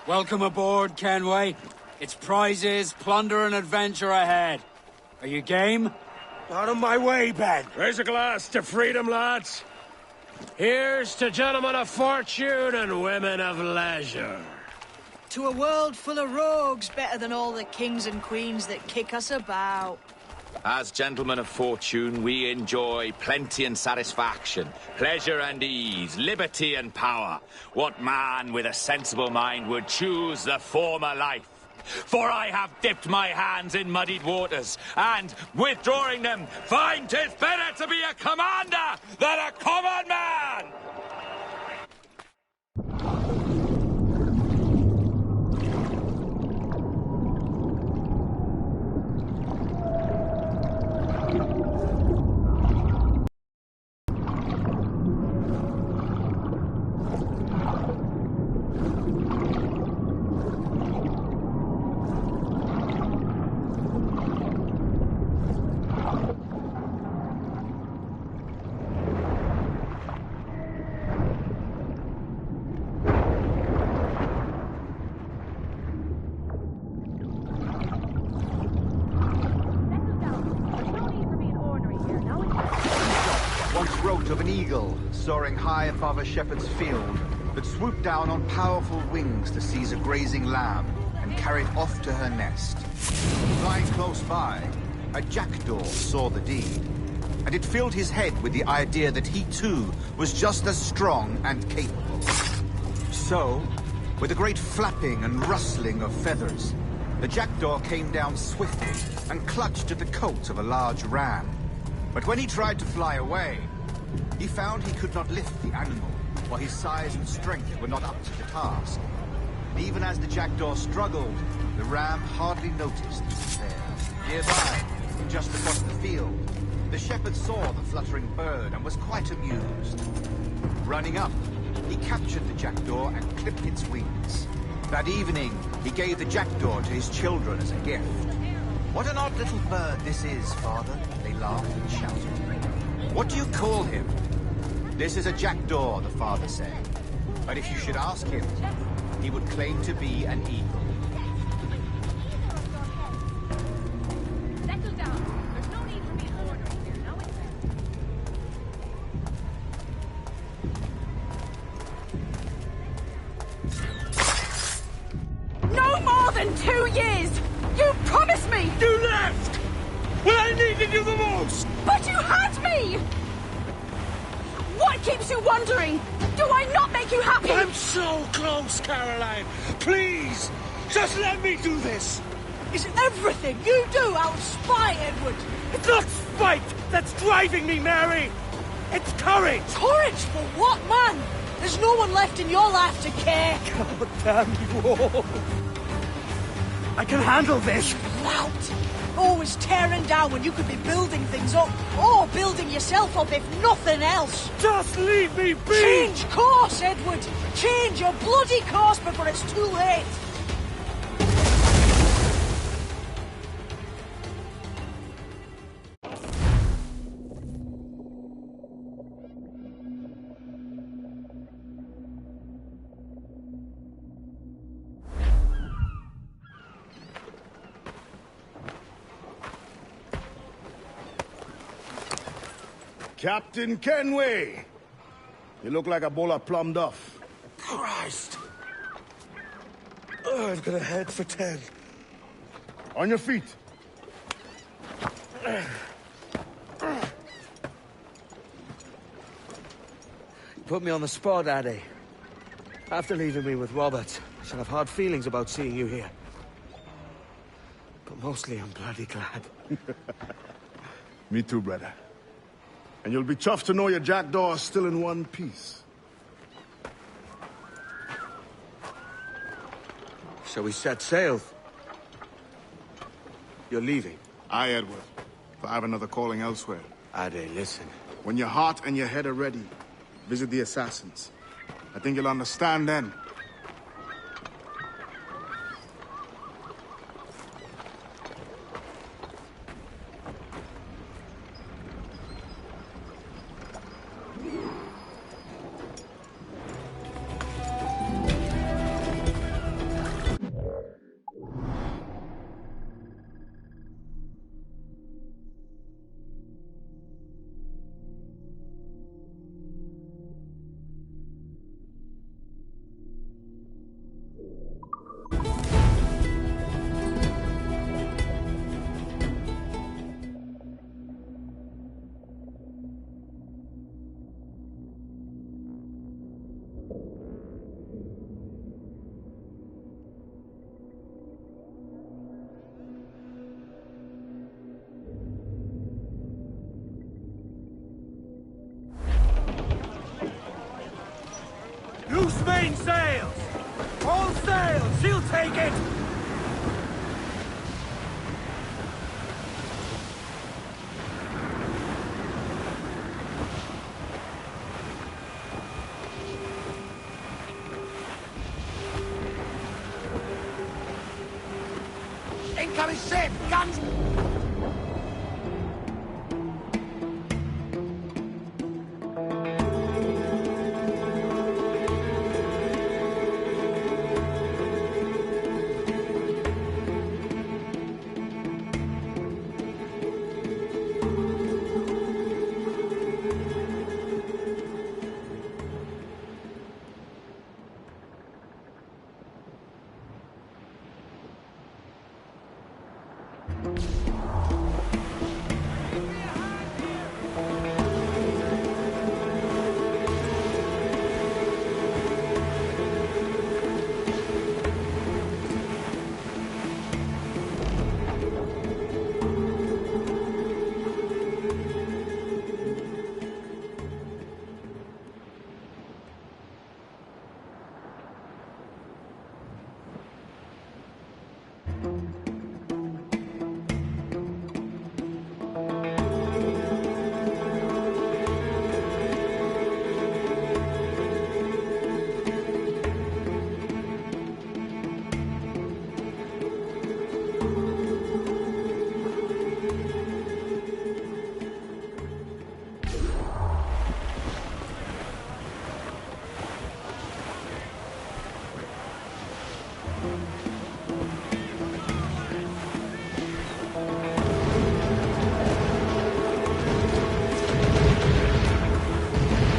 Welcome aboard, Kenway. It's prizes, plunder, and adventure ahead. Are you game? Out of my way, Ben. Raise a glass to freedom, lads. Here's to gentlemen of fortune and women of leisure. To a world full of rogues, better than all the kings and queens that kick us about. As gentlemen of fortune, we enjoy plenty and satisfaction, pleasure and ease, liberty and power. What man with a sensible mind would choose the former life? For I have dipped my hands in muddied waters, and, withdrawing them, find 'tis better to be a commander than a common man! Of an eagle soaring high above a shepherd's field that swooped down on powerful wings to seize a grazing lamb and carry it off to her nest. Flying close by, a jackdaw saw the deed, and it filled his head with the idea that he too was just as strong and capable. So, with a great flapping and rustling of feathers, the jackdaw came down swiftly and clutched at the coat of a large ram. But when he tried to fly away, he found he could not lift the animal, for his size and strength were not up to the task. And even as the jackdaw struggled, the ram hardly noticed he was there. Nearby, just across the field, the shepherd saw the fluttering bird and was quite amused. Running up, he captured the jackdaw and clipped its wings. That evening, he gave the jackdaw to his children as a gift. "What an odd little bird this is, father," they laughed and shouted. "What do you call him?" "This is a jackdaw," the father said. "But if you should ask him, he would claim to be an eagle." Settle down. There's no need for me ordering here. Now it's No more than 2 years! You promised me! You left! When I needed you the most! But you had me! What keeps you wondering? Do I not make you happy? I'm so close, Caroline! Please! Just let me do this! Is everything you do out of spite, Edward? It's not spite that's driving me, Mary! It's courage! Courage for what, man? There's no one left in your life to care. God damn you all! I can handle this! Lout! Always tearing down when you could be building things up, or building yourself up if nothing else. Just leave me be! Change course, Edward! Change your bloody course before it's too late! Captain Kenway! You look like a bowl of plum duff. Christ! Oh, I've got a head for 10. On your feet. You put me on the spot, Addy. After leaving me with Robert, I shall have hard feelings about seeing you here. But mostly I'm bloody glad. Me too, brother. And you'll be chuffed to know your jackdaw is still in one piece. Shall we set sail? You're leaving? Aye, Edward. For I have another calling elsewhere. Ade, listen. When your heart and your head are ready, visit the assassins. I think you'll understand then. Loose main sails! All sails! She'll take it! Incoming ship! Guns!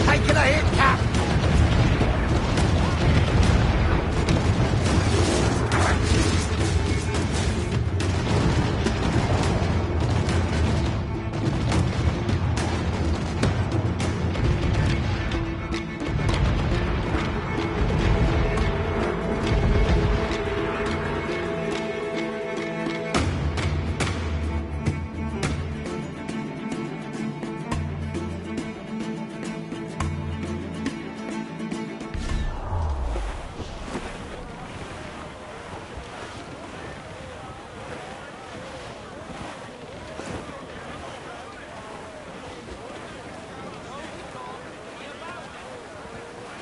Taking a hit, Cap!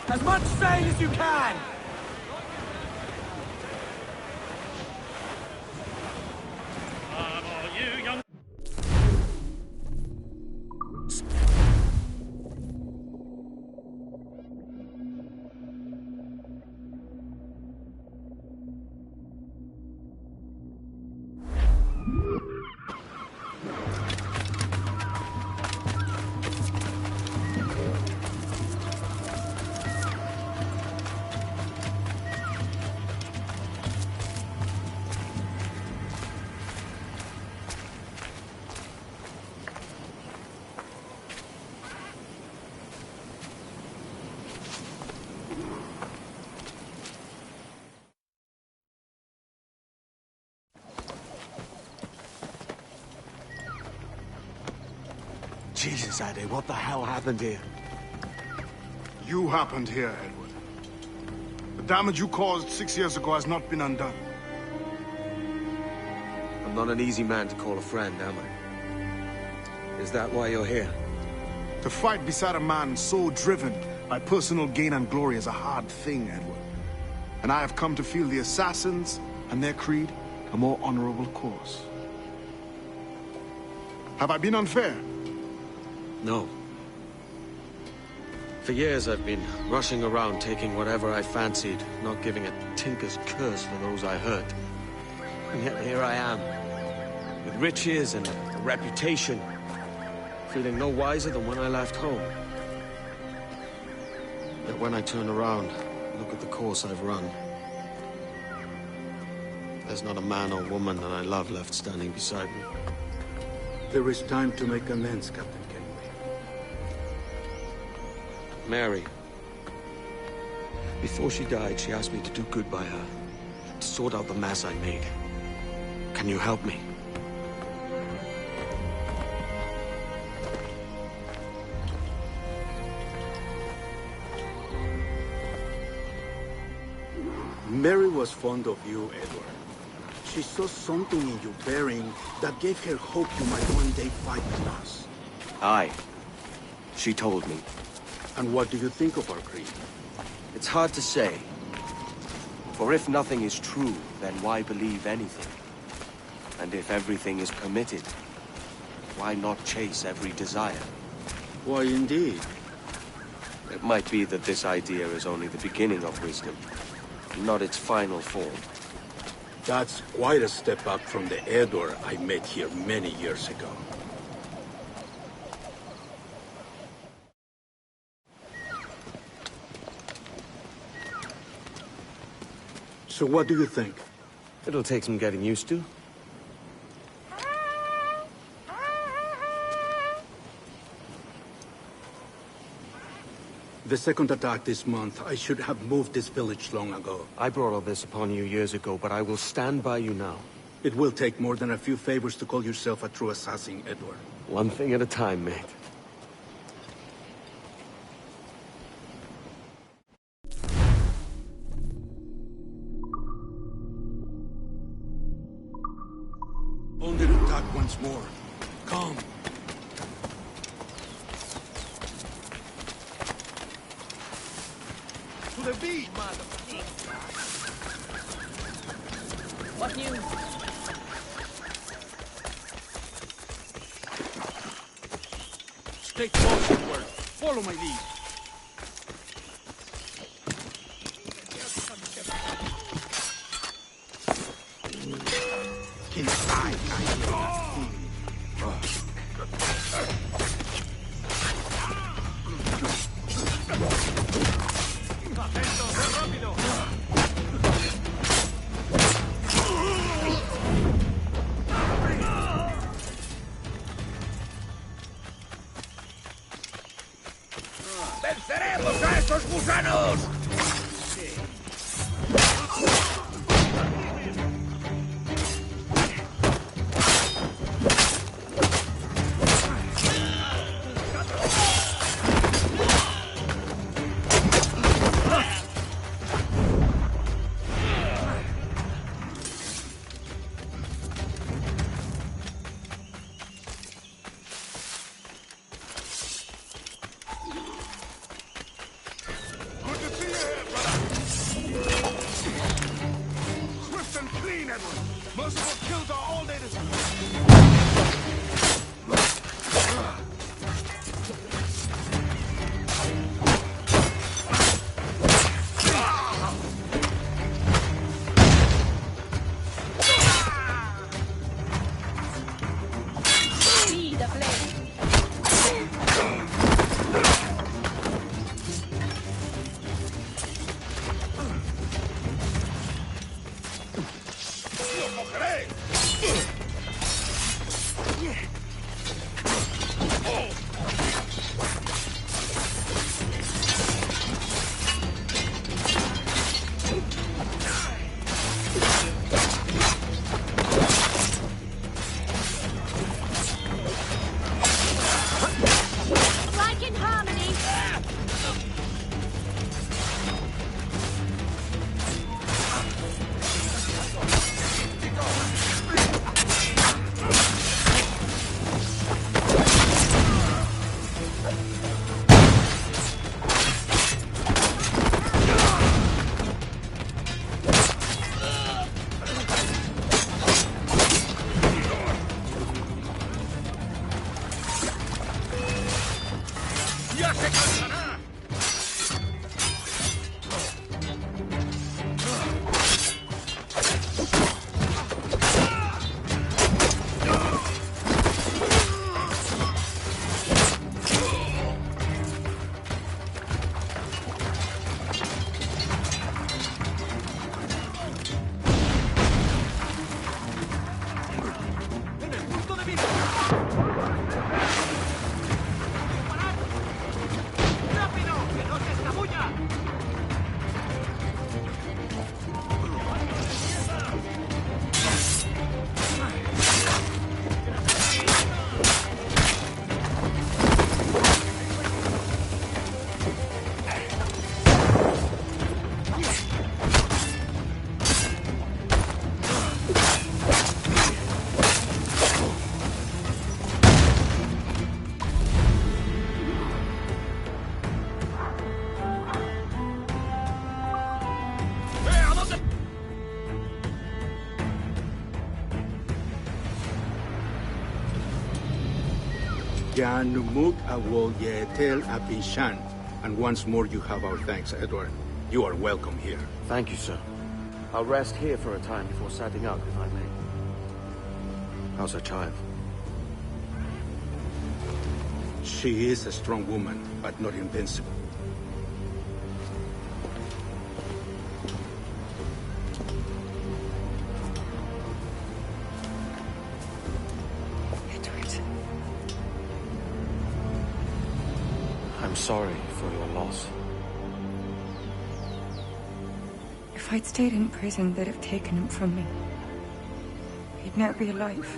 As much sail as you can! You young... Jesus, Eddie, what the hell happened here? You happened here, Edward. The damage you caused 6 years ago has not been undone. I'm not an easy man to call a friend, am I? Is that why you're here? To fight beside a man so driven by personal gain and glory is a hard thing, Edward. And I have come to feel the assassins and their creed a more honorable course. Have I been unfair? No. For years I've been rushing around taking whatever I fancied, not giving a tinker's curse for those I hurt. And yet here I am, with riches and a reputation, feeling no wiser than when I left home. Yet when I turn around, look at the course I've run. There's not a man or woman that I love left standing beside me. There is time to make amends, Captain Kenway. Mary. Before she died, she asked me to do good by her, to sort out the mess I made. Can you help me? Mary was fond of you, Edward. She saw something in your bearing that gave her hope you might one day fight with us. Aye. She told me. And what do you think of our creed? It's hard to say. For if nothing is true, then why believe anything? And if everything is permitted, why not chase every desire? Why, indeed. It might be that this idea is only the beginning of wisdom, not its final form. That's quite a step up from the Edward I met here many years ago. So what do you think? It'll take some getting used to. The second attack this month, I should have moved this village long ago. I brought all this upon you years ago, but I will stand by you now. It will take more than a few favors to call yourself a true assassin, Edward. One thing at a time, mate. Only to attack once more. Come. To the beat, motherfucker! What news? Stay close, Edward. Follow my lead. ¡Venceremos a esos gusanos! Merciful kills are all they deserve. See the flame. Yanumuk Awol Yetel Apishan. And once more you have our thanks, Edward. You are welcome here. Thank you, sir. I'll rest here for a time before setting out, if I may. How's her child? She is a strong woman, but not invincible. I'm sorry for your loss. If I'd stayed in prison, they'd have taken him from me. He'd never be alive.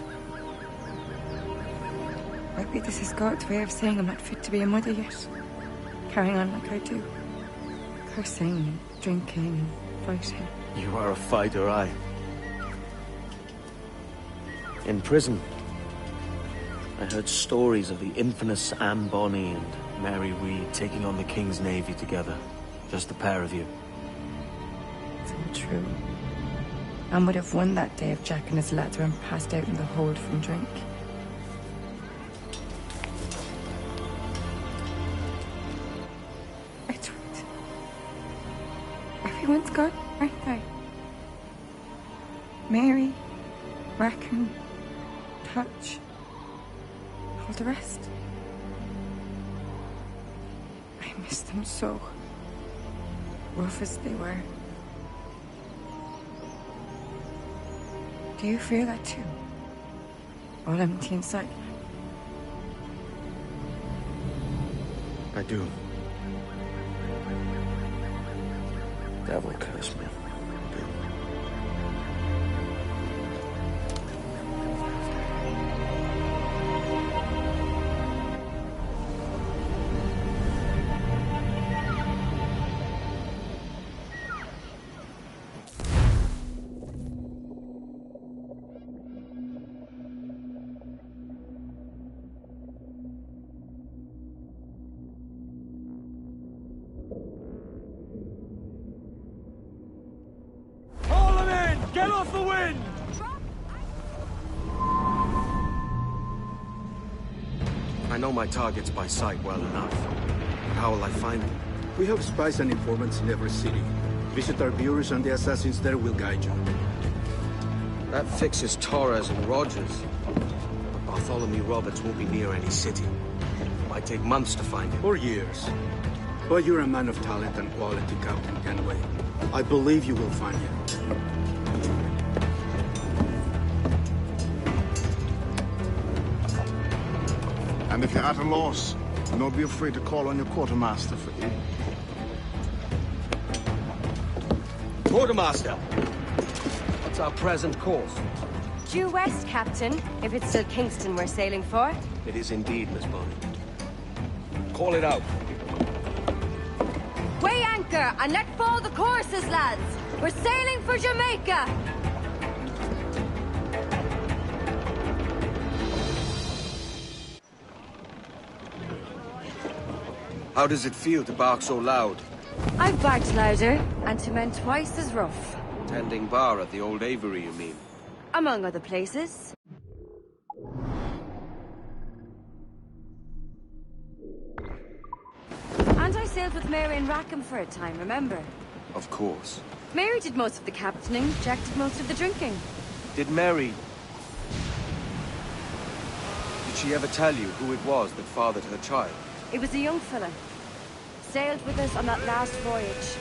Maybe this is God's way of saying I'm not fit to be a mother yet. Carrying on like I do. Cursing and drinking and fighting. You are a fighter, aye. In prison, I heard stories of the infamous Anne Bonny and Mary Reed taking on the King's Navy together. Just the pair of you. It's all true. Anne would have won that day if Jack and his lads weren't passed out in the hold from drink. Edward. Everyone's gone, aren't they? Mary, Rackham, Touch, all the rest. I miss them so. Rough as they were. Do you feel that too? All empty inside? I do. Devil curse me. Get off the wind! I know my targets by sight well enough. But how will I find them? We have spies and informants in every city. Visit our bureaus and the assassins there will guide you. That fixes Torres and Rogers. But Bartholomew Roberts won't be near any city. It might take months to find him. Or years. But you're a man of talent and quality, Captain Kenway. I believe you will find him. And if you're at a loss, do not be afraid to call on your quartermaster for aid. Quartermaster! What's our present course? Due west, Captain, if it's still Kingston we're sailing for. It is indeed, Miss Bonny. Call it out. Weigh anchor and let fall the courses, lads! We're sailing for Jamaica! How does it feel to bark so loud? I've barked louder, and to men twice as rough. Tending bar at the old Aviary, you mean? Among other places. And I sailed with Mary and Rackham for a time, remember? Of course. Mary did most of the captaining, Jack did most of the drinking. Did Mary... Did she ever tell you who it was that fathered her child? It was a young fella. Sailed with us on that last voyage.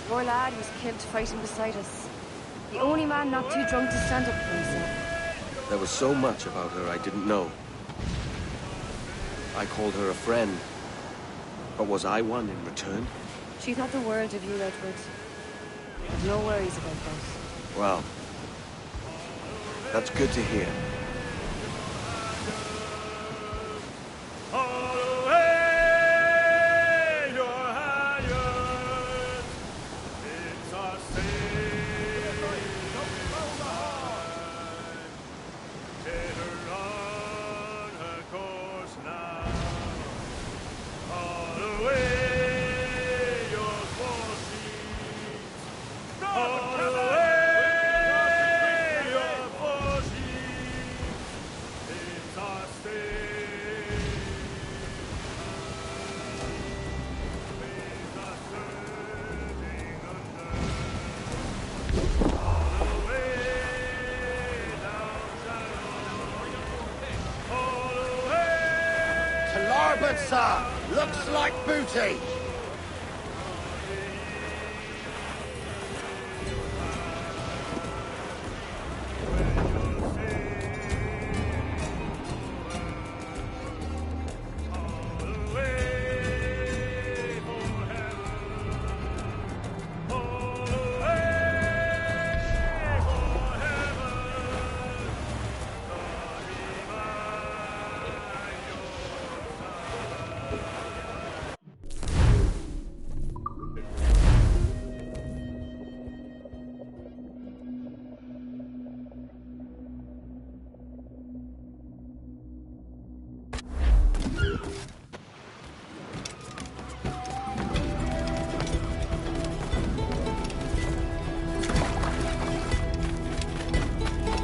Poor lad was killed fighting beside us. The only man not too drunk to stand up for himself. There was so much about her I didn't know. I called her a friend. But was I one in return? She thought the world of you, Edward. No worries about that. Well, that's good to hear. delivered, sir. Looks like booty.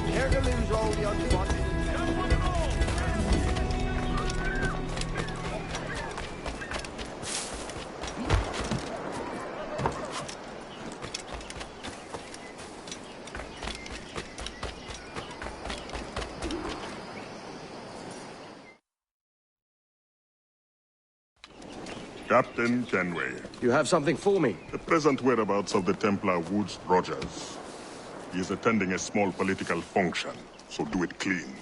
Here to lose all the unwanted. Captain Kenway. You have something for me? The present whereabouts of the Templar Woods Rogers. He is attending a small political function, so do it clean.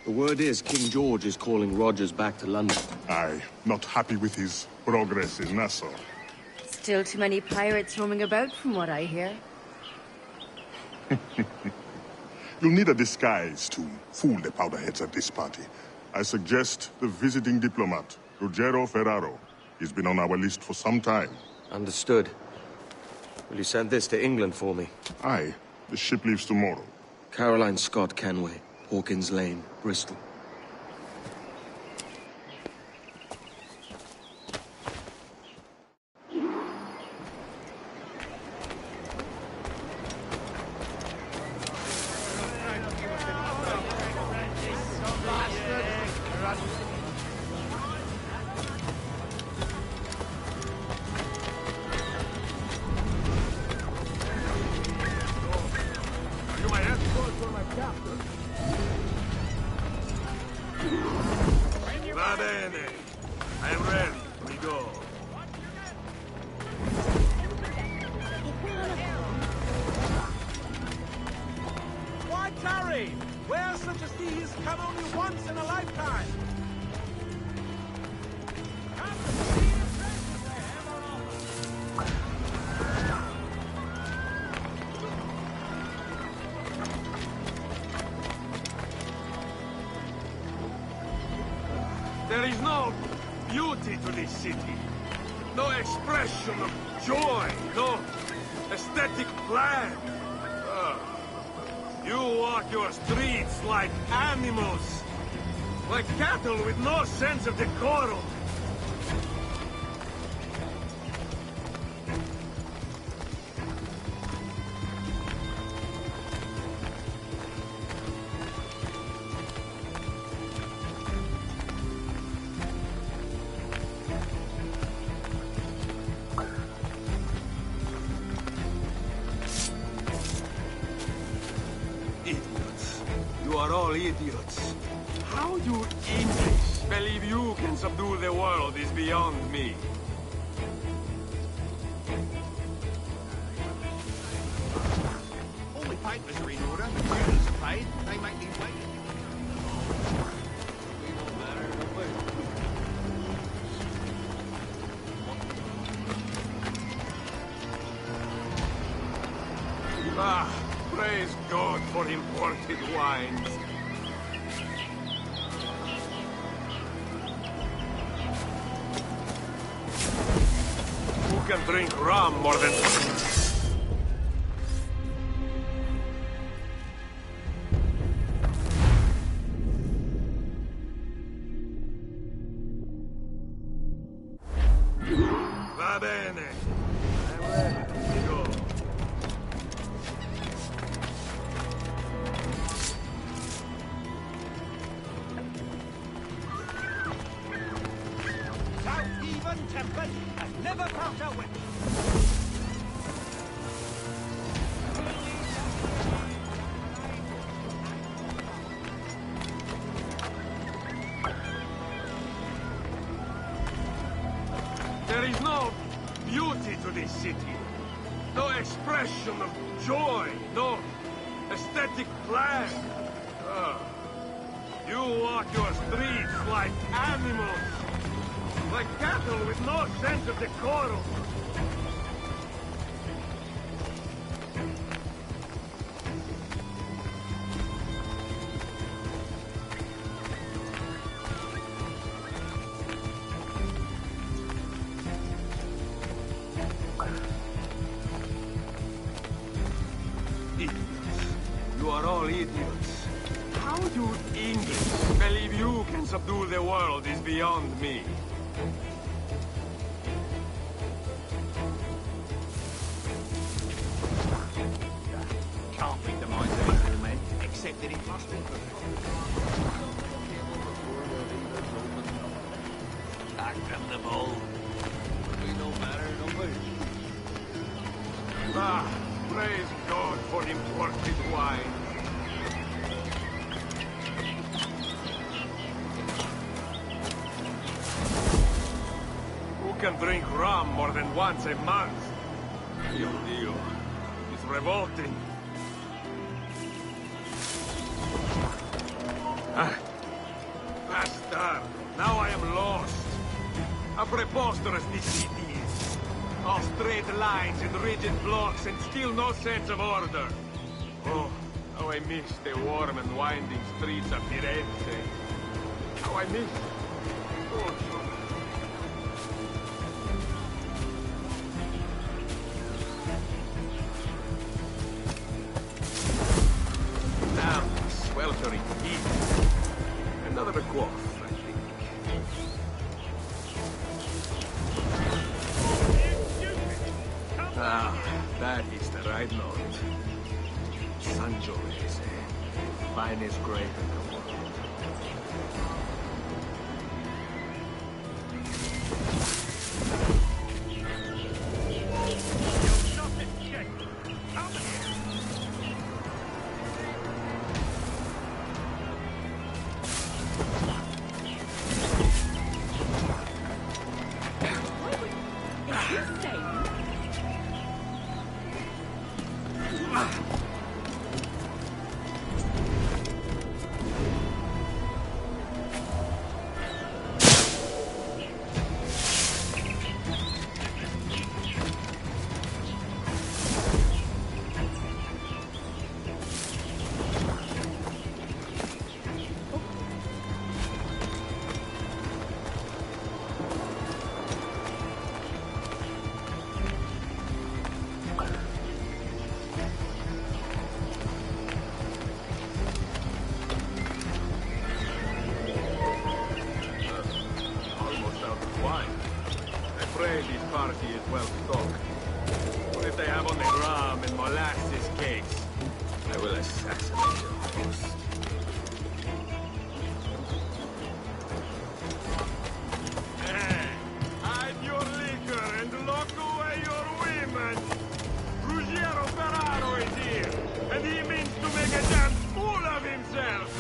The word is King George is calling Rogers back to London. Aye, not happy with his progress in Nassau. Still too many pirates roaming about, from what I hear. You'll need a disguise to fool the powderheads at this party. I suggest the visiting diplomat, Ruggiero Ferraro. He's been on our list for some time. Understood. Will you send this to England for me? Aye. The ship leaves tomorrow. Caroline Scott Kenway, Hawkins Lane, Bristol. Va bene. I am ready. We go. Why tarry? Where such as these come only once in a lifetime? There is no beauty to this city. No expression of joy. No aesthetic plan. You walk your streets like animals. Like cattle with no sense of decorum. Idiots. You are all idiots. How you English believe you can subdue the world is beyond me. All the papers are in order, the duties are paid, they make these wait. Ah, praise God for imported wines. Who can drink rum more than... Va bene. I'm ready. We go. South even-tempered has never felt a whip. city. No expression of joy, no aesthetic plan. You walk your streets like animals, like cattle with no sense of decorum. You are all idiots. How you English believe you can subdue the world is beyond me. Can't read the minds of evil men, except that it must be. Act them the bull. We no matter, nobody. Praise God for imported wine. Who can drink rum more than once a month? Dio Dio. It's revolting. Bastard! Now I am lost. How preposterous this city is. All straight lines and rigid blocks and still no sense of order. Oh, how I miss the warm and winding streets of Firenze. How I miss... Oh, damn, sweltering heat. Another quaff, I think. That is the right note. Sangiovese, finest grape in the world. This party is well stocked. But if they have only rum and molasses cakes, I will assassinate your host. Hide your liquor and lock away your women. Ruggiero Ferraro is here, and he means to make a damn fool of himself.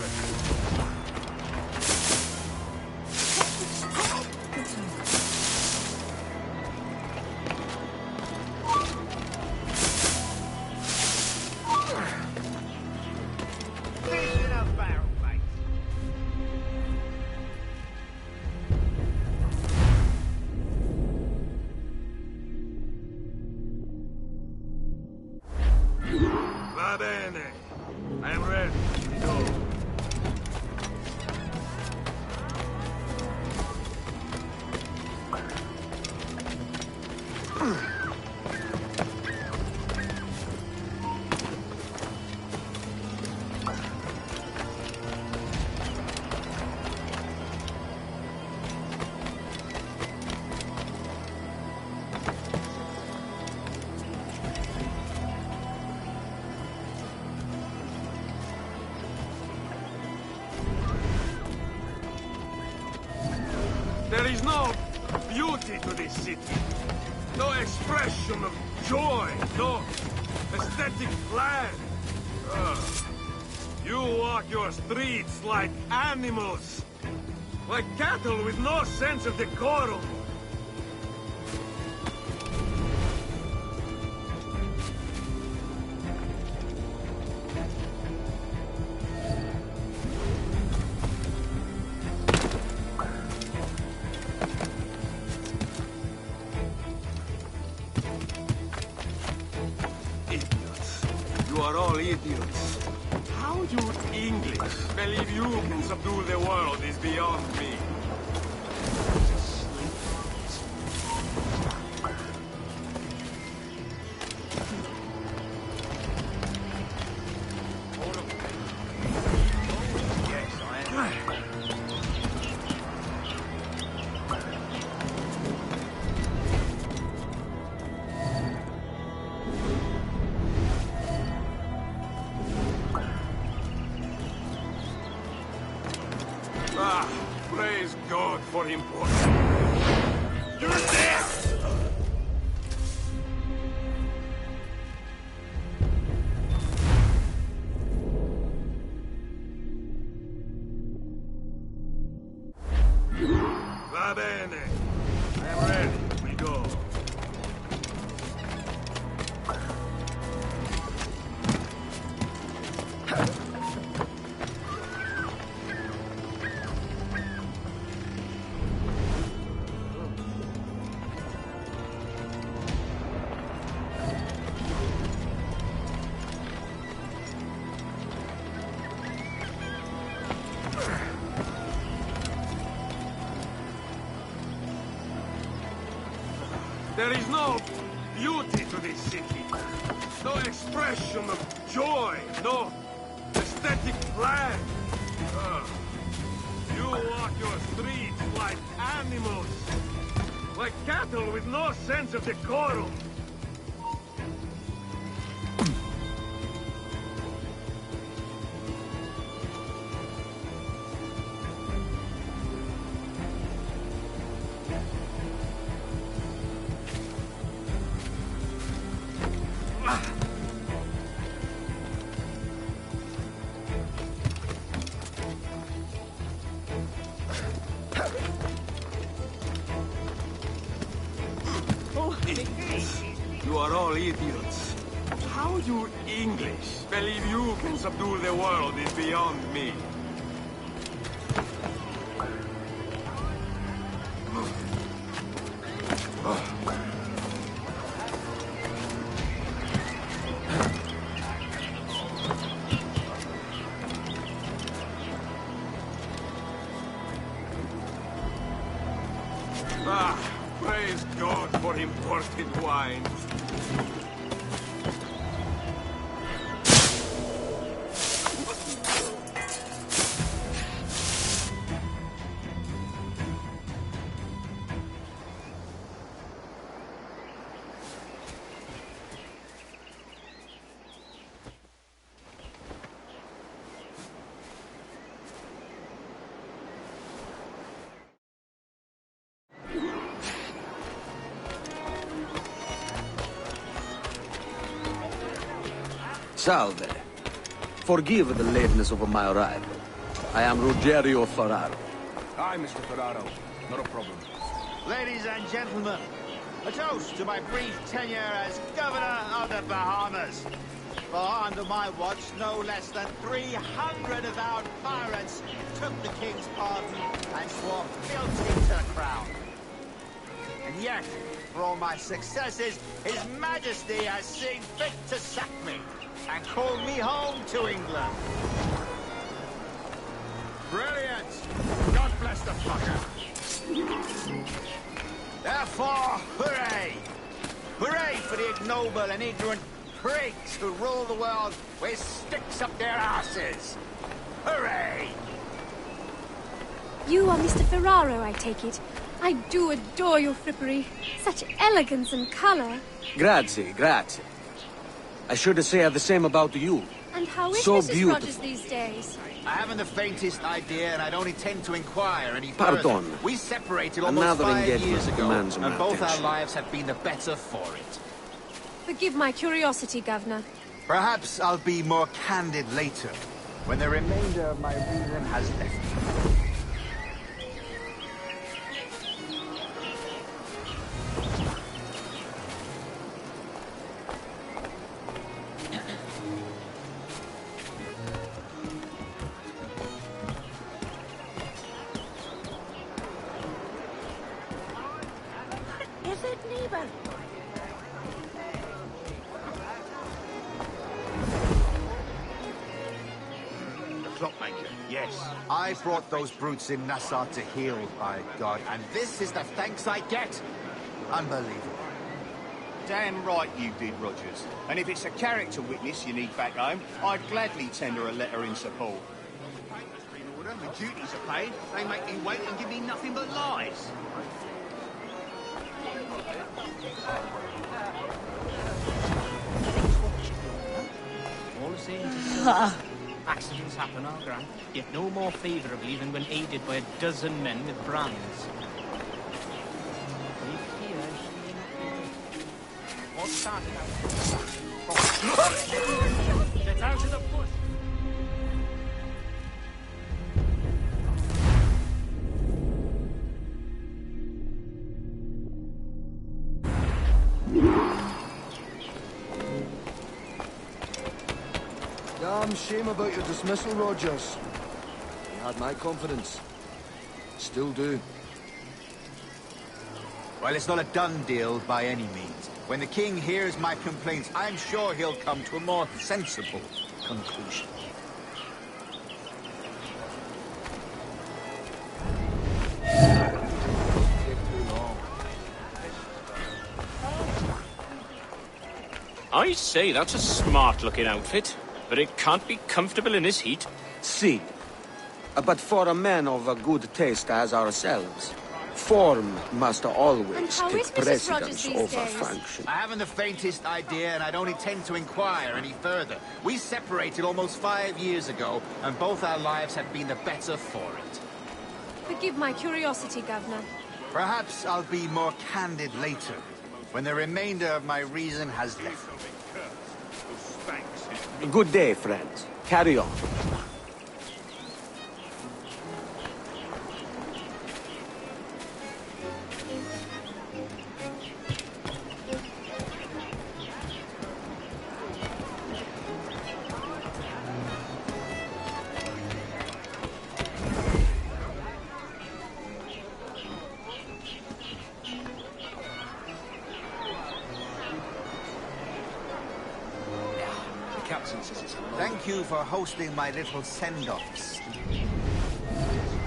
Va bene. I am ready. Go. There is no beauty to this city. No expression of joy. No aesthetic plan. You walk your streets like animals. Like cattle with no sense of decorum. You are all idiots. How you English believe you can subdue the world is beyond me. Praise God for him. You're dead! Va bene. I am ready. We go. There is no beauty to this city. No expression of joy. No aesthetic plan. You walk your streets like animals. Like cattle with no sense of decorum. You are all idiots. How you English believe you can subdue the world is beyond me. Praise God for imported wines. Salve. Forgive the lateness of my arrival. I am Rogerio Ferraro. Hi, Mr. Ferraro. Not a problem. Ladies and gentlemen, a toast to my brief tenure as Governor of the Bahamas. For under my watch, no less than 300 avowed pirates took the King's pardon and swore fealty to the crown. And yet, for all my successes, His Majesty has seen fit to sack me and call me home to England. Brilliant! God bless the fucker! Therefore, hooray! Hooray for the ignoble and ignorant prigs who rule the world with sticks up their asses! Hooray! You are Mr. Ferraro, I take it. I do adore your frippery. Such elegance and colour. Grazie, grazie. I should say the same about you. And how is So Mrs. beautiful. Rogers these days? I haven't the faintest idea, and I don't intend to inquire any further. Pardon. We separated almost Another 5 engagement years ago, demands and my both our attention. lives have been the better for it. Forgive my curiosity, Governor. Perhaps I'll be more candid later, when the remainder of my reason has left me. Is it neighbor? Yes, I brought those brutes in Nassau to heal, by God, and this is the thanks I get? Unbelievable. Damn right you did, Rogers. And if it's a character witness you need back home, I'd gladly tender a letter in support. My duties are paid. They make me wait and give me nothing but lies. All the same accidents happen, our Grant, yet no more favourably than when aided by a dozen men with brands. What's starting out? Get out of the bush! Damn shame about your dismissal, Rogers. You had my confidence. Still do. Well, it's not a done deal by any means. When the king hears my complaints, I'm sure he'll come to a more sensible conclusion. I say, that's a smart-looking outfit, but it can't be comfortable in this heat. See, but for a man of a good taste as ourselves, form must always take precedence over function. I haven't the faintest idea, and I don't intend to inquire any further. We separated almost 5 years ago, and both our lives have been the better for it. Forgive my curiosity, Governor. Perhaps I'll be more candid later, when the remainder of my reason has left me. Good day, friends. Carry on. Thank you for hosting my little send-offs. I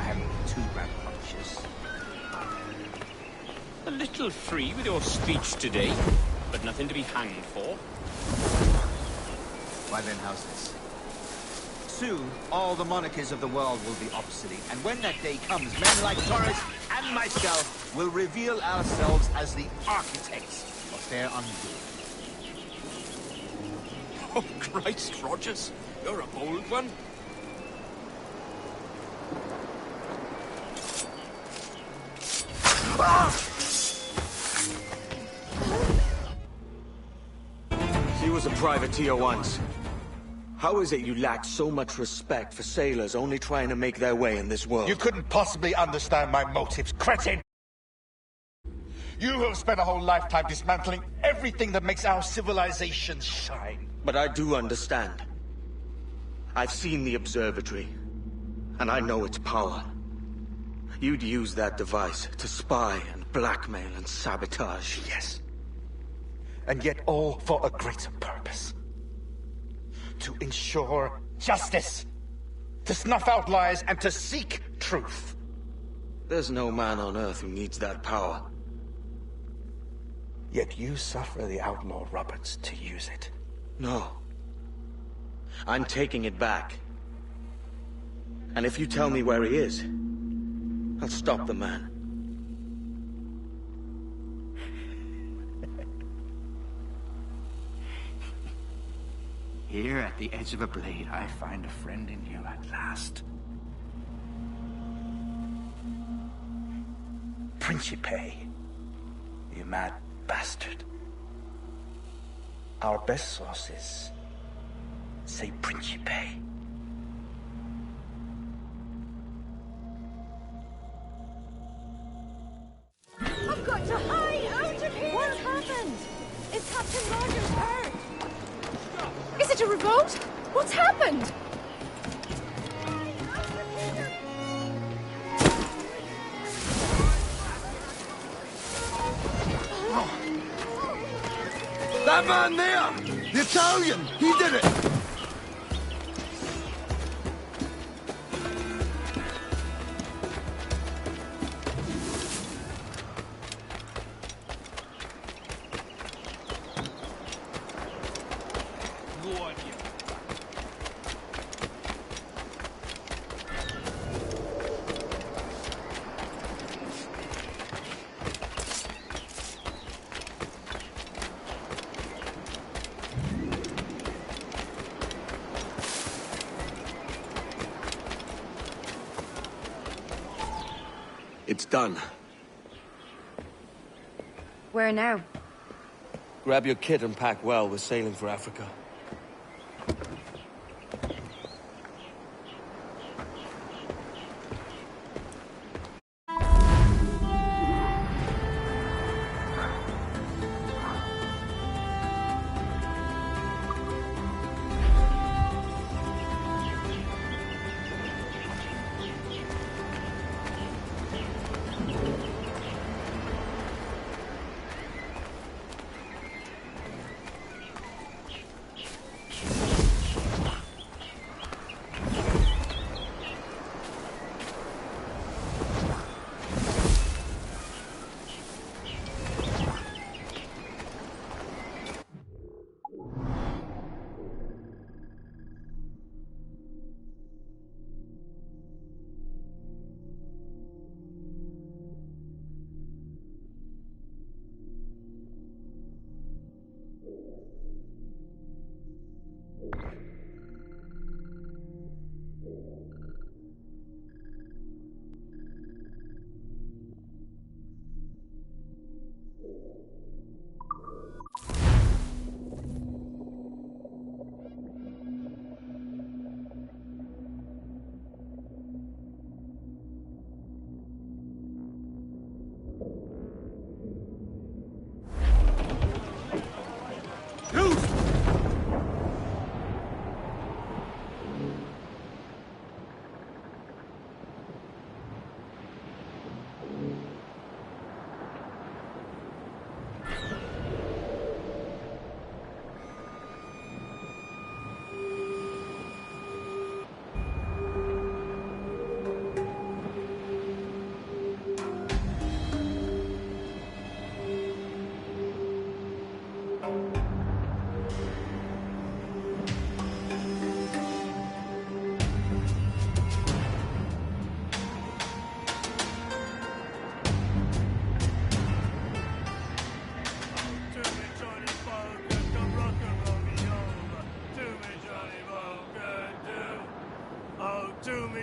haven't been too rambunctious. A little free with your speech today, but nothing to be hanged for. Why then, how's this? Soon, all the monarchies of the world will be obsolete, and when that day comes, men like Torres and myself will reveal ourselves as the architects of their undoing. Oh, Christ, Rogers, you're a bold one. He was a privateer once. How is it you lack so much respect for sailors only trying to make their way in this world? You couldn't possibly understand my motives, cretin! You have spent a whole lifetime dismantling everything that makes our civilization shine. But I do understand. I've seen the observatory, and I know its power. You'd use that device to spy and blackmail and sabotage. Yes. And yet all for a greater purpose. To ensure justice. To snuff out lies and to seek truth. There's no man on Earth who needs that power. Yet you suffer the outlaw Roberts to use it. No. I'm taking it back. And if you tell me where he is, I'll stop the man. Here at the edge of a blade, I find a friend in you at last. Principe, you mad bastard. Our best sources say Principe. I've got to hide out of here! What happened? Is Captain Rogers hurt? Is it a revolt? What's happened? That man there! The Italian! He did it! go on you. It's done. Where now? Grab your kit and pack well. We're sailing for Africa.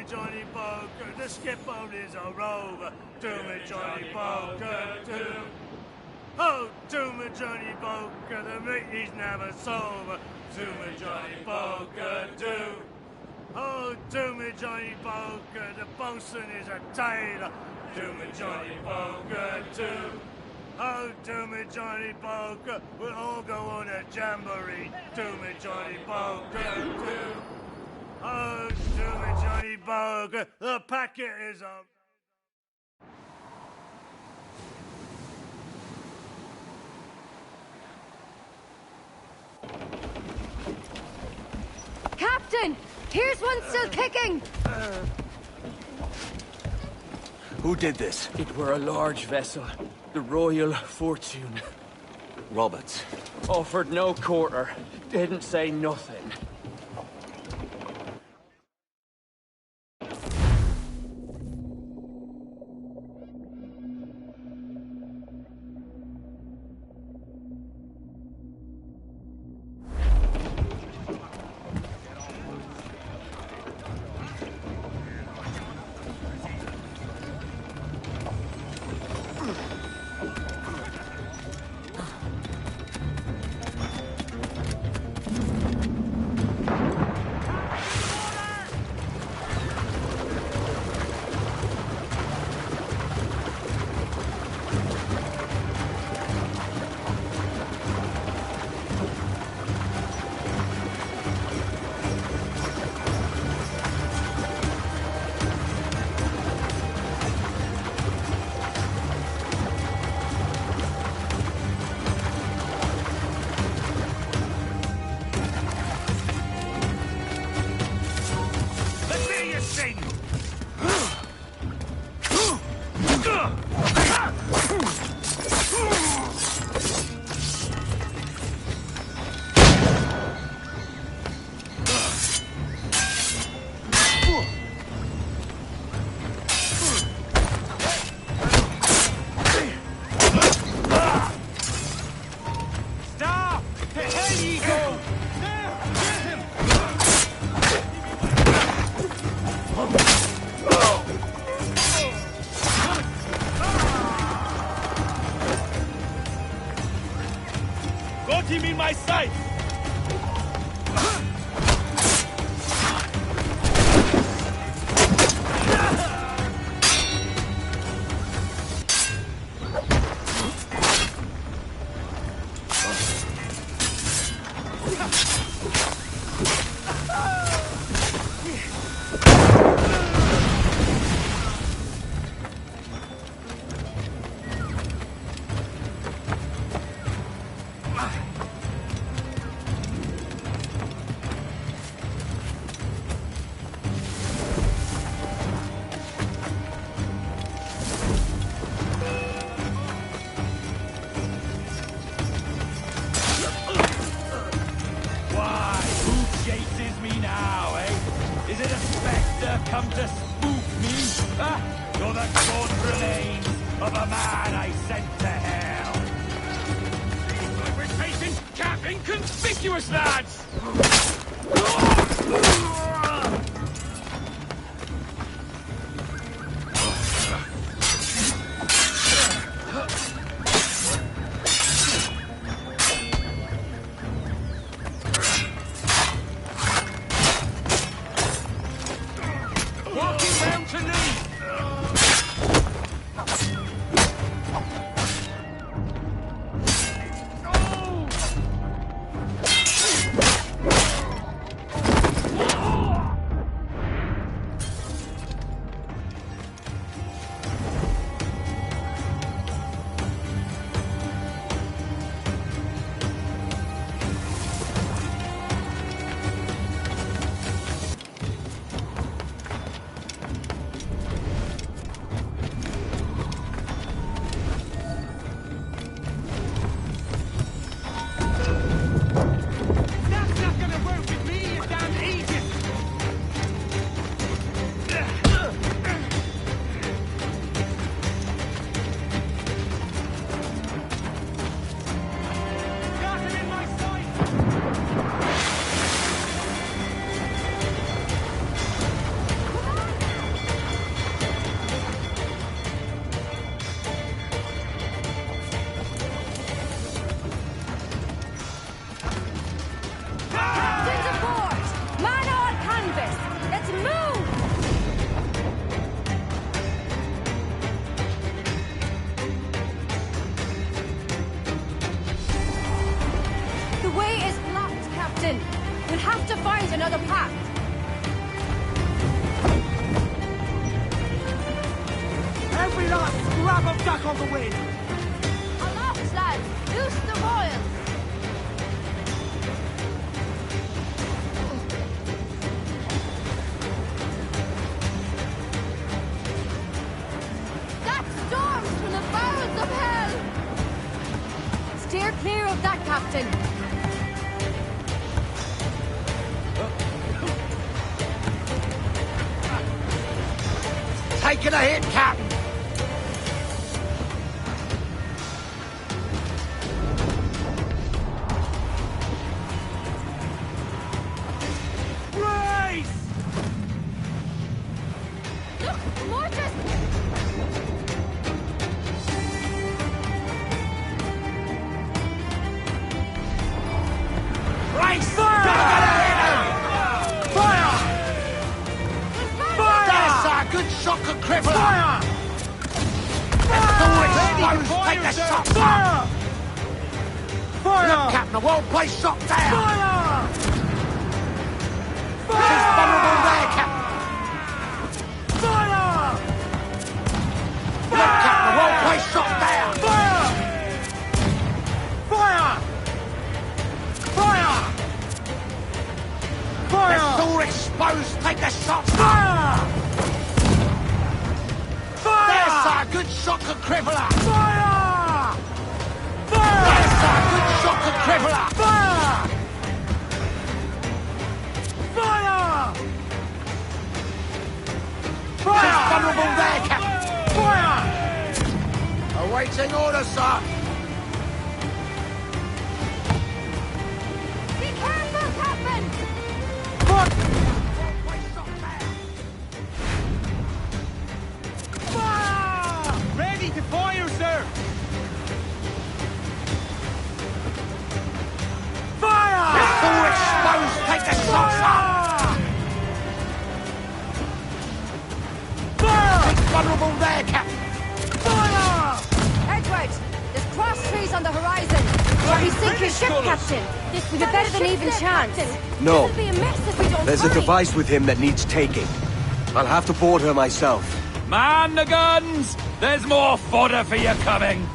Johnny Poker, the skipper is a rover. To me, Johnny Poker, do. Oh, to me, Johnny Poker, the meat is never sober. To me, Johnny Poker, do. Oh, to me, Johnny Poker, the bosun is a tailor. To me, Johnny Poker, do. Oh, to me, Johnny Poker, we'll all go on a jamboree. To me, Johnny Poker, do. Oh, to me, Johnny Poker, the packet is up. Captain! Here's one still kicking! Who did this? It were a large vessel, the Royal Fortune. Roberts. Offered no quarter, didn't say nothing. Come to spook me? You're the gaunt remains of a man I sent to hell. We're facing Cap Inconspicuous, lads! We'll have to find another path. Every last scrap of duck on the wind! Aloft, lads! Loose the royals! That storms from the bowels of hell! Steer clear of that, Captain. Taking a hit, Captain! Race! Look, mortars! Race! Fire! That's a good shot to cripple! Fire! Let's do it! Take the shot! Fire! Fire! Look, Captain, a well-placed shot down! Fire! She's vulnerable there, Captain! Fire! Look, Captain, a well-placed shot down! Fire! Fire! Fire! Fire! It's all exposed! Take the shot! Fire! Fire! That's a good shot to cripple her! Fire! Fire! That's a good shot to cripple her! Fire! Fire! Fire! She's vulnerable there, Captain! Fire! Awaiting orders, sir! Be careful, Captain! What? Ready to fire, sir! Fire! It's all exposed! Take the shots up! Fire! She's vulnerable there, Captain! Fire! Edward, there's Shall we sink your ship, Captain? We've a better than even chance. No. It'll be a mess if we don't There's a hurry. device with him that needs taking. I'll have to board her myself. Man the guns! There's more fodder for you coming!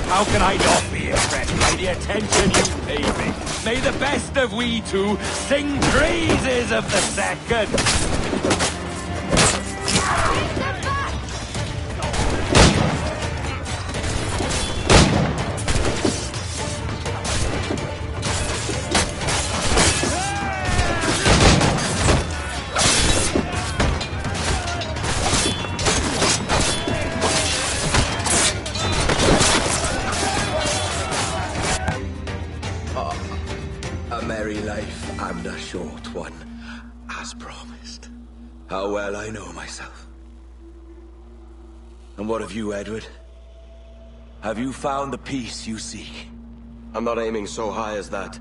How can I not be impressed by the attention you pay me? May the best of we two sing praises of the second! And a short one, as promised. How well I know myself. And what of you, Edward? Have you found the peace you seek? I'm not aiming so high as that.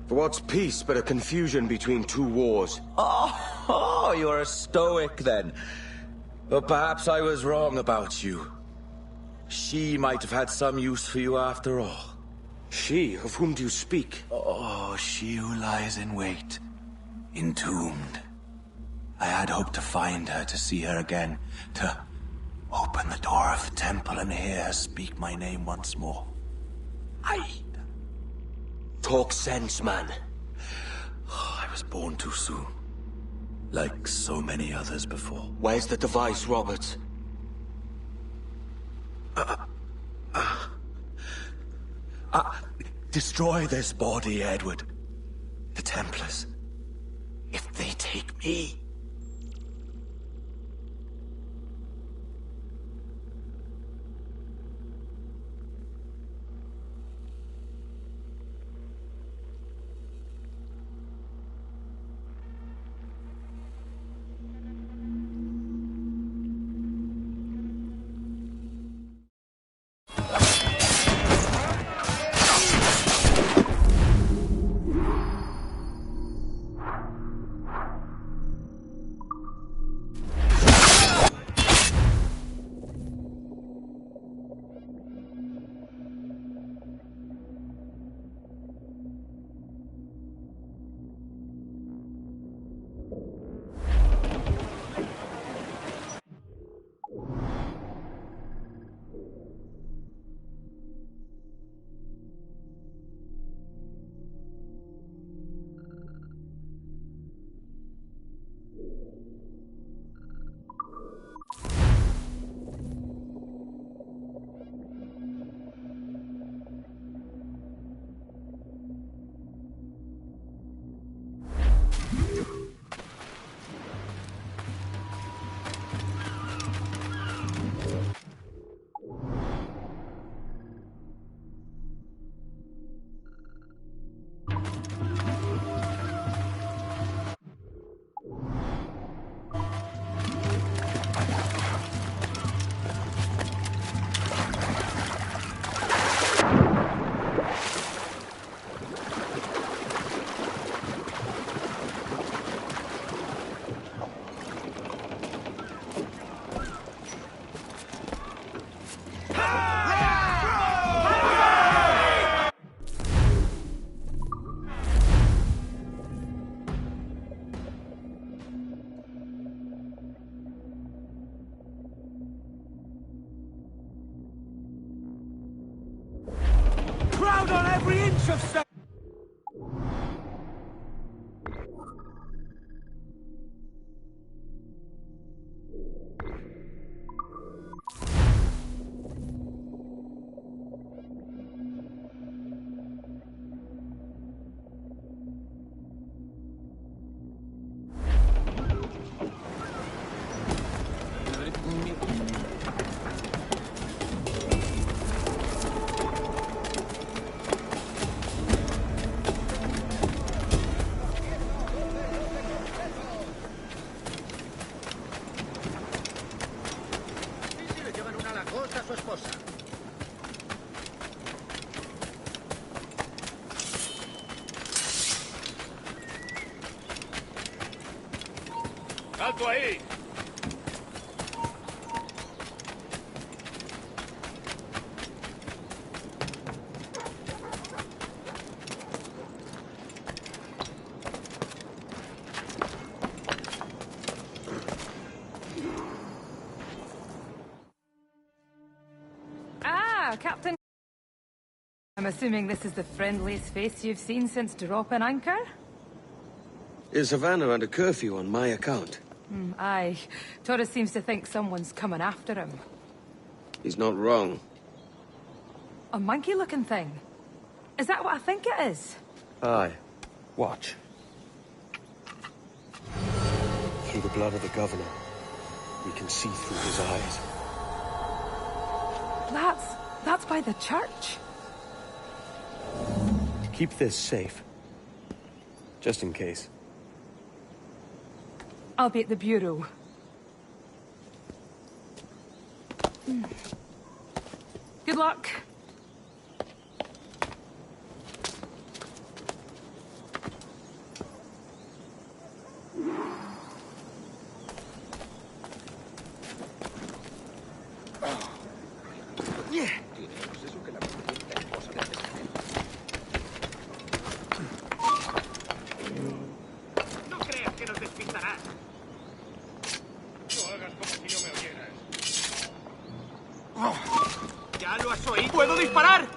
For what's peace but a confusion between two wars? Oh, you're a stoic then. But perhaps I was wrong about you. She might have had some use for you after all. She? Of whom do you speak? Oh, she who lies in wait, entombed. I had hoped to find her, to see her again, to open the door of the temple and hear her speak my name once more. Talk sense, man. Oh, I was born too soon. Like so many others before. Where's the device, Robert? Destroy this body, Edward. The Templars. If they take me... Crowd on every inch of stuff! ¡Alto ahí! Ah, Captain. I'm assuming this is the friendliest face you've seen since dropping anchor? Is Havana under curfew on my account? Aye. Torres seems to think someone's coming after him. He's not wrong. A monkey-looking thing? Is that what I think it is? Aye. Watch. Through the blood of the governor, we can see through his eyes. That's by the church. Keep this safe. Just in case. I'll be at the bureau. Good luck. No creas que nos despistarás. No hagas como si no me oyeras. ¿Ya lo has oído? ¡Puedo disparar!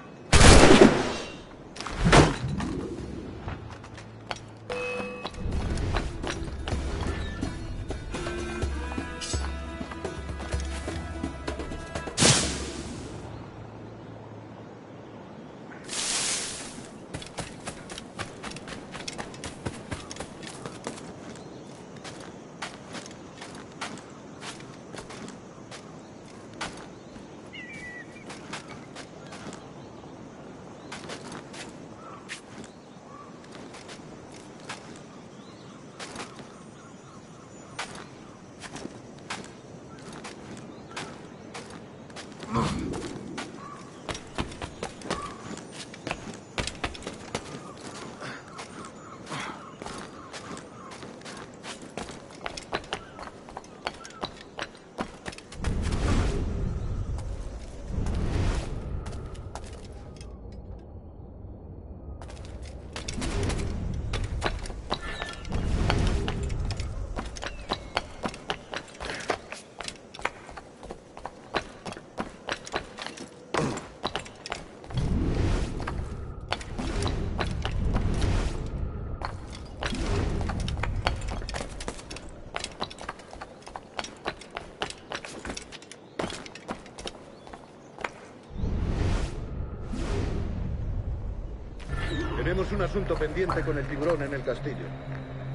Tenemos un asunto pendiente con el tiburón en el castillo.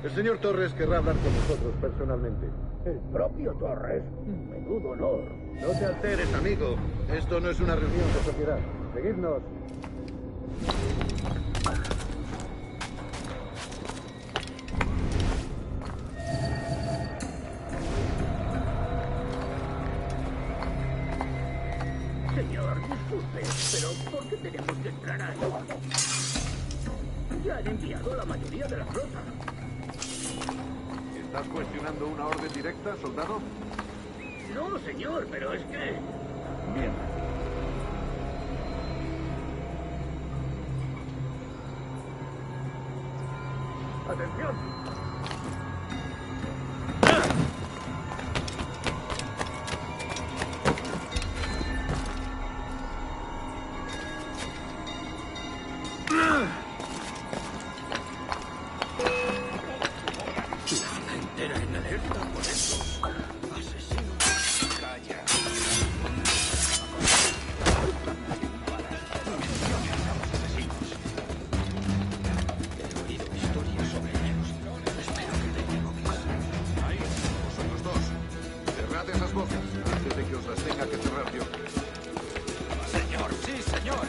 El señor Torres querrá hablar con nosotros personalmente. ¿El propio Torres? Menudo honor. No te alteres, amigo. Esto no es una reunión de sociedad. Seguidnos. Señor, disculpe, pero ¿por qué tenemos que entrar ahí? Ya han enviado la mayoría de la flota. ¿Estás cuestionando una orden directa, soldado? No, señor, pero es que... Bien. ¡Atención! La entera en alerta por estos asesinos. Calla. He oído historias sobre ellos. Espero que te equivoques. Ahí, vosotros dos. Cerrad esas bocas antes de que os las tenga que cerrar yo. Señor, sí, señor.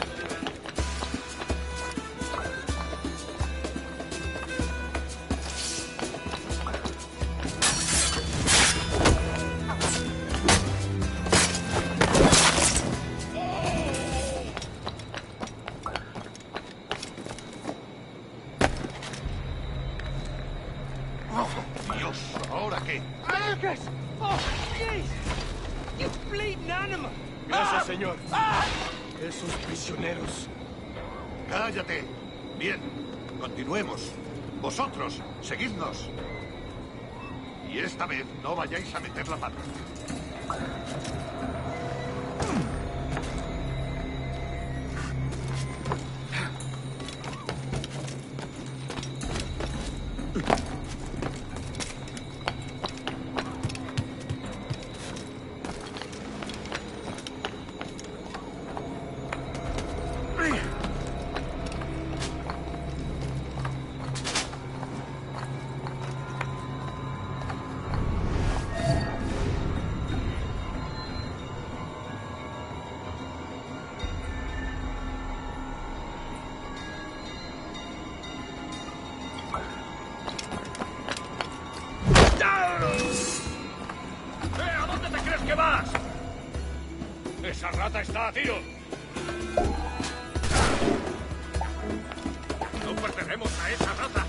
Dios, ¿ahora qué? Lucas! Oh, jeez! You bleeding animal! Gracias, señor. Esos prisioneros. ¡Cállate! Bien, continuemos. Vosotros, seguidnos. Y esta vez no vayáis a meter la pata. ¿A dónde te crees que vas? ¡Esa rata está a tiro! ¡No pertenecemos a esa rata!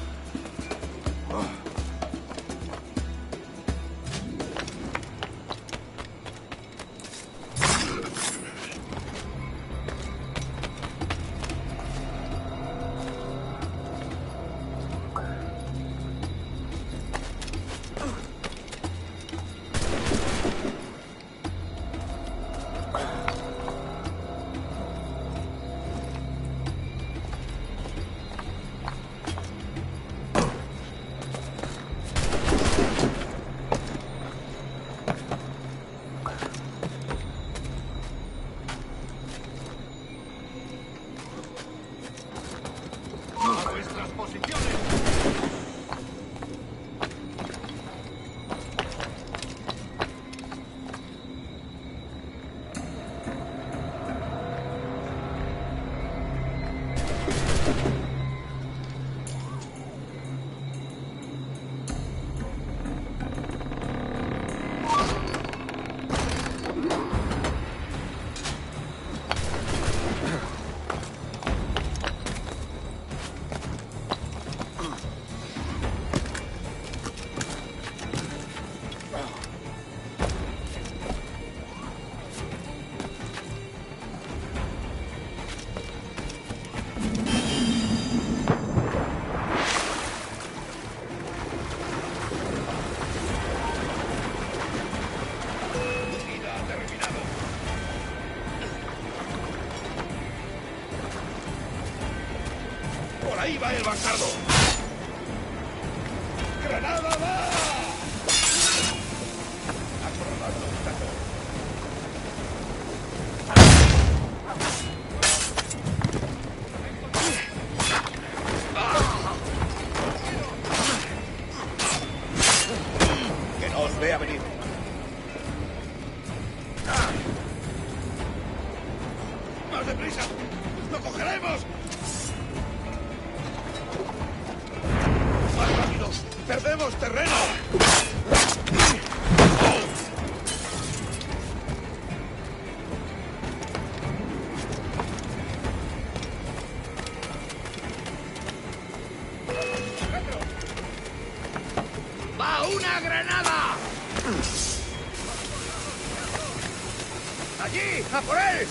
¡A vuestras posiciones! ¡Por ahí va el bastardo! ¡Granada va! Acordando, muchacho. Que no os vea venir. ¡Más deprisa! ¡Lo cogeremos! ¡Más rápido! ¡Perdemos terreno! ¡Va una granada! ¡Allí! ¡A por él!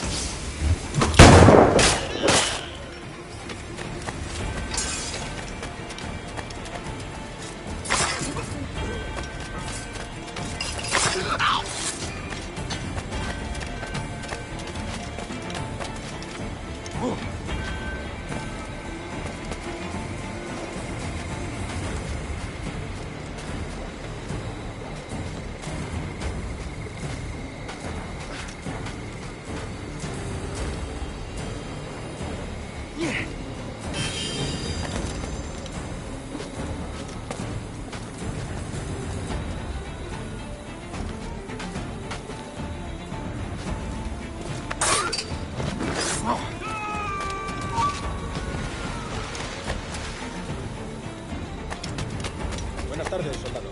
Buenas tardes, soldado.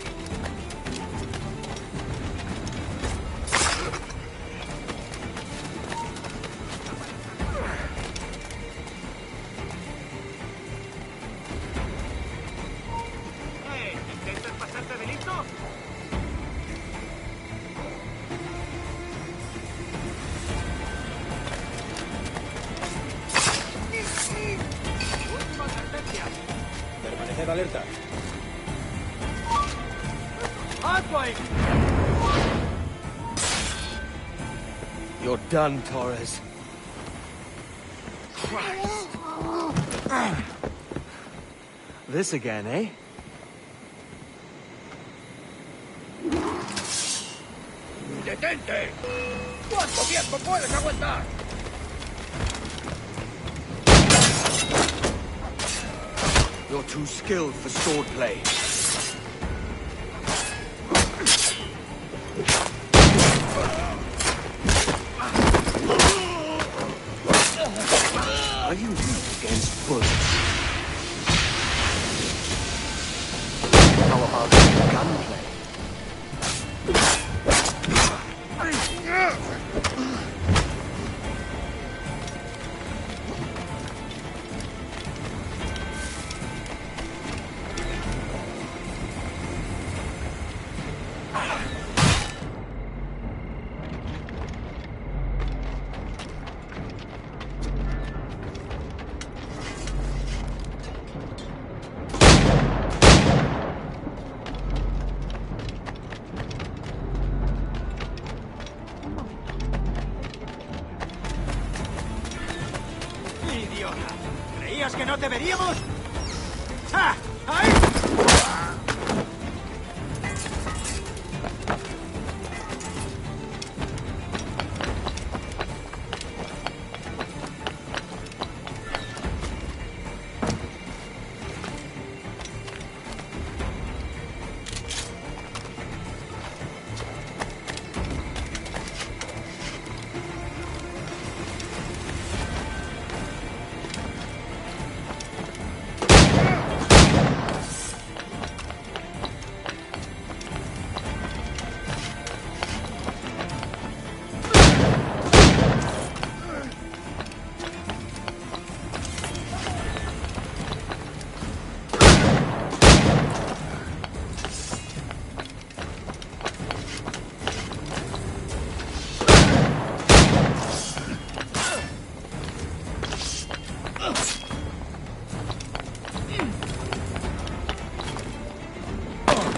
Red alerta. You're done, Torres. Christ. This again, eh? ¡Detente! ¿Cuánto tiempo puedes aguantar? You're too skilled for swordplay. Are you weak against bullets? How about gunplay? ¡Idiota! ¿Creías que no deberíamos? ¡Ah! ¡Ahí!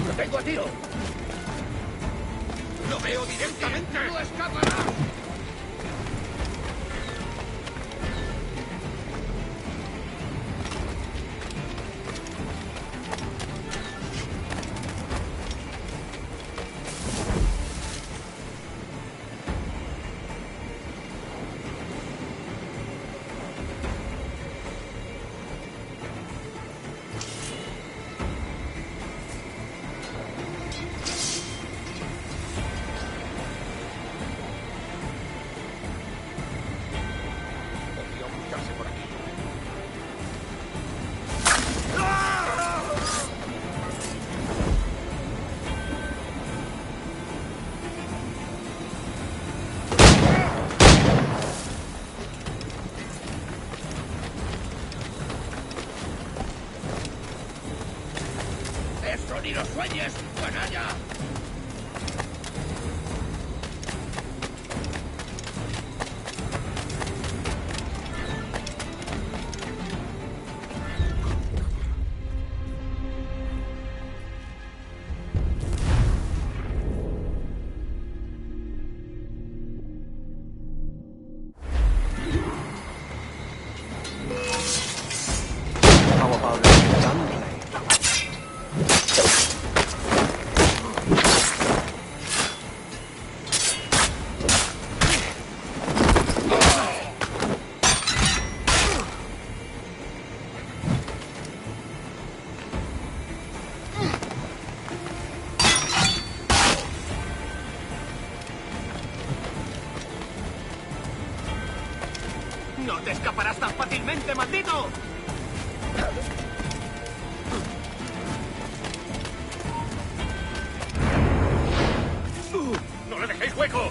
¡Lo tengo a tiro! ¡Lo veo directamente! ¡No escapará! ¡Eso ni lo sueñes, canalla! How about gunplay? ¡No te escaparás tan fácilmente, maldito! ¡No le dejéis hueco!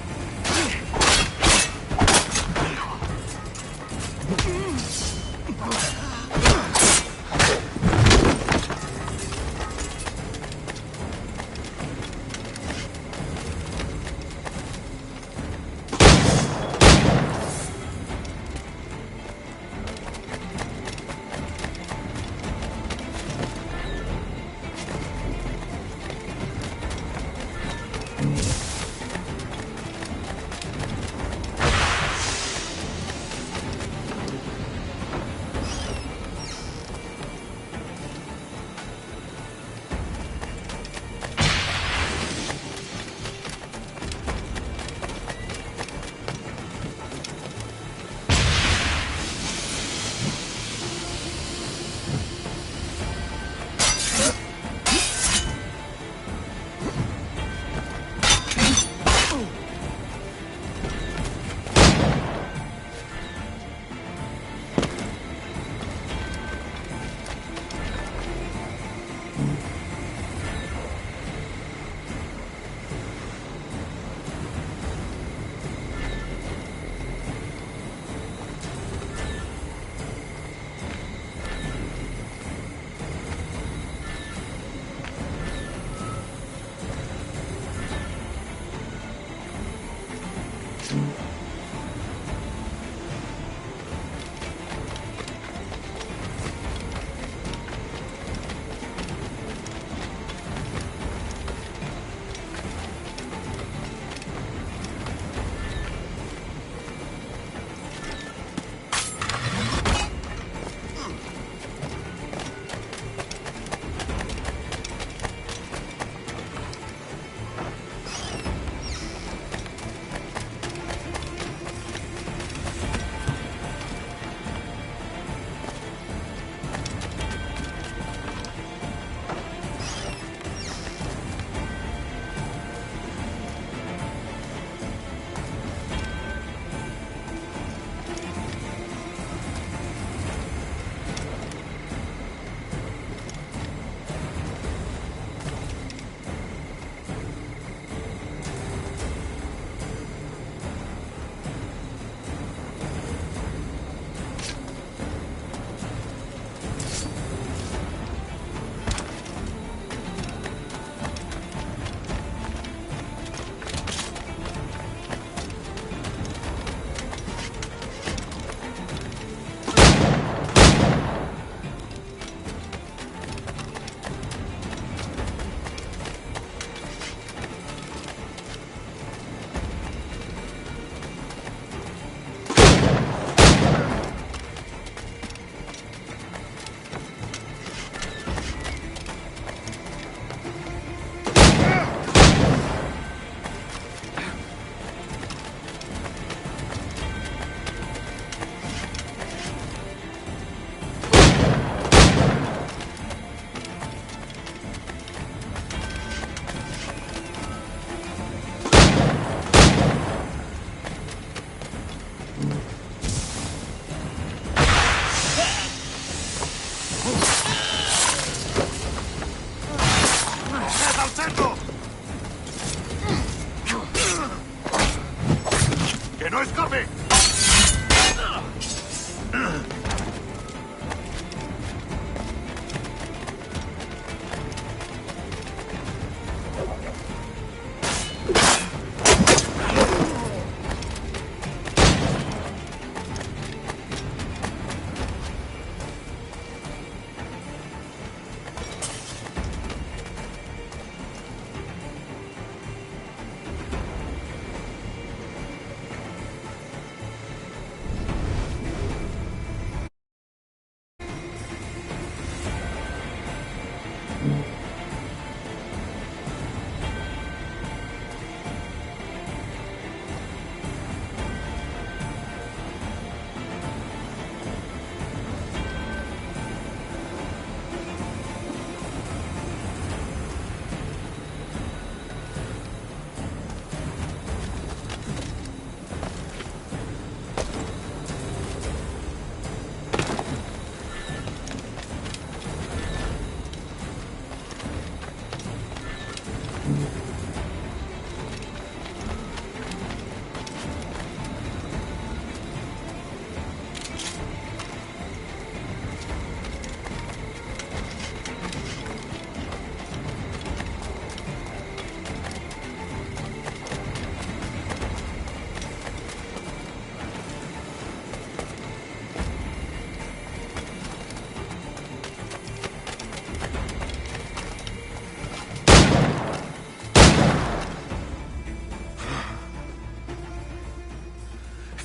He's got me!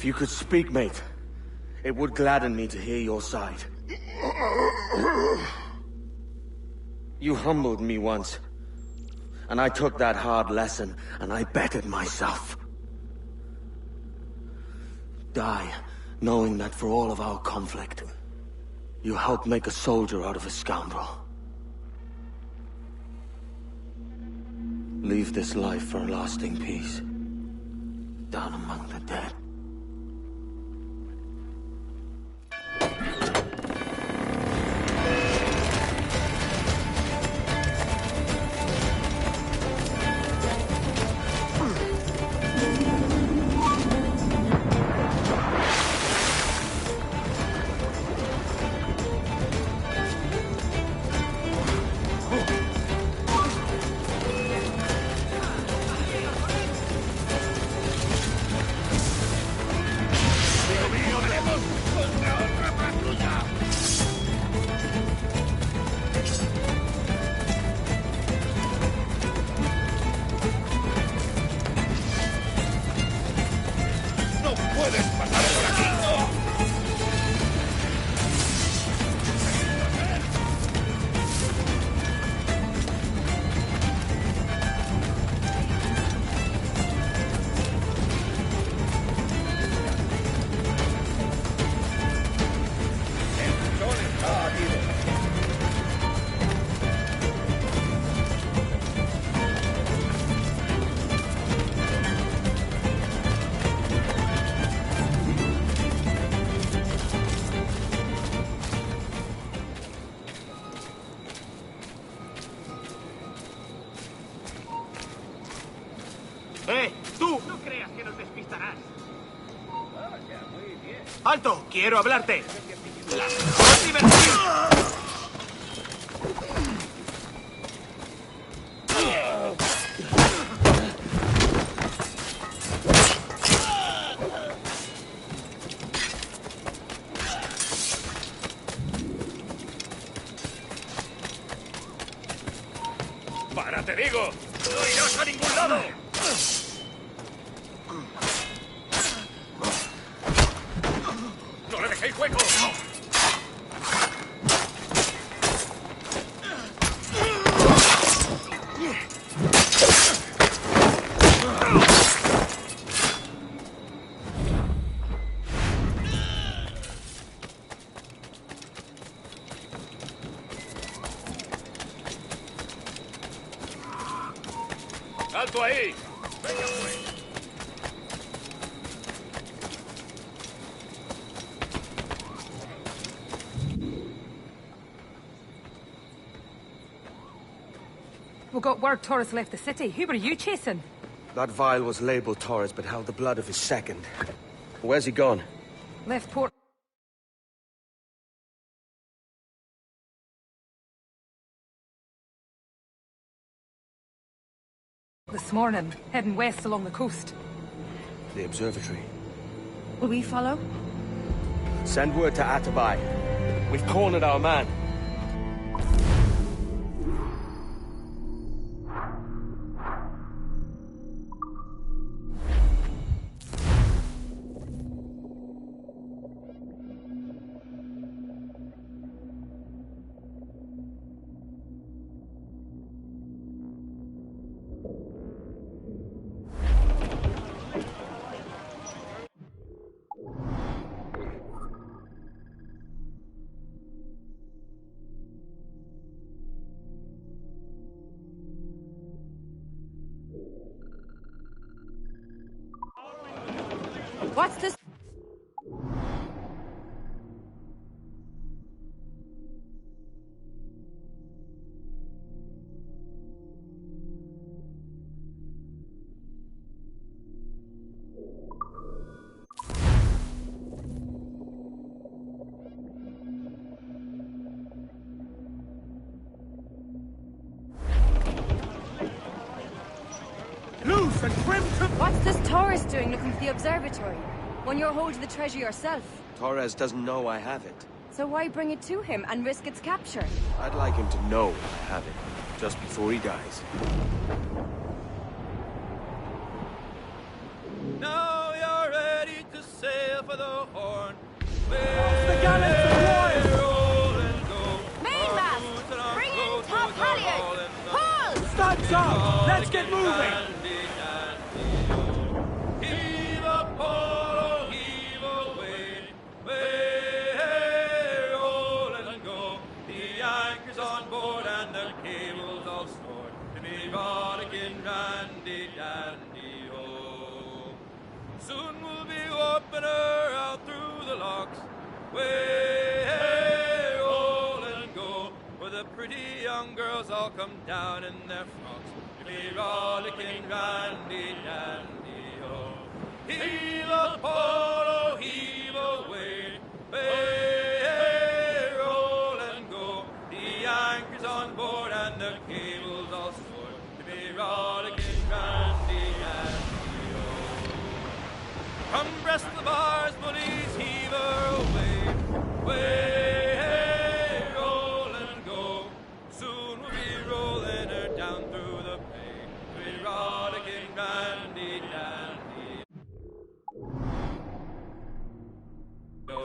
If you could speak, mate, it would gladden me to hear your side. You humbled me once, and I took that hard lesson, and I bettered myself. Die, knowing that for all of our conflict, you helped make a soldier out of a scoundrel. Leave this life for a lasting peace, down among the dead. ¡Tú! No creas que nos despistarás. ¡Alto! ¡Quiero hablarte! ¡La mejor diversión! ¡Para, te digo! ¡No irás a ningún lado! ¡No le dejéis hueco! ¡Alto ahí! ¡Venga, pues! We got word Taurus left the city. Who were you chasing? That vial was labeled Torres, but held the blood of his second. Where's he gone? Left port. This morning, heading west along the coast. The observatory. Will we follow? Send word to Atabai. We've cornered our man. What's this? Loose and trim to... What's this Taurus doing looking for the observatory? When you're holding the treasure yourself? Torres doesn't know I have it. So why bring it to him and risk its capture? I'd like him to know I have it, just before he dies. Now you're ready to sail for the Horn. The gallants of Mainmast! Bring in top halyards! Pull! Studs up! Let's get moving! Heave up, Polo, heave away. Way, roll and go. The anchor's on board and the cable's all stored. To be rollicking randy dandy ho. Soon we'll be warping her out through the locks. Way, roll and go. Where the pretty young girls all come down in their frocks. To be rollicking randy dandy ho. Heave a polo, heave away. Way, roll and go. The anchor's on board and the cable's all stored. To be rollicking randy dandy ho. Come breast the bars, bullies, heave her away. Way, roll and go. Soon we'll be rolling her down through the bay. To be rollicking randy dandy ho.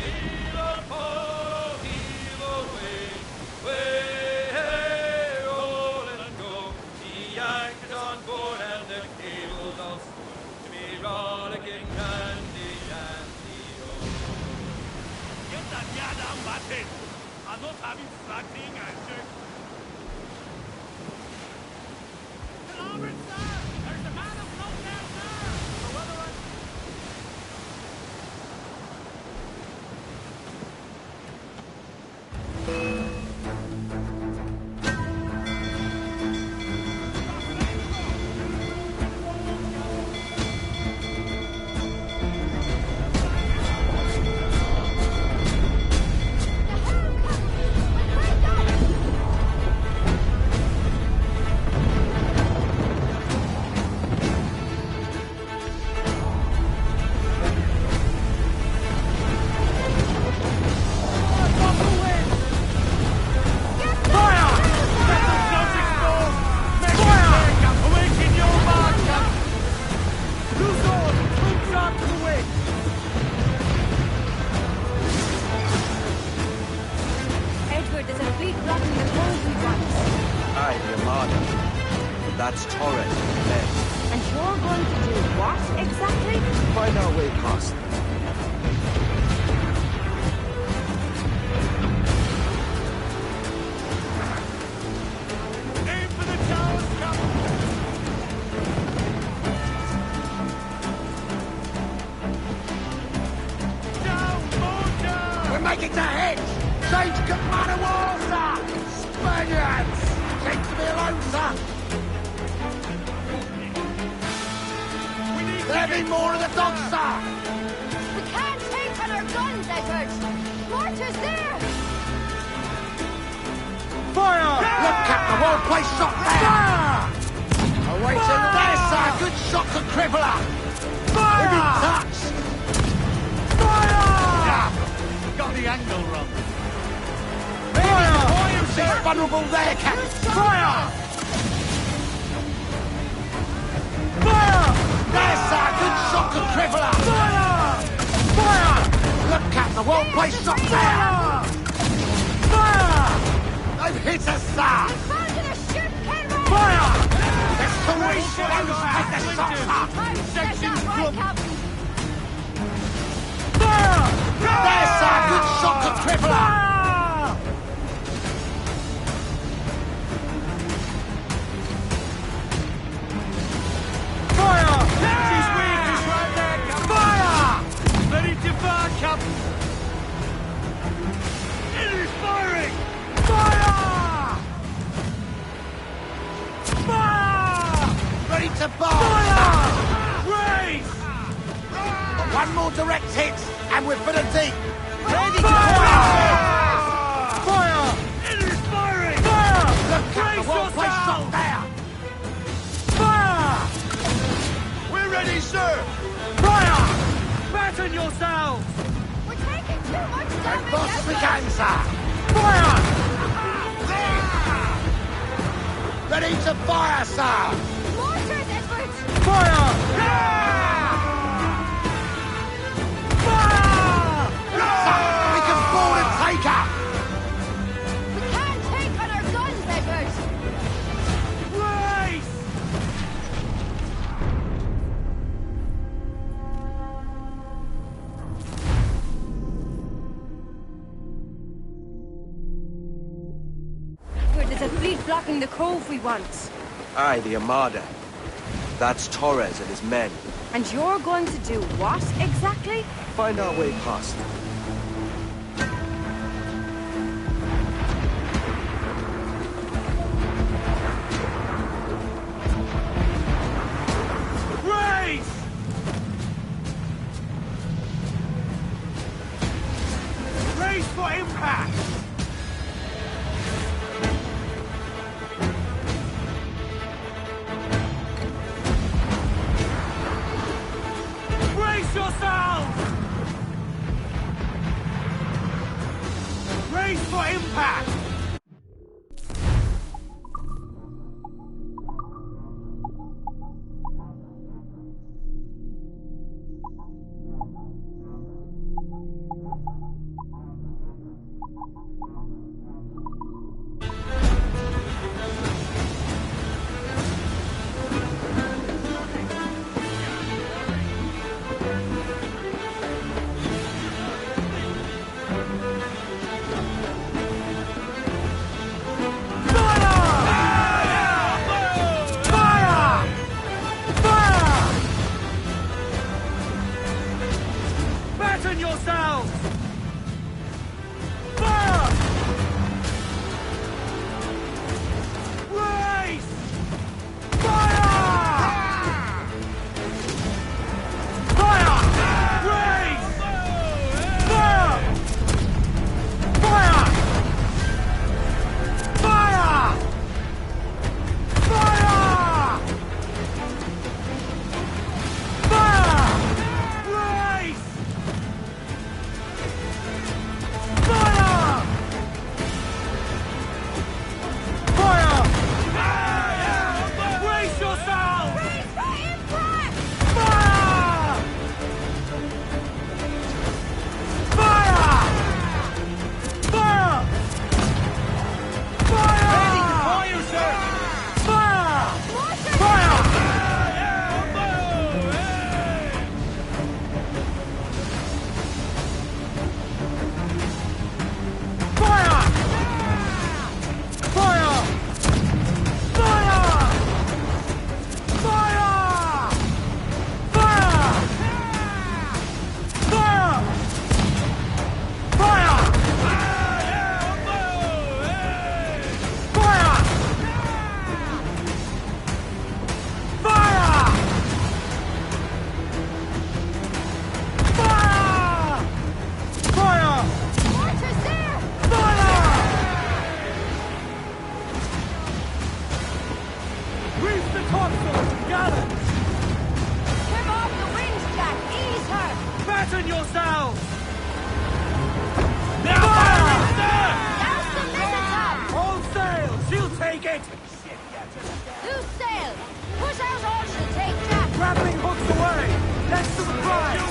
Heave a polo, heave away. Way, roll and go. The anchor's on board and the cable's all stored. To be rollicking randy dandy ho. Get that goddamn button! I'm not having slacking answer. Robert, sir! There's a man afloat down there! The weather is... Edward, there's a fleet blocking the coast we want. Aye, the Armada. But that's Torres and his men. And you're going to do what exactly? Find our way past them. Aim for the towers, Down, more down! We're making to hit! Change command of war, sir! Spaniards! Seems to be alone, sir! Having more of the dogs, sir! We can't take on our guns, Edward! Mortar's there! Fire! Look, Captain, the whole place shot there! Awaiting there, sir! Good shot to cripple her! Fire! If it touched! Fire! Yeah, got the angle wrong. Fire! She's vulnerable there, Captain! Fire! Fire! There, sir! Good shot to cripple her! Fire! Fire! Look, Captain, the whole place shot there! Fire! They've hit us, sir! Fire! There's too many shells! Take the shot, sir! Section club! Fire! There, sir! Good shot to cripple her! Fire! She's weak! She's right there, Captain! Fire! Ready to fire, Captain! It is firing! Fire! Fire! Ready to bomb! Fire! Raise! One more direct hit, and we're for the deep! Ready to fire! Fire! It is firing! Fire! Look, Captain, the whole place shot there! Fire! We're ready, sir! Fire! Batten yourselves! We're taking too much damage! Boss began, sir! Fire! Ready to fire, sir! Mortars, Edward! Fire! Fire! Sir, we can board and take her! We can't take on our guns, Edward! Race! Edward, there's a fleet blocking the cove we want. Aye, the Armada. That's Torres and his men. And you're going to do what, exactly? Find our way past them. Race! Race for impact! Brace yourselves! Race for impact! Topsails! Gallant! Trim off the winds, Jack! Ease her! Batten yourselves! Now fire, sir! Douse the mizzen-top! All sail! She'll take it! Loose sail! Push out all she'll take, Jack! Grappling hooks away! Next to the prize!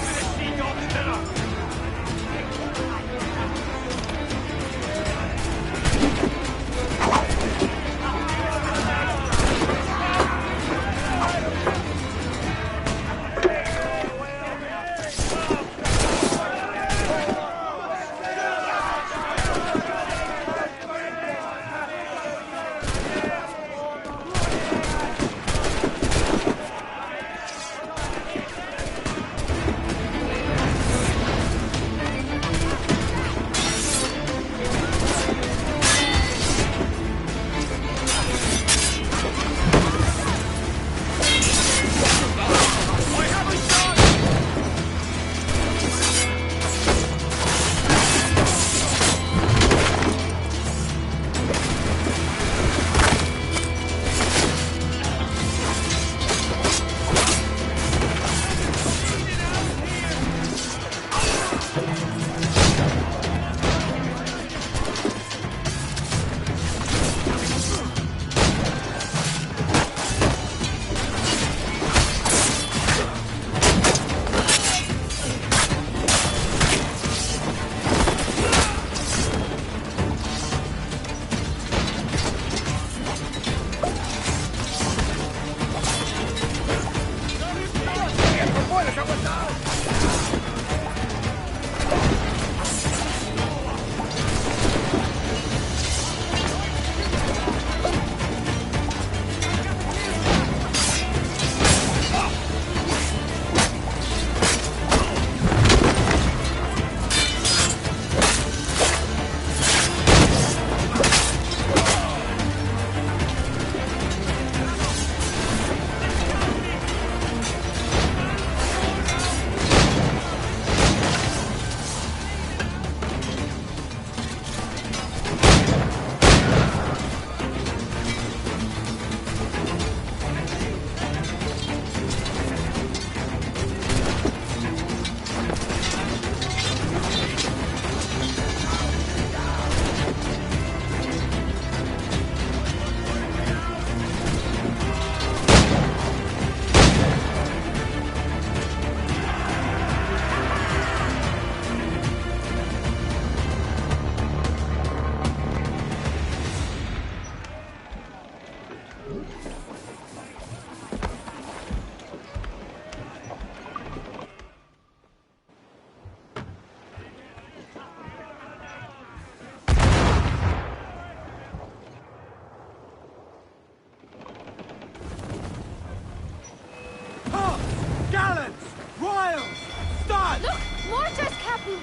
Mortars, Captain!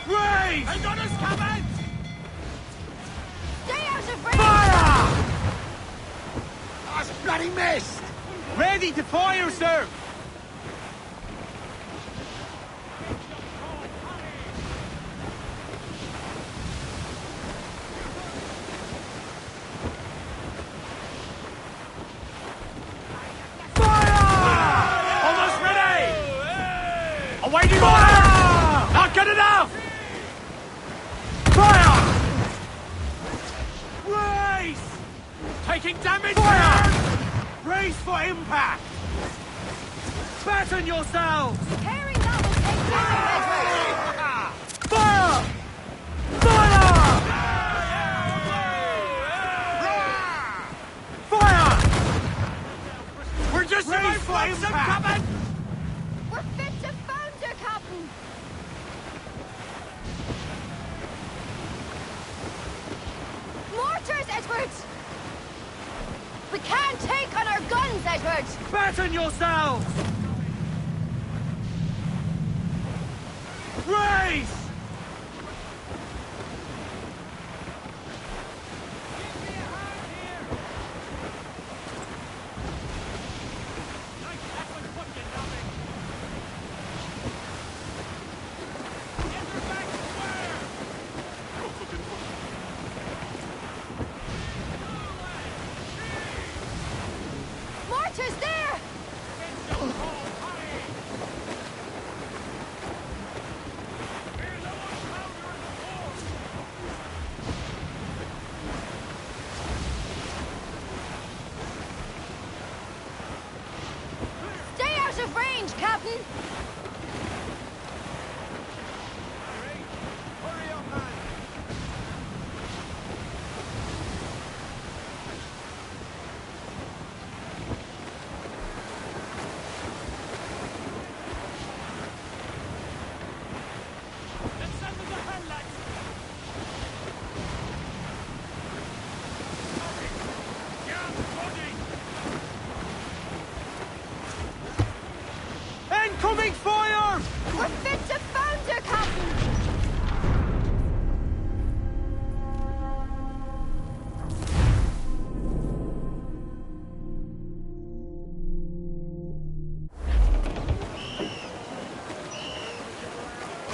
Raise! I got us covered! Stay out of range! Fire! That's bloody missed! Ready to fire, sir! Awaiting order! Not good enough! Fire! Race! Taking damage! Fire! Brace for impact! Batten yourselves! Herring that will take damage! Fire! Fire! We're just Race for impact! We're fit to founder, Captain! Mortars, Edward! We can't take on our guns, Edward! Batten yourselves! Race! We're fit to founder, Captain!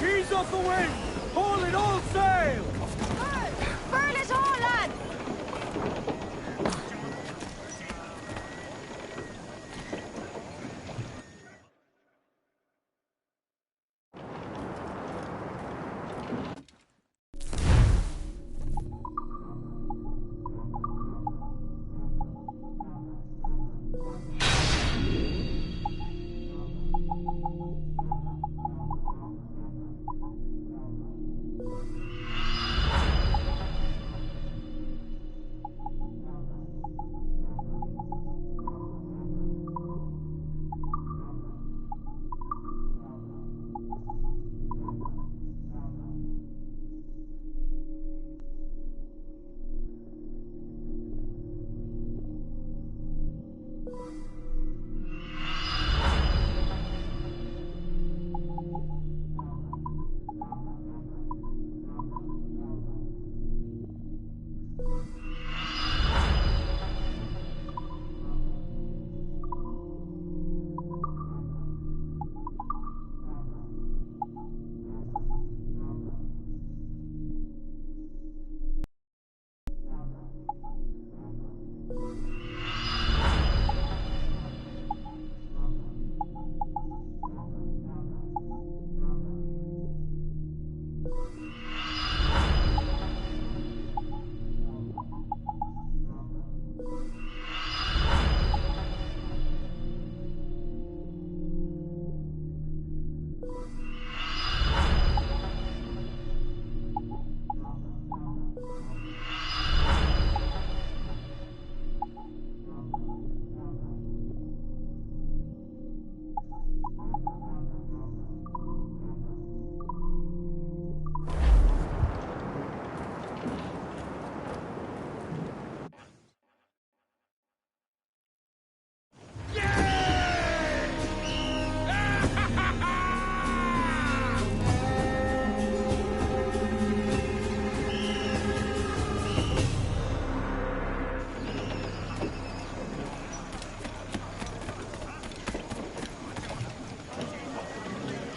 Ease off the wind! Haul it all sail! Burn it all, lad!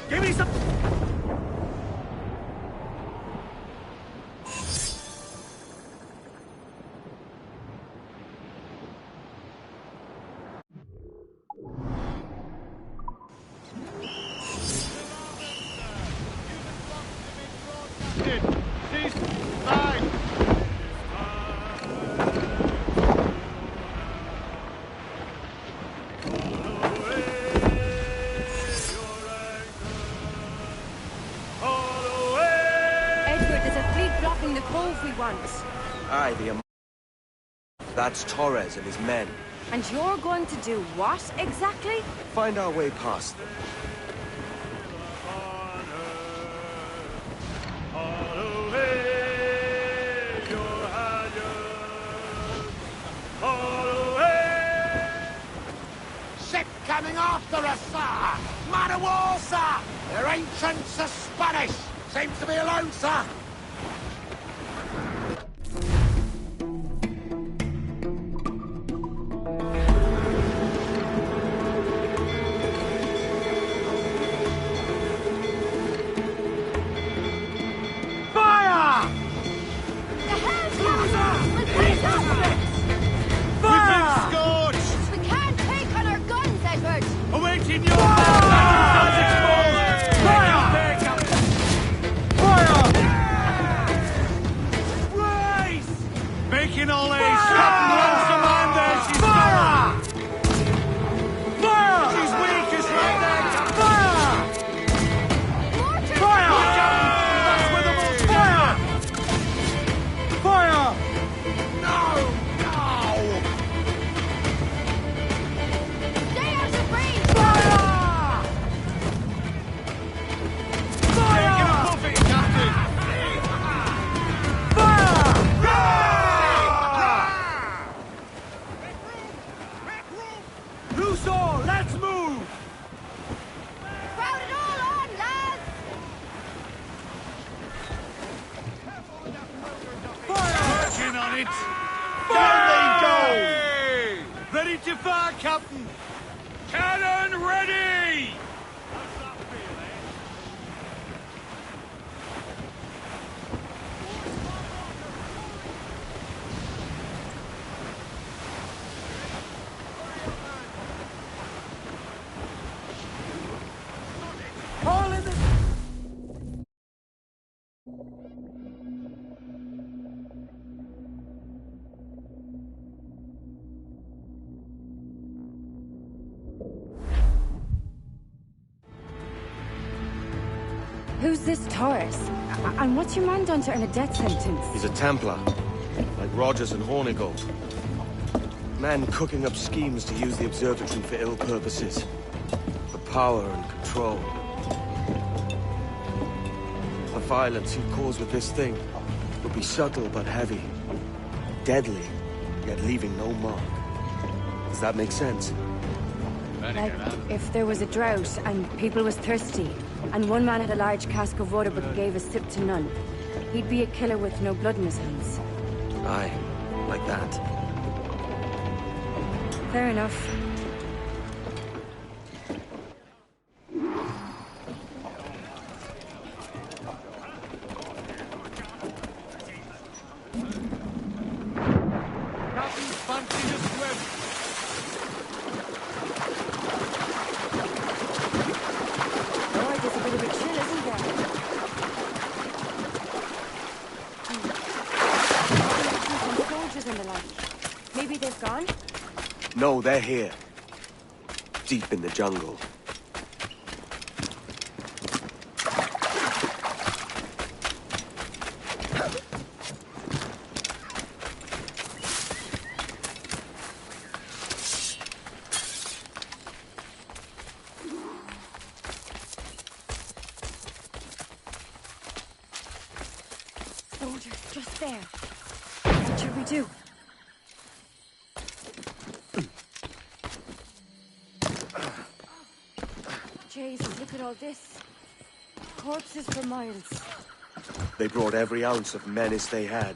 Give me some... Aye, that's Torres and his men. And you're going to do what, exactly? Find our way past them. Ship coming after us, sir! Man of war, sir! Their ancients are Spanish! Seems to be alone, sir! on it! Go! Ready to fire, Captain! Cannon ready! All in the... Who's this Taurus? And what's your man done to earn a death sentence? He's a Templar, like Rogers and Hornigold. Men cooking up schemes to use the observatory for ill purposes. For power and control. The violence he'd cause with this thing would be subtle but heavy. Deadly, yet leaving no mark. Does that make sense? Like, if there was a drought and people was thirsty, and one man had a large cask of water but gave a sip to none, he'd be a killer with no blood in his hands. Aye, like that. Fair enough. Captain's fancy to swim! Oh, there's a bit of a chill, isn't there? Some soldiers and the like. Maybe they've gone? No, they're here. Deep in the jungle. Soldiers, just there. What should we do? Jesus, look at all this. Corpses for miles. They brought every ounce of menace they had.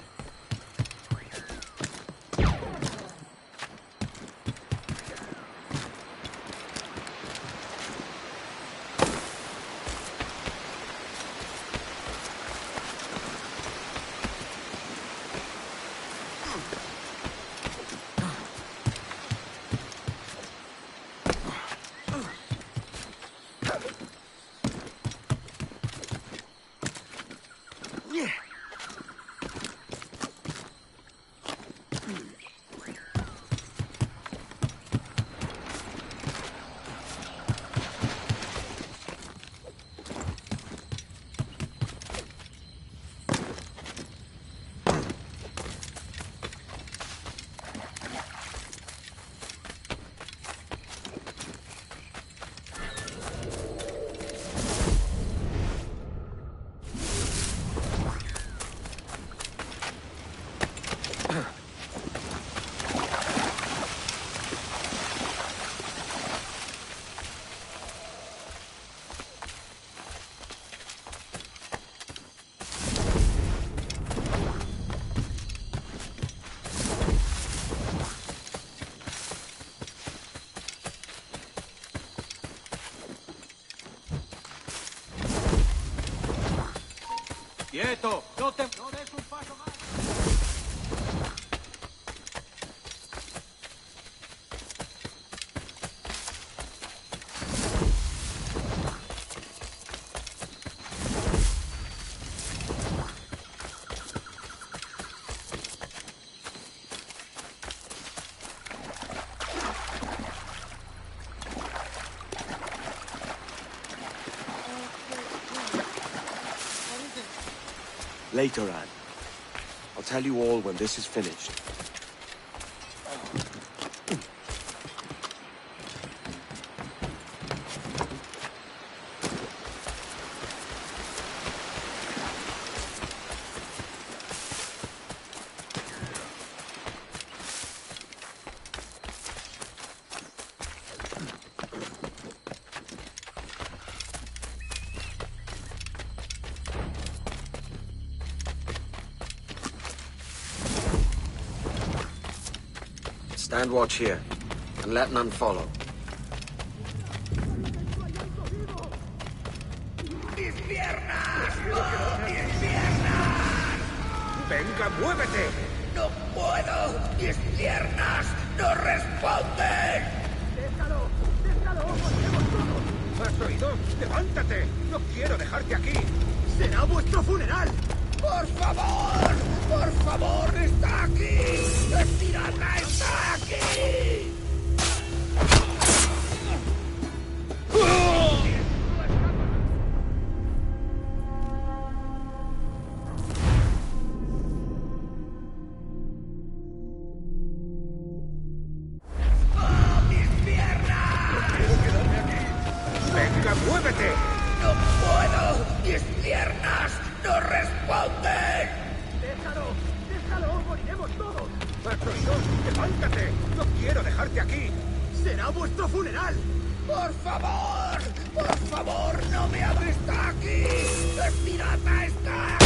¡Quieto! ¡No des un paso más! Later, Anne. I'll tell you all when this is finished. Stand watch here, and let none follow. ¡Mis piernas! ¡Oh, mis piernas! ¡Venga, muévete! ¡No puedo! ¡Mis piernas no responden! ¡Déjalo! ¡Moriremos todos! ¿Has oído? ¡Levántate! ¡No quiero dejarte aquí! ¡Será vuestro funeral! ¡Por favor, está aquí! ¡Estirada está aquí! ¡Venga, muévete! ¡No puedo! ¡Mis piernas no responden! ¡Déjalo! ¡Moriremos todos! ¿Has oído? ¡Levántate! ¡No quiero dejarte aquí! ¡Será vuestro funeral! ¡Por favor, no me hables! ¡Está aquí! ¡El pirata está aquí!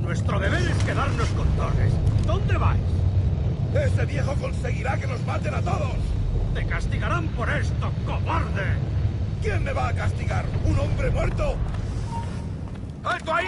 Nuestro deber es quedarnos con Torres. ¿Dónde vais? ¡Ese viejo conseguirá que nos maten a todos! ¡Te castigarán por esto, cobarde! ¿Quién me va a castigar? ¿Un hombre muerto? ¡Alto ahí!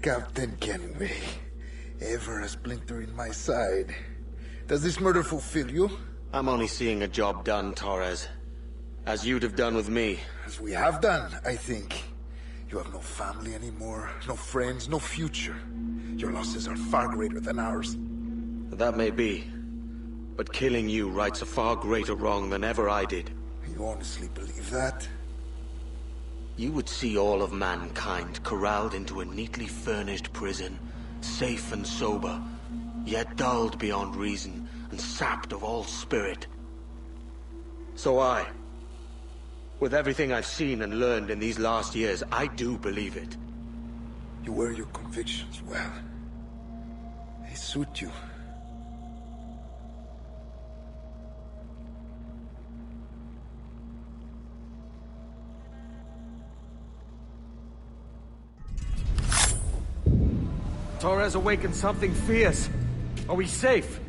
Captain Kenway. Ever a splinter in my side. Does this murder fulfill you? I'm only seeing a job done, Torres. As you'd have done with me. As we have done, I think. You have no family anymore, no friends, no future. Your losses are far greater than ours. That may be. But killing you rights a far greater wrong than ever I did. You honestly believe that? You would see all of mankind corralled into a neatly furnished prison, safe and sober, yet dulled beyond reason and sapped of all spirit. So with everything I've seen and learned in these last years, I do believe it. You wear your convictions well. They suit you. Torres awakened something fierce. Are we safe?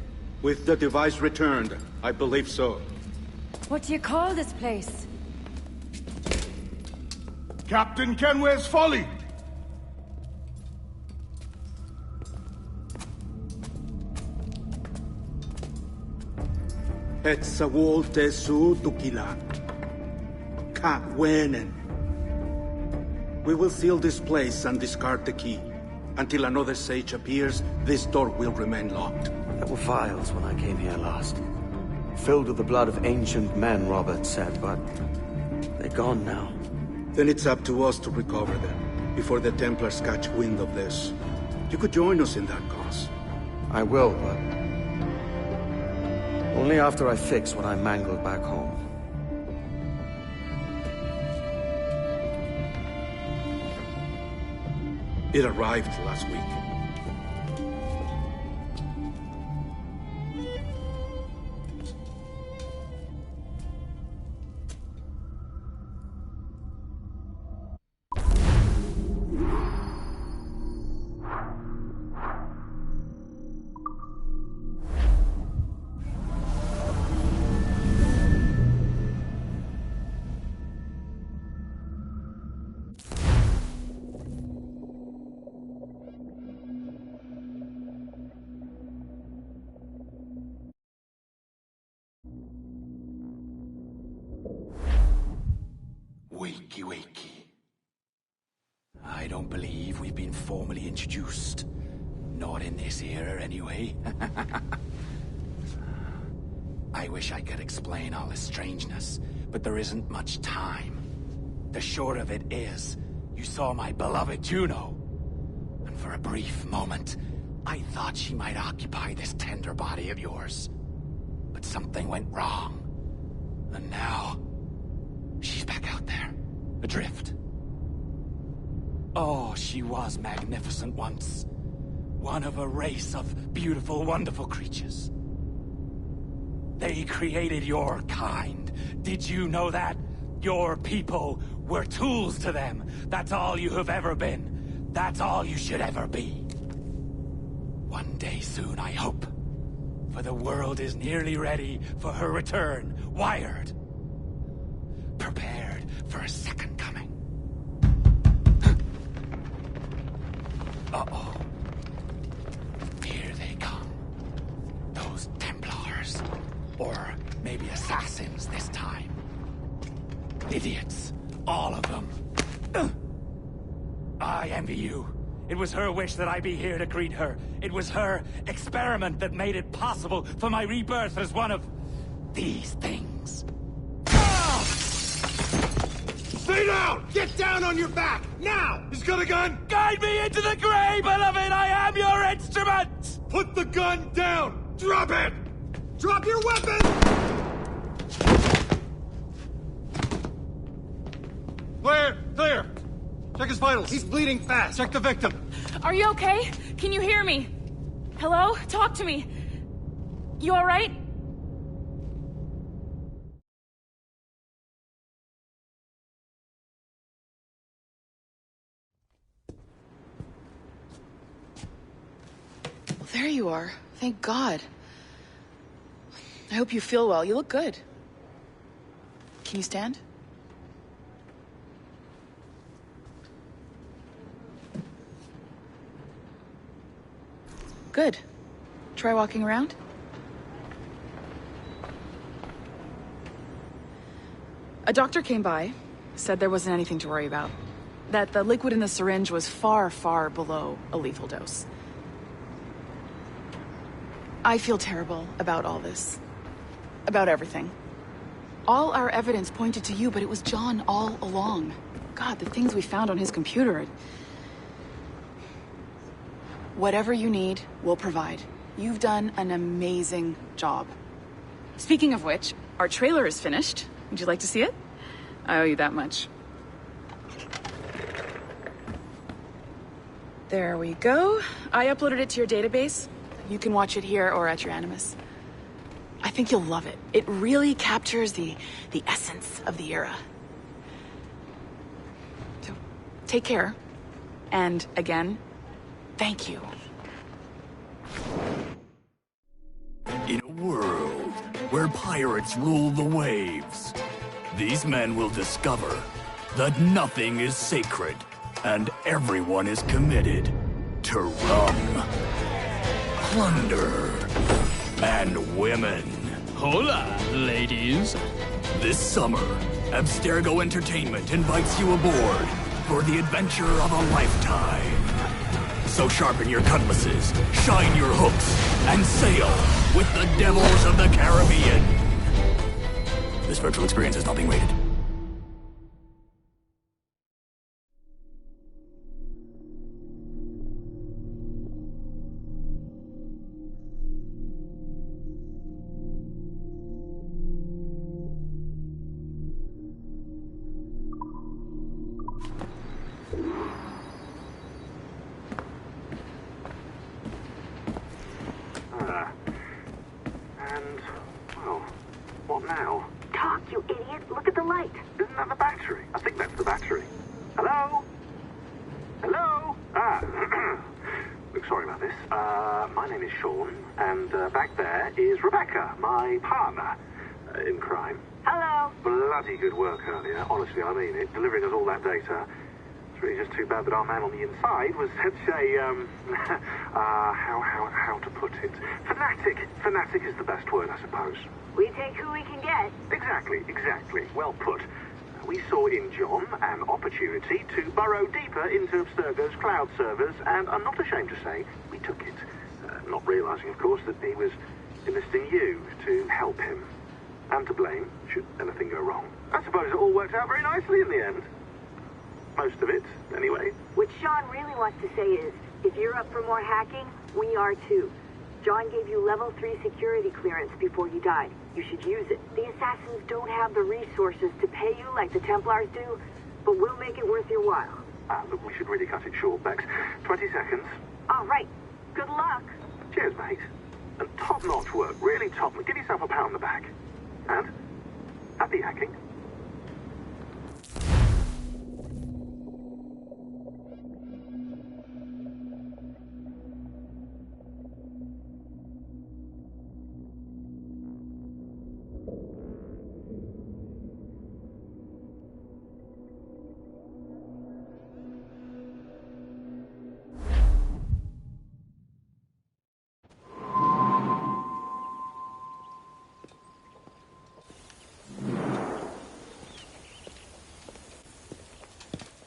With the device returned, I believe so. What do you call this place? Captain Kenway's Folly! Etsawolte su tukilan. Kakwenen. We will seal this place and discard the key. Until another sage appears, this door will remain locked. There were vials when I came here last. Filled with the blood of ancient men, Robert said, but they're gone now. Then it's up to us to recover them, before the Templars catch wind of this. You could join us in that cause. I will, but only after I fix what I mangled back home. It arrived last week. Wakey, wakey. I don't believe we've been formally introduced. Not in this era, anyway. I wish I could explain all the strangeness, but there isn't much time. The short of it is, you saw my beloved Juno. And for a brief moment, I thought she might occupy this tender body of yours. But something went wrong. And now, she's back out there, adrift. Oh, she was magnificent once. One of a race of beautiful, wonderful creatures. They created your kind. Did you know that? Your people were tools to them. That's all you have ever been. That's all you should ever be. One day soon, I hope. For the world is nearly ready for her return. Wired. Prepared for a second coming. Uh-oh. Here they come. Those Templars. Or maybe assassins this time. Idiots. All of them. I envy you. It was her wish that I be here to greet her. It was her experiment that made it possible for my rebirth as one of these things. Stay down! Get down on your back! Now! He's got a gun! Guide me into the grave, beloved! I am your instrument! Put the gun down! Drop it! Drop your weapon! Clear! Clear! Check his vitals. He's bleeding fast. Check the victim. Are you okay? Can you hear me? Hello? Talk to me. You all right? Well, there you are. Thank God. I hope you feel well. You look good. Can you stand? Good. Try walking around. A doctor came by, said there wasn't anything to worry about. That the liquid in the syringe was far, far below a lethal dose. I feel terrible about all this. About everything. All our evidence pointed to you, but it was John all along. God, the things we found on his computer. Whatever you need, we'll provide. You've done an amazing job. Speaking of which, our trailer is finished. Would you like to see it? I owe you that much. There we go. I uploaded it to your database. You can watch it here or at your Animus. I think you'll love it. It really captures the essence of the era. So, take care. And again, thank you. In a world where pirates rule the waves, these men will discover that nothing is sacred and everyone is committed to rum, plunder, and women. Hola, ladies. This summer, Abstergo Entertainment invites you aboard for the adventure of a lifetime. So sharpen your cutlasses, shine your hooks, and sail with the devils of the Caribbean. This virtual experience is not being rated. What now? Talk, you idiot! Look at the light! Isn't that the battery? I think that's the battery. Hello? Hello? Look, sorry about this. My name is Sean, and back there is Rebecca, my partner in crime. Hello. Bloody good work earlier. Honestly, I mean it. Delivering us all that data. It's really just too bad that our man on the inside was such a, how to put it? Fanatic. Fanatic is the best word, I suppose. We take who we can get. Exactly. Well put. We saw in John an opportunity to burrow deeper into Abstergo's cloud servers, and I'm not ashamed to say we took it. Not realizing, of course, that he was enlisting you to help him. And to blame, should anything go wrong. I suppose it all worked out very nicely in the end. Most of it, anyway. What Sean really wants to say is, if you're up for more hacking, we are too. John gave you level 3 security clearance before you died. You should use it. The assassins don't have the resources to pay you like the Templars do, but we'll make it worth your while. Look, we should really cut it short, Bex. 20 seconds. All right. Good luck. Cheers, mate. And top-notch work. Really top. Give yourself a pat on the back. And happy hacking.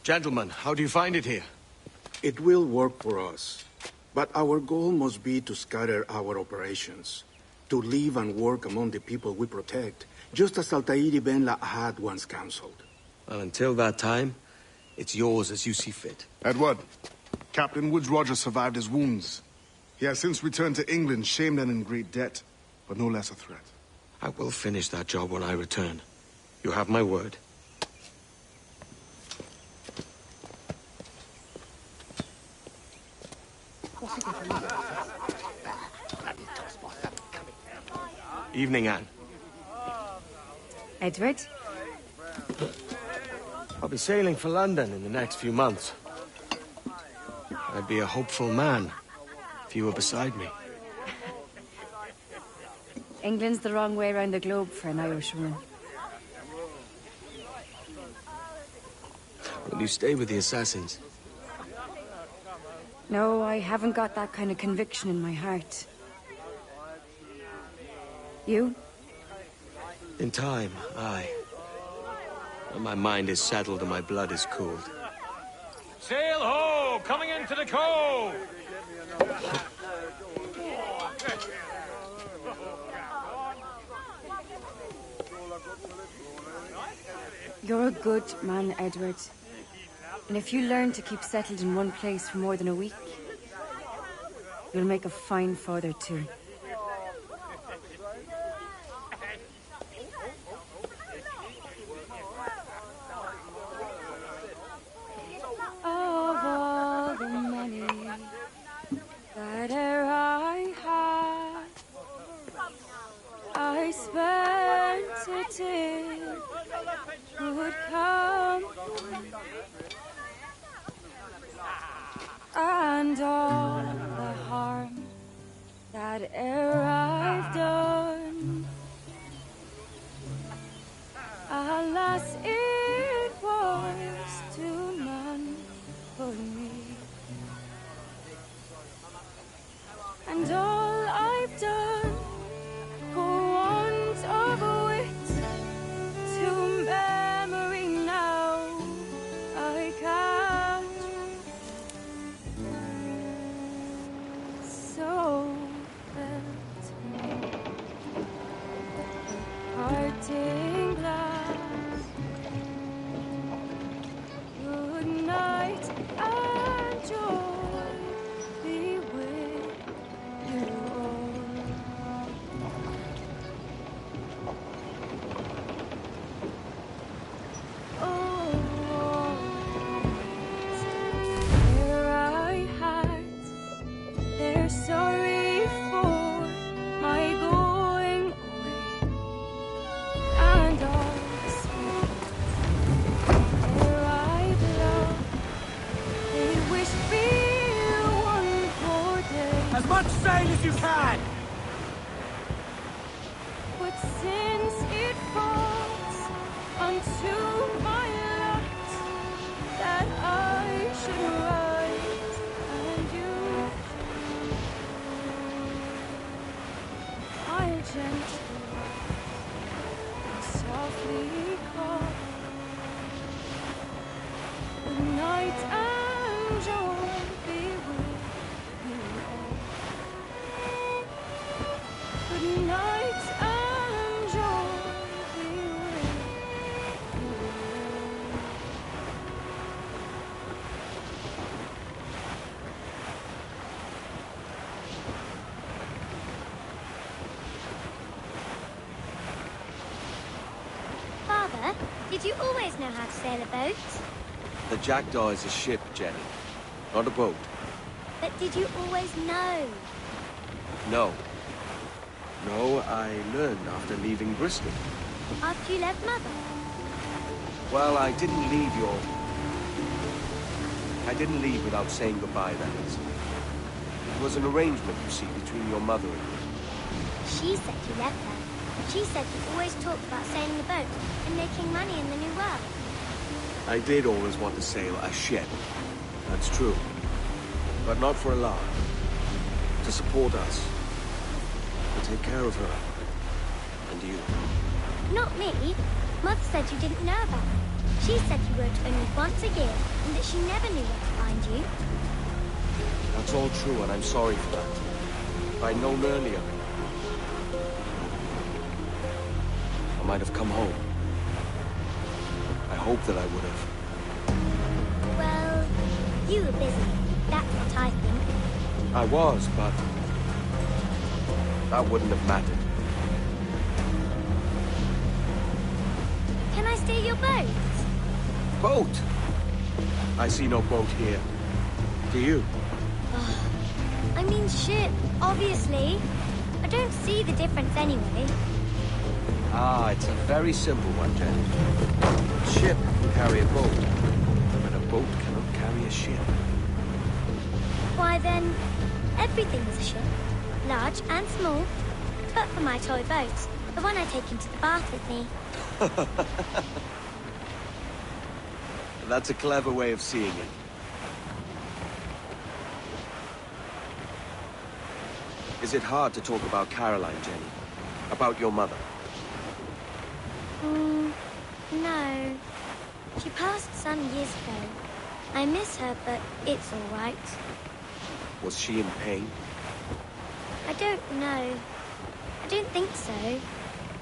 Gentlemen, how do you find it here? It will work for us. But our goal must be to scatter our operations. To live and work among the people we protect, just as Altair Ben La had once counseled. Well, until that time, it's yours as you see fit. Edward, Captain Woods Rogers survived his wounds. He has since returned to England, shamed and in great debt, but no less a threat. I will finish that job when I return. You have my word. Evening, Anne. Edward? I'll be sailing for London in the next few months. I'd be a hopeful man if you were beside me. England's the wrong way around the globe for an Irishwoman. Will you stay with the assassins? No, I haven't got that kind of conviction in my heart. You? In time, aye. When my mind is settled and my blood is cooled. Sail ho! Coming into the cove! You're a good man, Edward. And if you learn to keep settled in one place for more than a week, you'll make a fine father too. Of all the money that e'er I had, I spent it in good company, and all the harm that e'er I've done, alas, it was to none but me. And all I've done for want of wit to memory now I can't. So felt parting glass. Good night and joy be with you all. Oh, their eye had, they're sorry for my going away, and all the sweet their I've loved, they wish me one more day. As much sail as you can! But since it falls unto my lot that I should write and you, I'll gently and softly call. Good night and joy be with you all. Good night and joy be with you all. Father, did you always know how to sail a boat? The Jackdaw is a ship, Jenny. Not a boat. But did you always know? No. No, I learned after leaving Bristol. After you left Mother? Well, I didn't leave without saying goodbye, that is. It was an arrangement, you see, between your mother and me. She said you left her. She said you always talked about sailing a boat and making money in the New World. I did always want to sail a ship. That's true. But not for a lark. To support us. To take care of her. And you. Not me. Mother said you didn't know about me. She said you wrote only once a year and that she never knew where to find you. That's all true, and I'm sorry for that. If I'd known earlier, I might have come home. I hope that I would have. Well, you were busy. That's what I think. I was, but that wouldn't have mattered. Can I steal your boat? Boat? I see no boat here. Do you? I mean ship, obviously. I don't see the difference anyway. Ah, it's a very simple one, Jen. A ship can carry a boat, but a boat cannot carry a ship. Why then, everything is a ship. Large and small. But for my toy boat, the one I take into the bath with me. That's a clever way of seeing it. Is it hard to talk about Caroline, Jenny? About your mother? No. She passed some years ago. I miss her, but it's all right. Was she in pain? I don't know. I don't think so.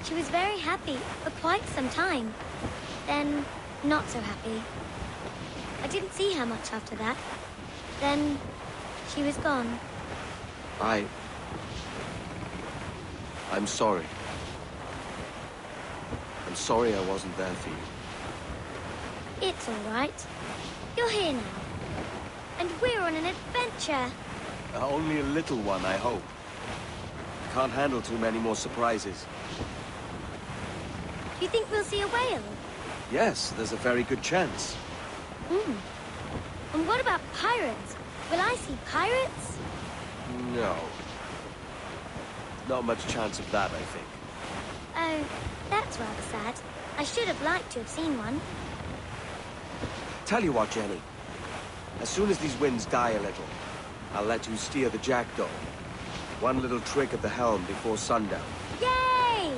She was very happy for quite some time. Then, not so happy. I didn't see her much after that. Then, she was gone. I'm sorry. I'm sorry I wasn't there for you. It's all right. You're here now. And we're on an adventure. Only a little one, I hope. Can't handle too many more surprises. Do you think we'll see a whale? Yes, there's a very good chance. And what about pirates? Will I see pirates? No. Not much chance of that, I think. Oh, that's rather sad. I should have liked to have seen one. Tell you what, Jenny. As soon as these winds die a little, I'll let you steer the jackdaw. One little trick at the helm before sundown. Yay!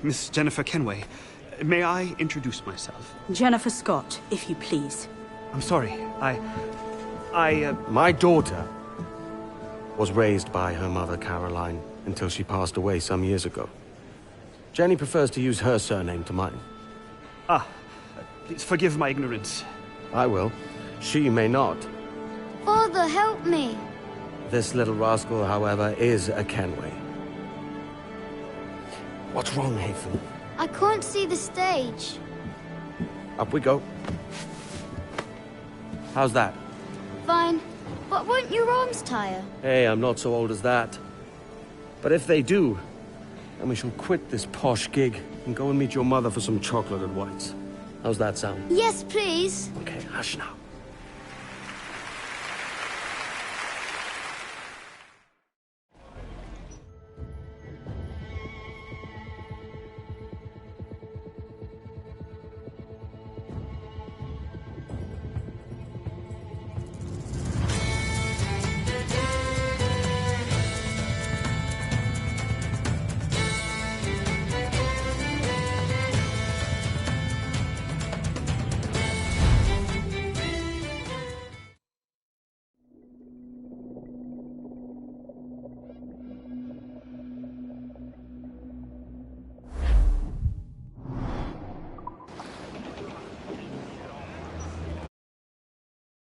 Miss Jennifer Kenway, may I introduce myself? Jennifer Scott, if you please. I'm sorry, My daughter was raised by her mother, Caroline, until she passed away some years ago. Jenny prefers to use her surname to mine. Please forgive my ignorance. I will. She may not. Father, help me. This little rascal, however, is a Kenway. What's wrong, Hafen? I can't see the stage. Up we go. How's that? Fine. But won't your arms tire? Hey, I'm not so old as that. But if they do, then we shall quit this posh gig and go and meet your mother for some chocolate and whites. How's that sound? Yes, please. Okay, hush now.